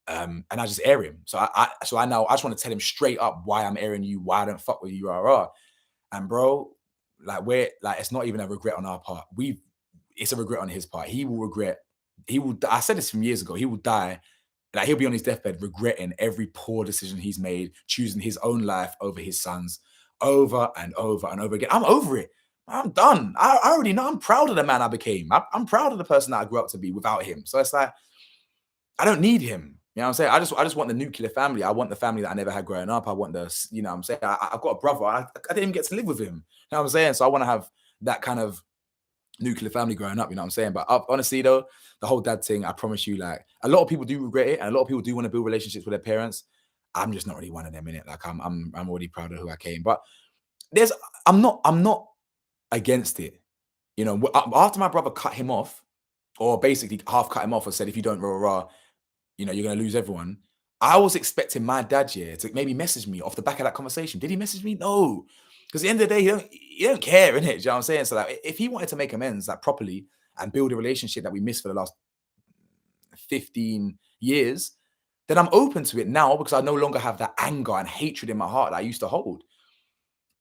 and I just air him. So I just want to tell him straight up why I'm airing you, why I don't fuck with you, rah." And bro, it's not even a regret on our part. It's a regret on his part. He will regret. I said this from years ago. He will die. Like he'll be on his deathbed regretting every poor decision he's made, choosing his own life over his son's, over and over and over again. I'm over it. I'm done. I already know. I'm proud of the man I became. I'm proud of the person that I grew up to be without him. So it's like I don't need him. You know what I'm saying? I just want the nuclear family. I want the family that I never had growing up. I want you know what I'm saying? I've got a brother. I didn't even get to live with him. You know what I'm saying? So I want to have that kind of nuclear family growing up, you know what I'm saying? But honestly though, the whole dad thing, I promise you, like a lot of people do regret it, and a lot of people do want to build relationships with their parents. I'm just not really one of them in it. Like I'm already proud of who I came. But I'm not against it. After my brother cut him off, or basically half cut him off and said, if you don't you're gonna lose everyone. I was expecting my dad, to maybe message me off the back of that conversation. Did he message me? No. Because at the end of the day, he don't care, innit? Do you know what I'm saying? So like if he wanted to make amends like properly and build a relationship that we missed for the last 15 years, then I'm open to it now because I no longer have that anger and hatred in my heart that I used to hold.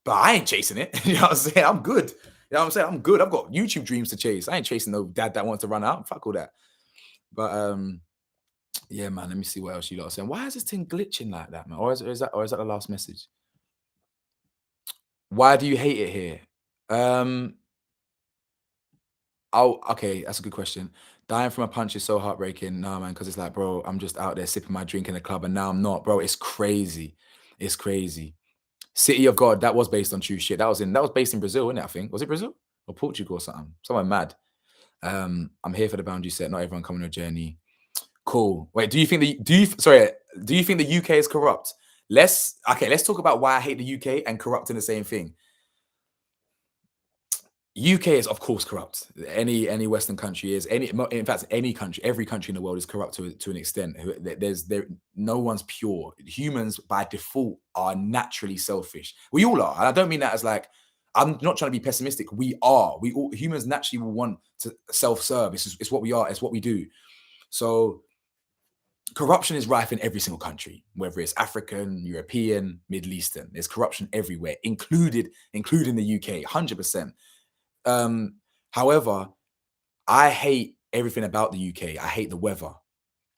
But I ain't chasing it. You know what I'm saying? I'm good. You know what I'm saying? I'm good. I've got YouTube dreams to chase. I ain't chasing no dad that wants to run out. Fuck all that. But yeah, man, let me see what else you lot are saying. Why is this thing glitching like that, man? Or is that the last message? Why do you hate it here? Oh, okay, that's a good question. Dying from a punch is so heartbreaking. Nah, man, because it's like, bro, I'm just out there sipping my drink in the club, and now I'm not, bro. It's crazy. It's crazy. City of God, that was based on true shit. That was based in Brazil, wasn't it? I think. Was it Brazil or Portugal or something? Somewhere mad. I'm here for the boundary set. Not everyone coming on a journey. Cool. Wait, do you think do you think the UK is corrupt? Let's talk about why I hate the UK and corrupt in the same thing. UK is of course corrupt. Any Western country is in fact any country, every country in the world is corrupt to an extent. No one's pure. Humans by default are naturally selfish. We all are. And I don't mean that as like I'm not trying to be pessimistic. We are. We all humans naturally will want to self-serve. It's what we are. It's what we do. So corruption is rife in every single country, whether it's African, European, Middle Eastern. There's corruption everywhere, including the UK, 100%. However, I hate everything about the UK. I hate the weather.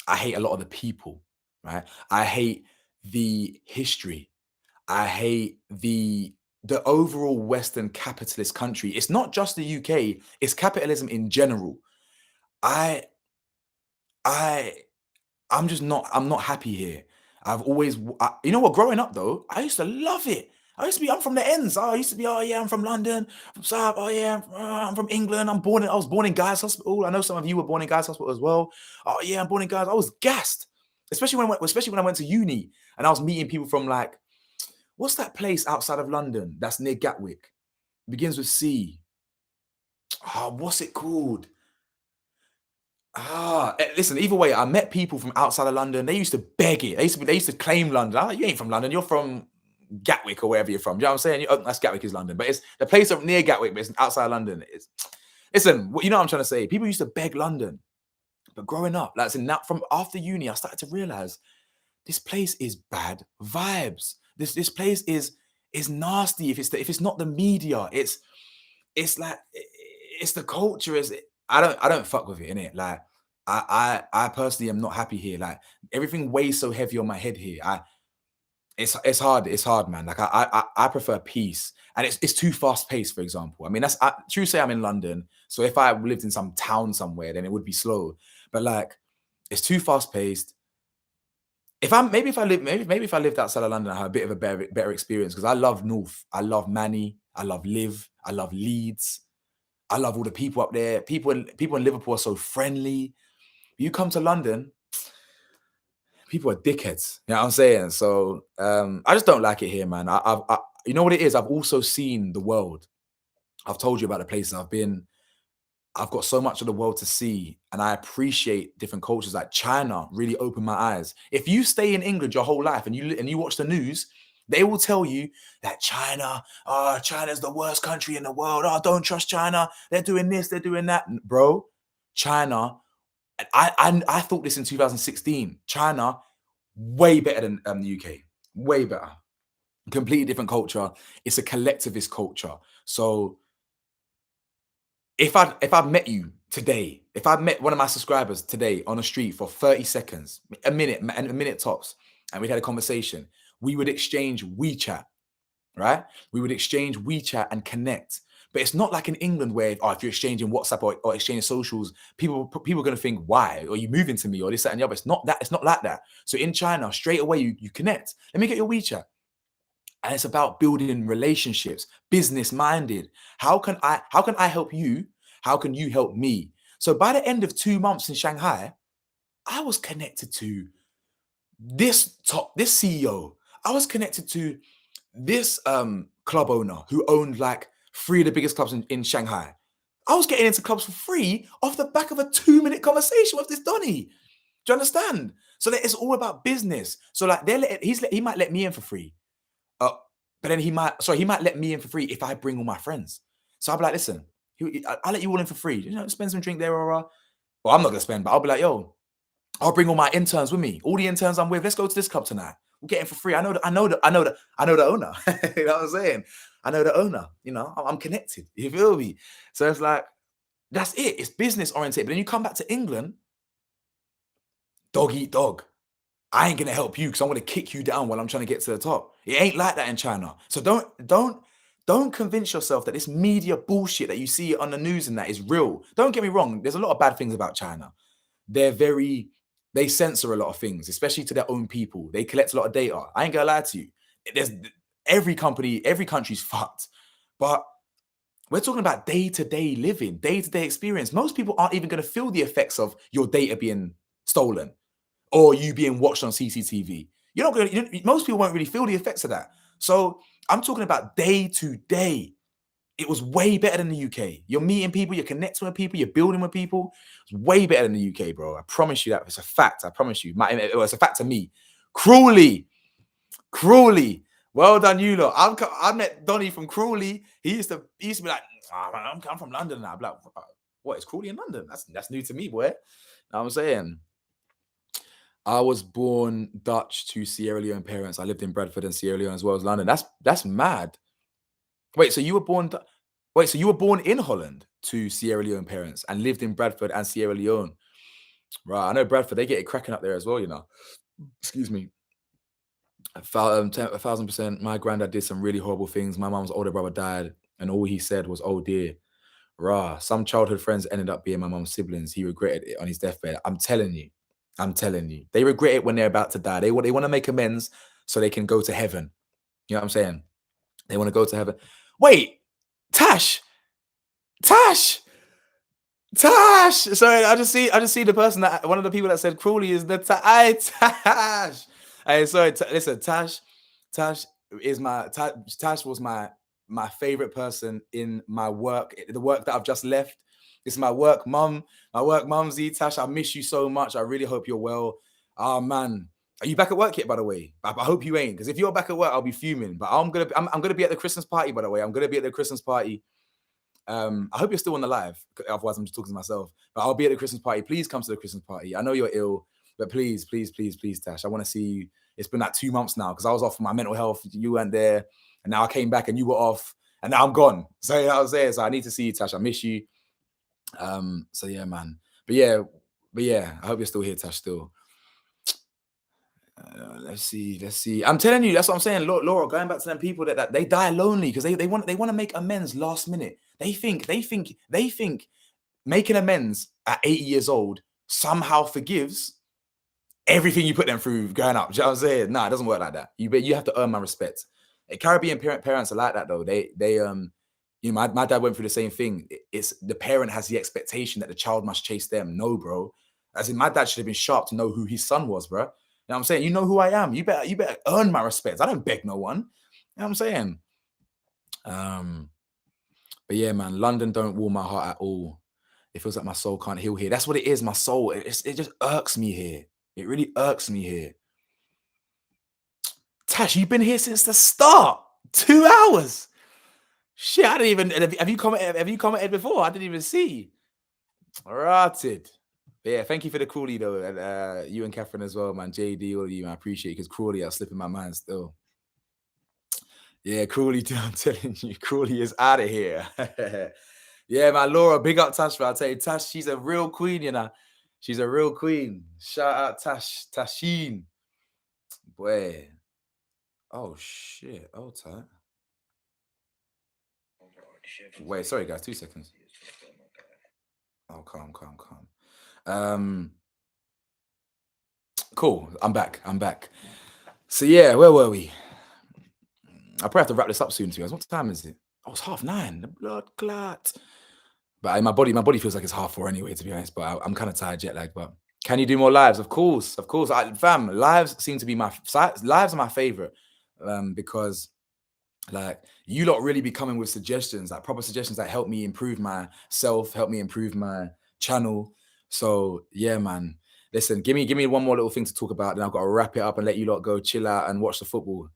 I hate a lot of the people, right? I hate the history. I hate the overall Western capitalist country. It's not just the UK, it's capitalism in general. I I I'm not happy here. I've always, you know what, growing up though, I used to love it. I'm from the ends. I used to be, oh yeah, I'm from London, from South, oh yeah, I'm from England. I was born in Guy's Hospital. I know some of you were born in Guy's Hospital as well. Oh yeah, I'm born in Guy's. I was gassed, especially when I went to uni and I was meeting people from like, what's that place outside of London that's near Gatwick? Begins with C. Oh, what's it called? Listen, either way, I met people from outside of London. They used to beg it. They used to claim London. You ain't from London. You're from Gatwick or wherever you're from. You know what I'm saying? That's Gatwick is London, but it's the place up near Gatwick, but it's outside London. Listen, you know what I'm trying to say. People used to beg London, but growing up, from after uni, I started to realize this place is bad vibes. This place is nasty. If it's not the media, it's like it's the culture. I don't fuck with it, innit? Like I personally am not happy here. Like everything weighs so heavy on my head here. It's hard, man. Like I prefer peace, and it's too fast paced. For example, I mean true say I'm in London, so if I lived in some town somewhere, then it would be slow. But like it's too fast paced. If I lived outside of London, I have a bit of a better experience because I love North. I love Manny. I love Liv. I love Leeds. I love all the people up there. People in Liverpool are so friendly. You come to London, people are dickheads. You know what I'm saying? So I just don't like it here, man. You know what it is? I've also seen the world. I've told you about the places I've been. I've got so much of the world to see, and I appreciate different cultures. Like China really opened my eyes. If you stay in England your whole life and you watch the news, they will tell you that China's the worst country in the world. Oh, don't trust China. They're doing this, they're doing that, bro. China. I thought this in 2016. China, way better than the UK. Way better. Completely different culture. It's a collectivist culture. So if I met you today, if I met one of my subscribers today on the street for 30 seconds, a minute tops, and we had a conversation, we would exchange WeChat, right? We would exchange WeChat and connect. But it's not like in England where if you're exchanging WhatsApp or exchanging socials, people are going to think, why? Or you moving to me or this, that, and the other. It's not that. It's not like that. So in China, straight away, you connect. Let me get your WeChat. And it's about building relationships, business minded. How can I help you? How can you help me? So by the end of 2 months in Shanghai, I was connected to this CEO. I was connected to this club owner who owned like 3 of the biggest clubs in Shanghai. I was getting into clubs for free off the back of a 2-minute conversation with this Donny. Do you understand? So that it's all about business. So like he might let me in for free. But then he might let me in for free if I bring all my friends. So I'll be like, listen, I'll let you all in for free. You know, spend some drink there or well, I'm not gonna spend, but I'll be like, yo, I'll bring all my interns with me. All the interns I'm with, let's go to this club tonight. We'll get in for free. I know the owner. You know what I'm saying? I know the owner. You know, I'm connected. You feel me? So it's like, that's it. It's business oriented. But then you come back to England, dog eat dog. I ain't gonna help you because I'm gonna kick you down while I'm trying to get to the top. It ain't like that in China. So don't convince yourself that this media bullshit that you see on the news and that is real. Don't get me wrong. There's a lot of bad things about China. They censor a lot of things, especially to their own people. They collect a lot of data. I ain't gonna lie to you. every country's fucked. But we're talking about day-to-day living, day-to-day experience. Most people aren't even going to feel the effects of your data being stolen or you being watched on CCTV. You're not going to, most people won't really feel the effects of that. So I'm talking about day to day. It was way better than the UK. You're meeting people, you're connecting with people, you're building with people. It's way better than the UK, bro. I promise you that. It's a fact. I promise you. It's a fact to me. Cruelly. Well done, you lot. I met Donny from Crawley. He used to be like, oh, man, I'm from London now. I'm like, what is Crawley in London? That's new to me, boy. You know what I'm saying? I was born Dutch to Sierra Leone parents. I lived in Bradford and Sierra Leone as well as London. That's mad. Wait, so you were born in Holland to Sierra Leone parents and lived in Bradford and Sierra Leone. Right. I know Bradford, they get it cracking up there as well, you know. Excuse me. 1,000%. My granddad did some really horrible things. My mom's older brother died, and all he said was, "Oh dear." Rah. Some childhood friends ended up being my mom's siblings. He regretted it on his deathbed. I'm telling you. They regret it when they're about to die. They want to make amends so they can go to heaven. You know what I'm saying? They want to go to heaven. Wait, Tash. Sorry, I just see the person that one of the people that said Crawley is the Tash. Hey, sorry, listen, Tash was my favorite person in my work, the work that I've just left. This is my work mum, Z. Tash, I miss you so much. I really hope you're well. Oh man, are you back at work yet? By the way, I hope you ain't, because if you're back at work, I'll be fuming. But I'm gonna be at the Christmas party. By the way, I'm gonna be at the Christmas party. I hope you're still on the live. Otherwise, I'm just talking to myself. But I'll be at the Christmas party. Please come to the Christmas party. I know you're ill, but please, Tash, I want to see you. It's been like 2 months now because I was off for my mental health. You weren't there, and now I came back and you were off, and now I'm gone. So you know what I'm saying. So I need to see you, Tash. I miss you. So yeah, man. But yeah. I hope you're still here, Tash. Still. Let's see. I'm telling you, that's what I'm saying, Laura. Going back to them people that they die lonely because they want to make amends last minute. They think making amends at 80 years old somehow forgives everything you put them through growing up. Do you know what I'm saying? Nah, it doesn't work like that. You have to earn my respect. Caribbean parents are like that though. They you know, my dad went through the same thing. It's the parent has the expectation that the child must chase them. No, bro. As in, my dad should have been sharp to know who his son was, bro. You know what I'm saying? You know who I am. You better earn my respect. I don't beg no one. You know what I'm saying? But yeah, man, London don't warm my heart at all. It feels like my soul can't heal here. That's what it is, my soul. It just irks me here. It really irks me here. Tash, you've been here since the start. 2 hours. Shit, I didn't even. Have you commented before? I didn't even see. Rotted. But yeah, thank you for the Crawley though, and you and Catherine as well, man. JD, all of you, man. I appreciate it because Crawley, I'll slip in my mind still. Yeah, Crawley, I'm telling you, Crawley is out of here. Yeah, man, Laura, big up Tash, bro. I'll tell you, Tash, she's a real queen, you know. She's a real queen. Shout out Tashin. Boy. Oh shit. Oh tight. Wait, sorry guys, 2 seconds. Oh, calm. Cool. I'm back. So yeah, where were we? I probably have to wrap this up soon, to you guys. What time is it? Oh, it's 9:30. The blood clot. But my body feels like it's 4:30 anyway, to be honest. But I'm kind of tired, jet lag. But can you do more lives? Of course. Fam, lives seem to be lives are my favorite, because like you lot really be coming with suggestions, like proper suggestions that help me improve myself, help me improve my channel. So yeah, man. Listen, give me one more little thing to talk about, then I've got to wrap it up and let you lot go chill out and watch the football.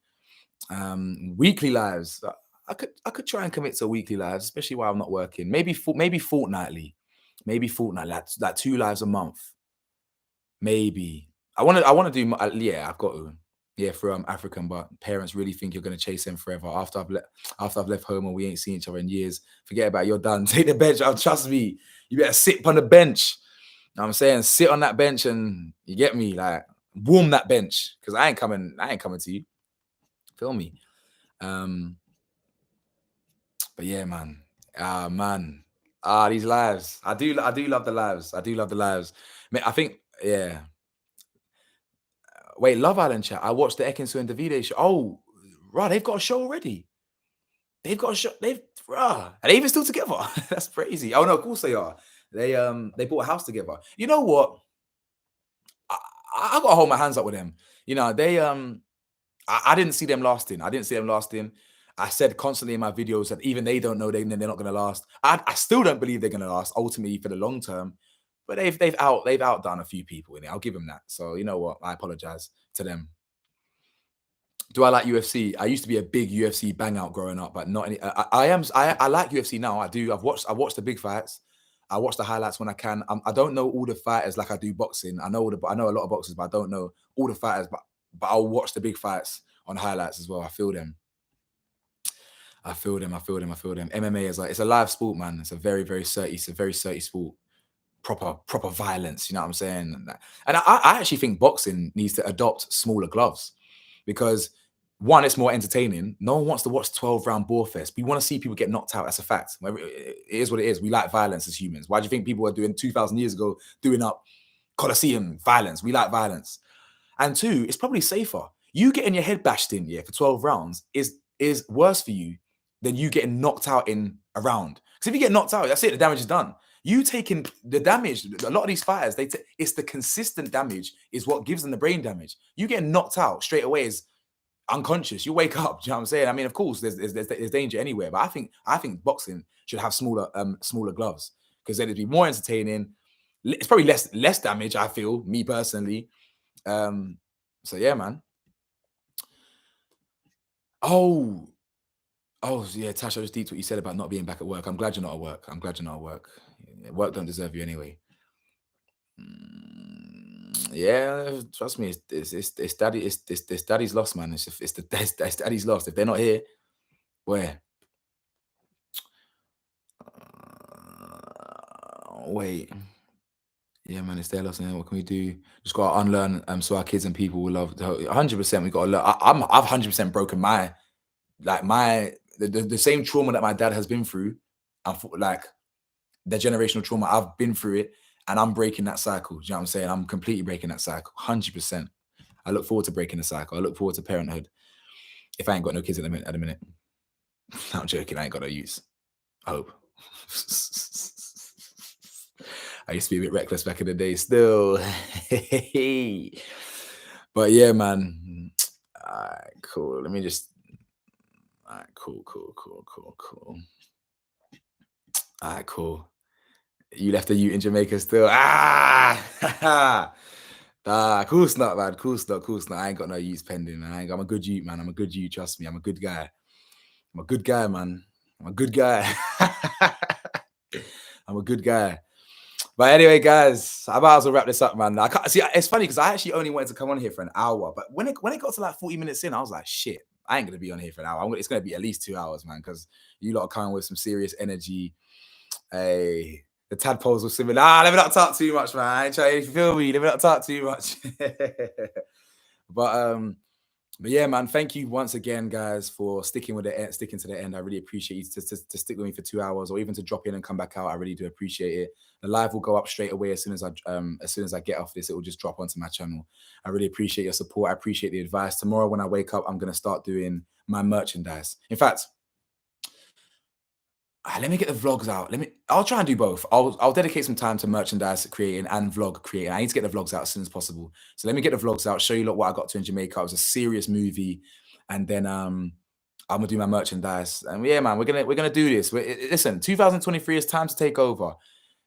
Weekly lives. I could try and commit to weekly lives, especially while I'm not working. Maybe fortnightly. Like 2 lives a month. Maybe. I want to do. Yeah, I've got to. Yeah, for African, but parents really think you're gonna chase them forever. After I've left home and we ain't seen each other in years, forget about it, you're done. Take the bench. Trust me. You better sit on the bench. You know what I'm saying, sit on that bench and you get me, like warm that bench because I ain't coming to you. Feel me? But yeah, man. These lives. I do love the lives. I think, yeah. Wait, Love Island chat. I watched the Ekinsu and Davide show. Oh, Right, they've got a show already. They've got a show. Are they even still together? That's crazy. Oh no, of course they are. They bought a house together. You know what? I gotta hold my hands up with them. You know, I didn't see them lasting. I didn't see them lasting. I said constantly in my videos that even they don't know they're not gonna last. I still don't believe they're gonna last ultimately for the long term. But they've outdone a few people in it. I'll give them that. So you know what? I apologize to them. Do I like UFC? I used to be a big UFC bang out growing up, but not any. I like UFC now. I do. I've watched the big fights. I watch the highlights when I can. I don't know all the fighters like I do boxing. I know a lot of boxers, but I don't know all the fighters. But I'll watch the big fights on highlights as well. I feel them. I feel them. I feel them. I feel them. MMA is like it's a live sport, man. It's a very dirty. It's a very dirty sport. Proper violence. You know what I'm saying? And I actually think boxing needs to adopt smaller gloves because one, it's more entertaining. No one wants to watch 12-round ball fest. We want to see people get knocked out. That's a fact. It is what it is. We like violence as humans. Why do you think people were doing 2,000 years ago doing up Colosseum violence? We like violence. And two, it's probably safer. You getting your head bashed in, yeah, for 12 rounds is worse for you than you getting knocked out in a round. Because if you get knocked out, that's it. The damage is done. You taking the damage. A lot of these fighters, it's the consistent damage is what gives them the brain damage. You getting knocked out straight away is unconscious. You wake up. Do you know what I'm saying? I mean, of course, there's danger anywhere, but I think boxing should have smaller gloves because then it'd be more entertaining. It's probably less damage. I feel, me personally. So yeah, man. Oh yeah, Tasha, I just deep what you said about not being back at work. I'm glad you're not at work. I'm glad you're not at work. Work don't deserve you anyway. Yeah, trust me, it's daddy's lost, man. It's daddy's lost. If they're not here, where? Wait. Yeah, man, it's their loss. And what can we do? Just gotta unlearn. So our kids and people will love. 100%. We gotta learn. I've 100% broken the same trauma that my dad has been through. Like the generational trauma, I've been through it, and I'm breaking that cycle. Do you know what I'm saying? I'm completely breaking that cycle. 100%. I look forward to breaking the cycle. I look forward to parenthood. If I ain't got no kids at the minute. No, I'm joking. I ain't got no use. I hope. I used to be a bit reckless back in the day still. But yeah, man. All right, cool. Let me just. All right, cool. All right, cool. You left a Ute in Jamaica still. Cool snot, man. Cool snot. I ain't got no Utes pending, man. I'm a good Ute, man. I'm a good Ute. Trust me. I'm a good guy. I'm a good guy, man. I'm a good guy. I'm a good guy. But anyway, guys, I might as well wrap this up, man. I can't see. It's funny because I actually only wanted to come on here for an hour, but when it got to like 40 minutes in, I was like, shit, I ain't gonna be on here for an hour. It's gonna be at least 2 hours, man, because you lot are coming with some serious energy. Hey, the tadpoles were similar. Let me not talk too much, man. I ain't trying, if you feel me, let me not talk too much. But yeah, man, thank you once again, guys, for sticking to the end. I really appreciate you to stick with me for 2 hours, or even to drop in and come back out. I really do appreciate it. The live will go up straight away as soon as I get off this. It will just drop onto my channel. I really appreciate your support. I appreciate the advice. Tomorrow when I wake up, I'm gonna start doing my merchandise. In fact, let me get the vlogs out. I'll try and do both. I'll dedicate some time to merchandise creating and vlog creating. I need to get the vlogs out as soon as possible. So let me get the vlogs out, show you what I got to in Jamaica. It was a serious movie. And then I'm gonna do my merchandise. And yeah, man, we're gonna do this. Listen, 2023 is time to take over.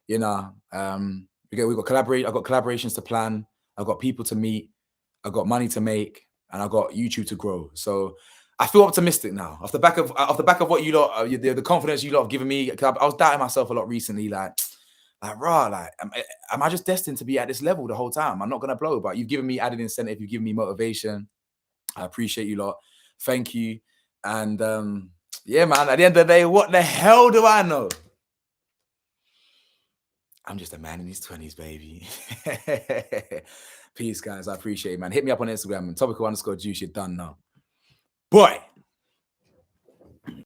You know, I've got collaborations to plan, I've got people to meet, I've got money to make, and I've got YouTube to grow. So I feel optimistic now off the back of what you lot, the confidence you lot have given me. I was doubting myself a lot recently, like am I just destined to be at this level the whole time? I'm not gonna blow, but you've given me added incentive, you've given me motivation. I appreciate you lot. Thank you. And yeah, man, at the end of the day, what the hell do I know? I'm just a man in his 20s, baby. Peace, guys. I appreciate it, man. Hit me up on Instagram, topical_juice. You're done now. Boy.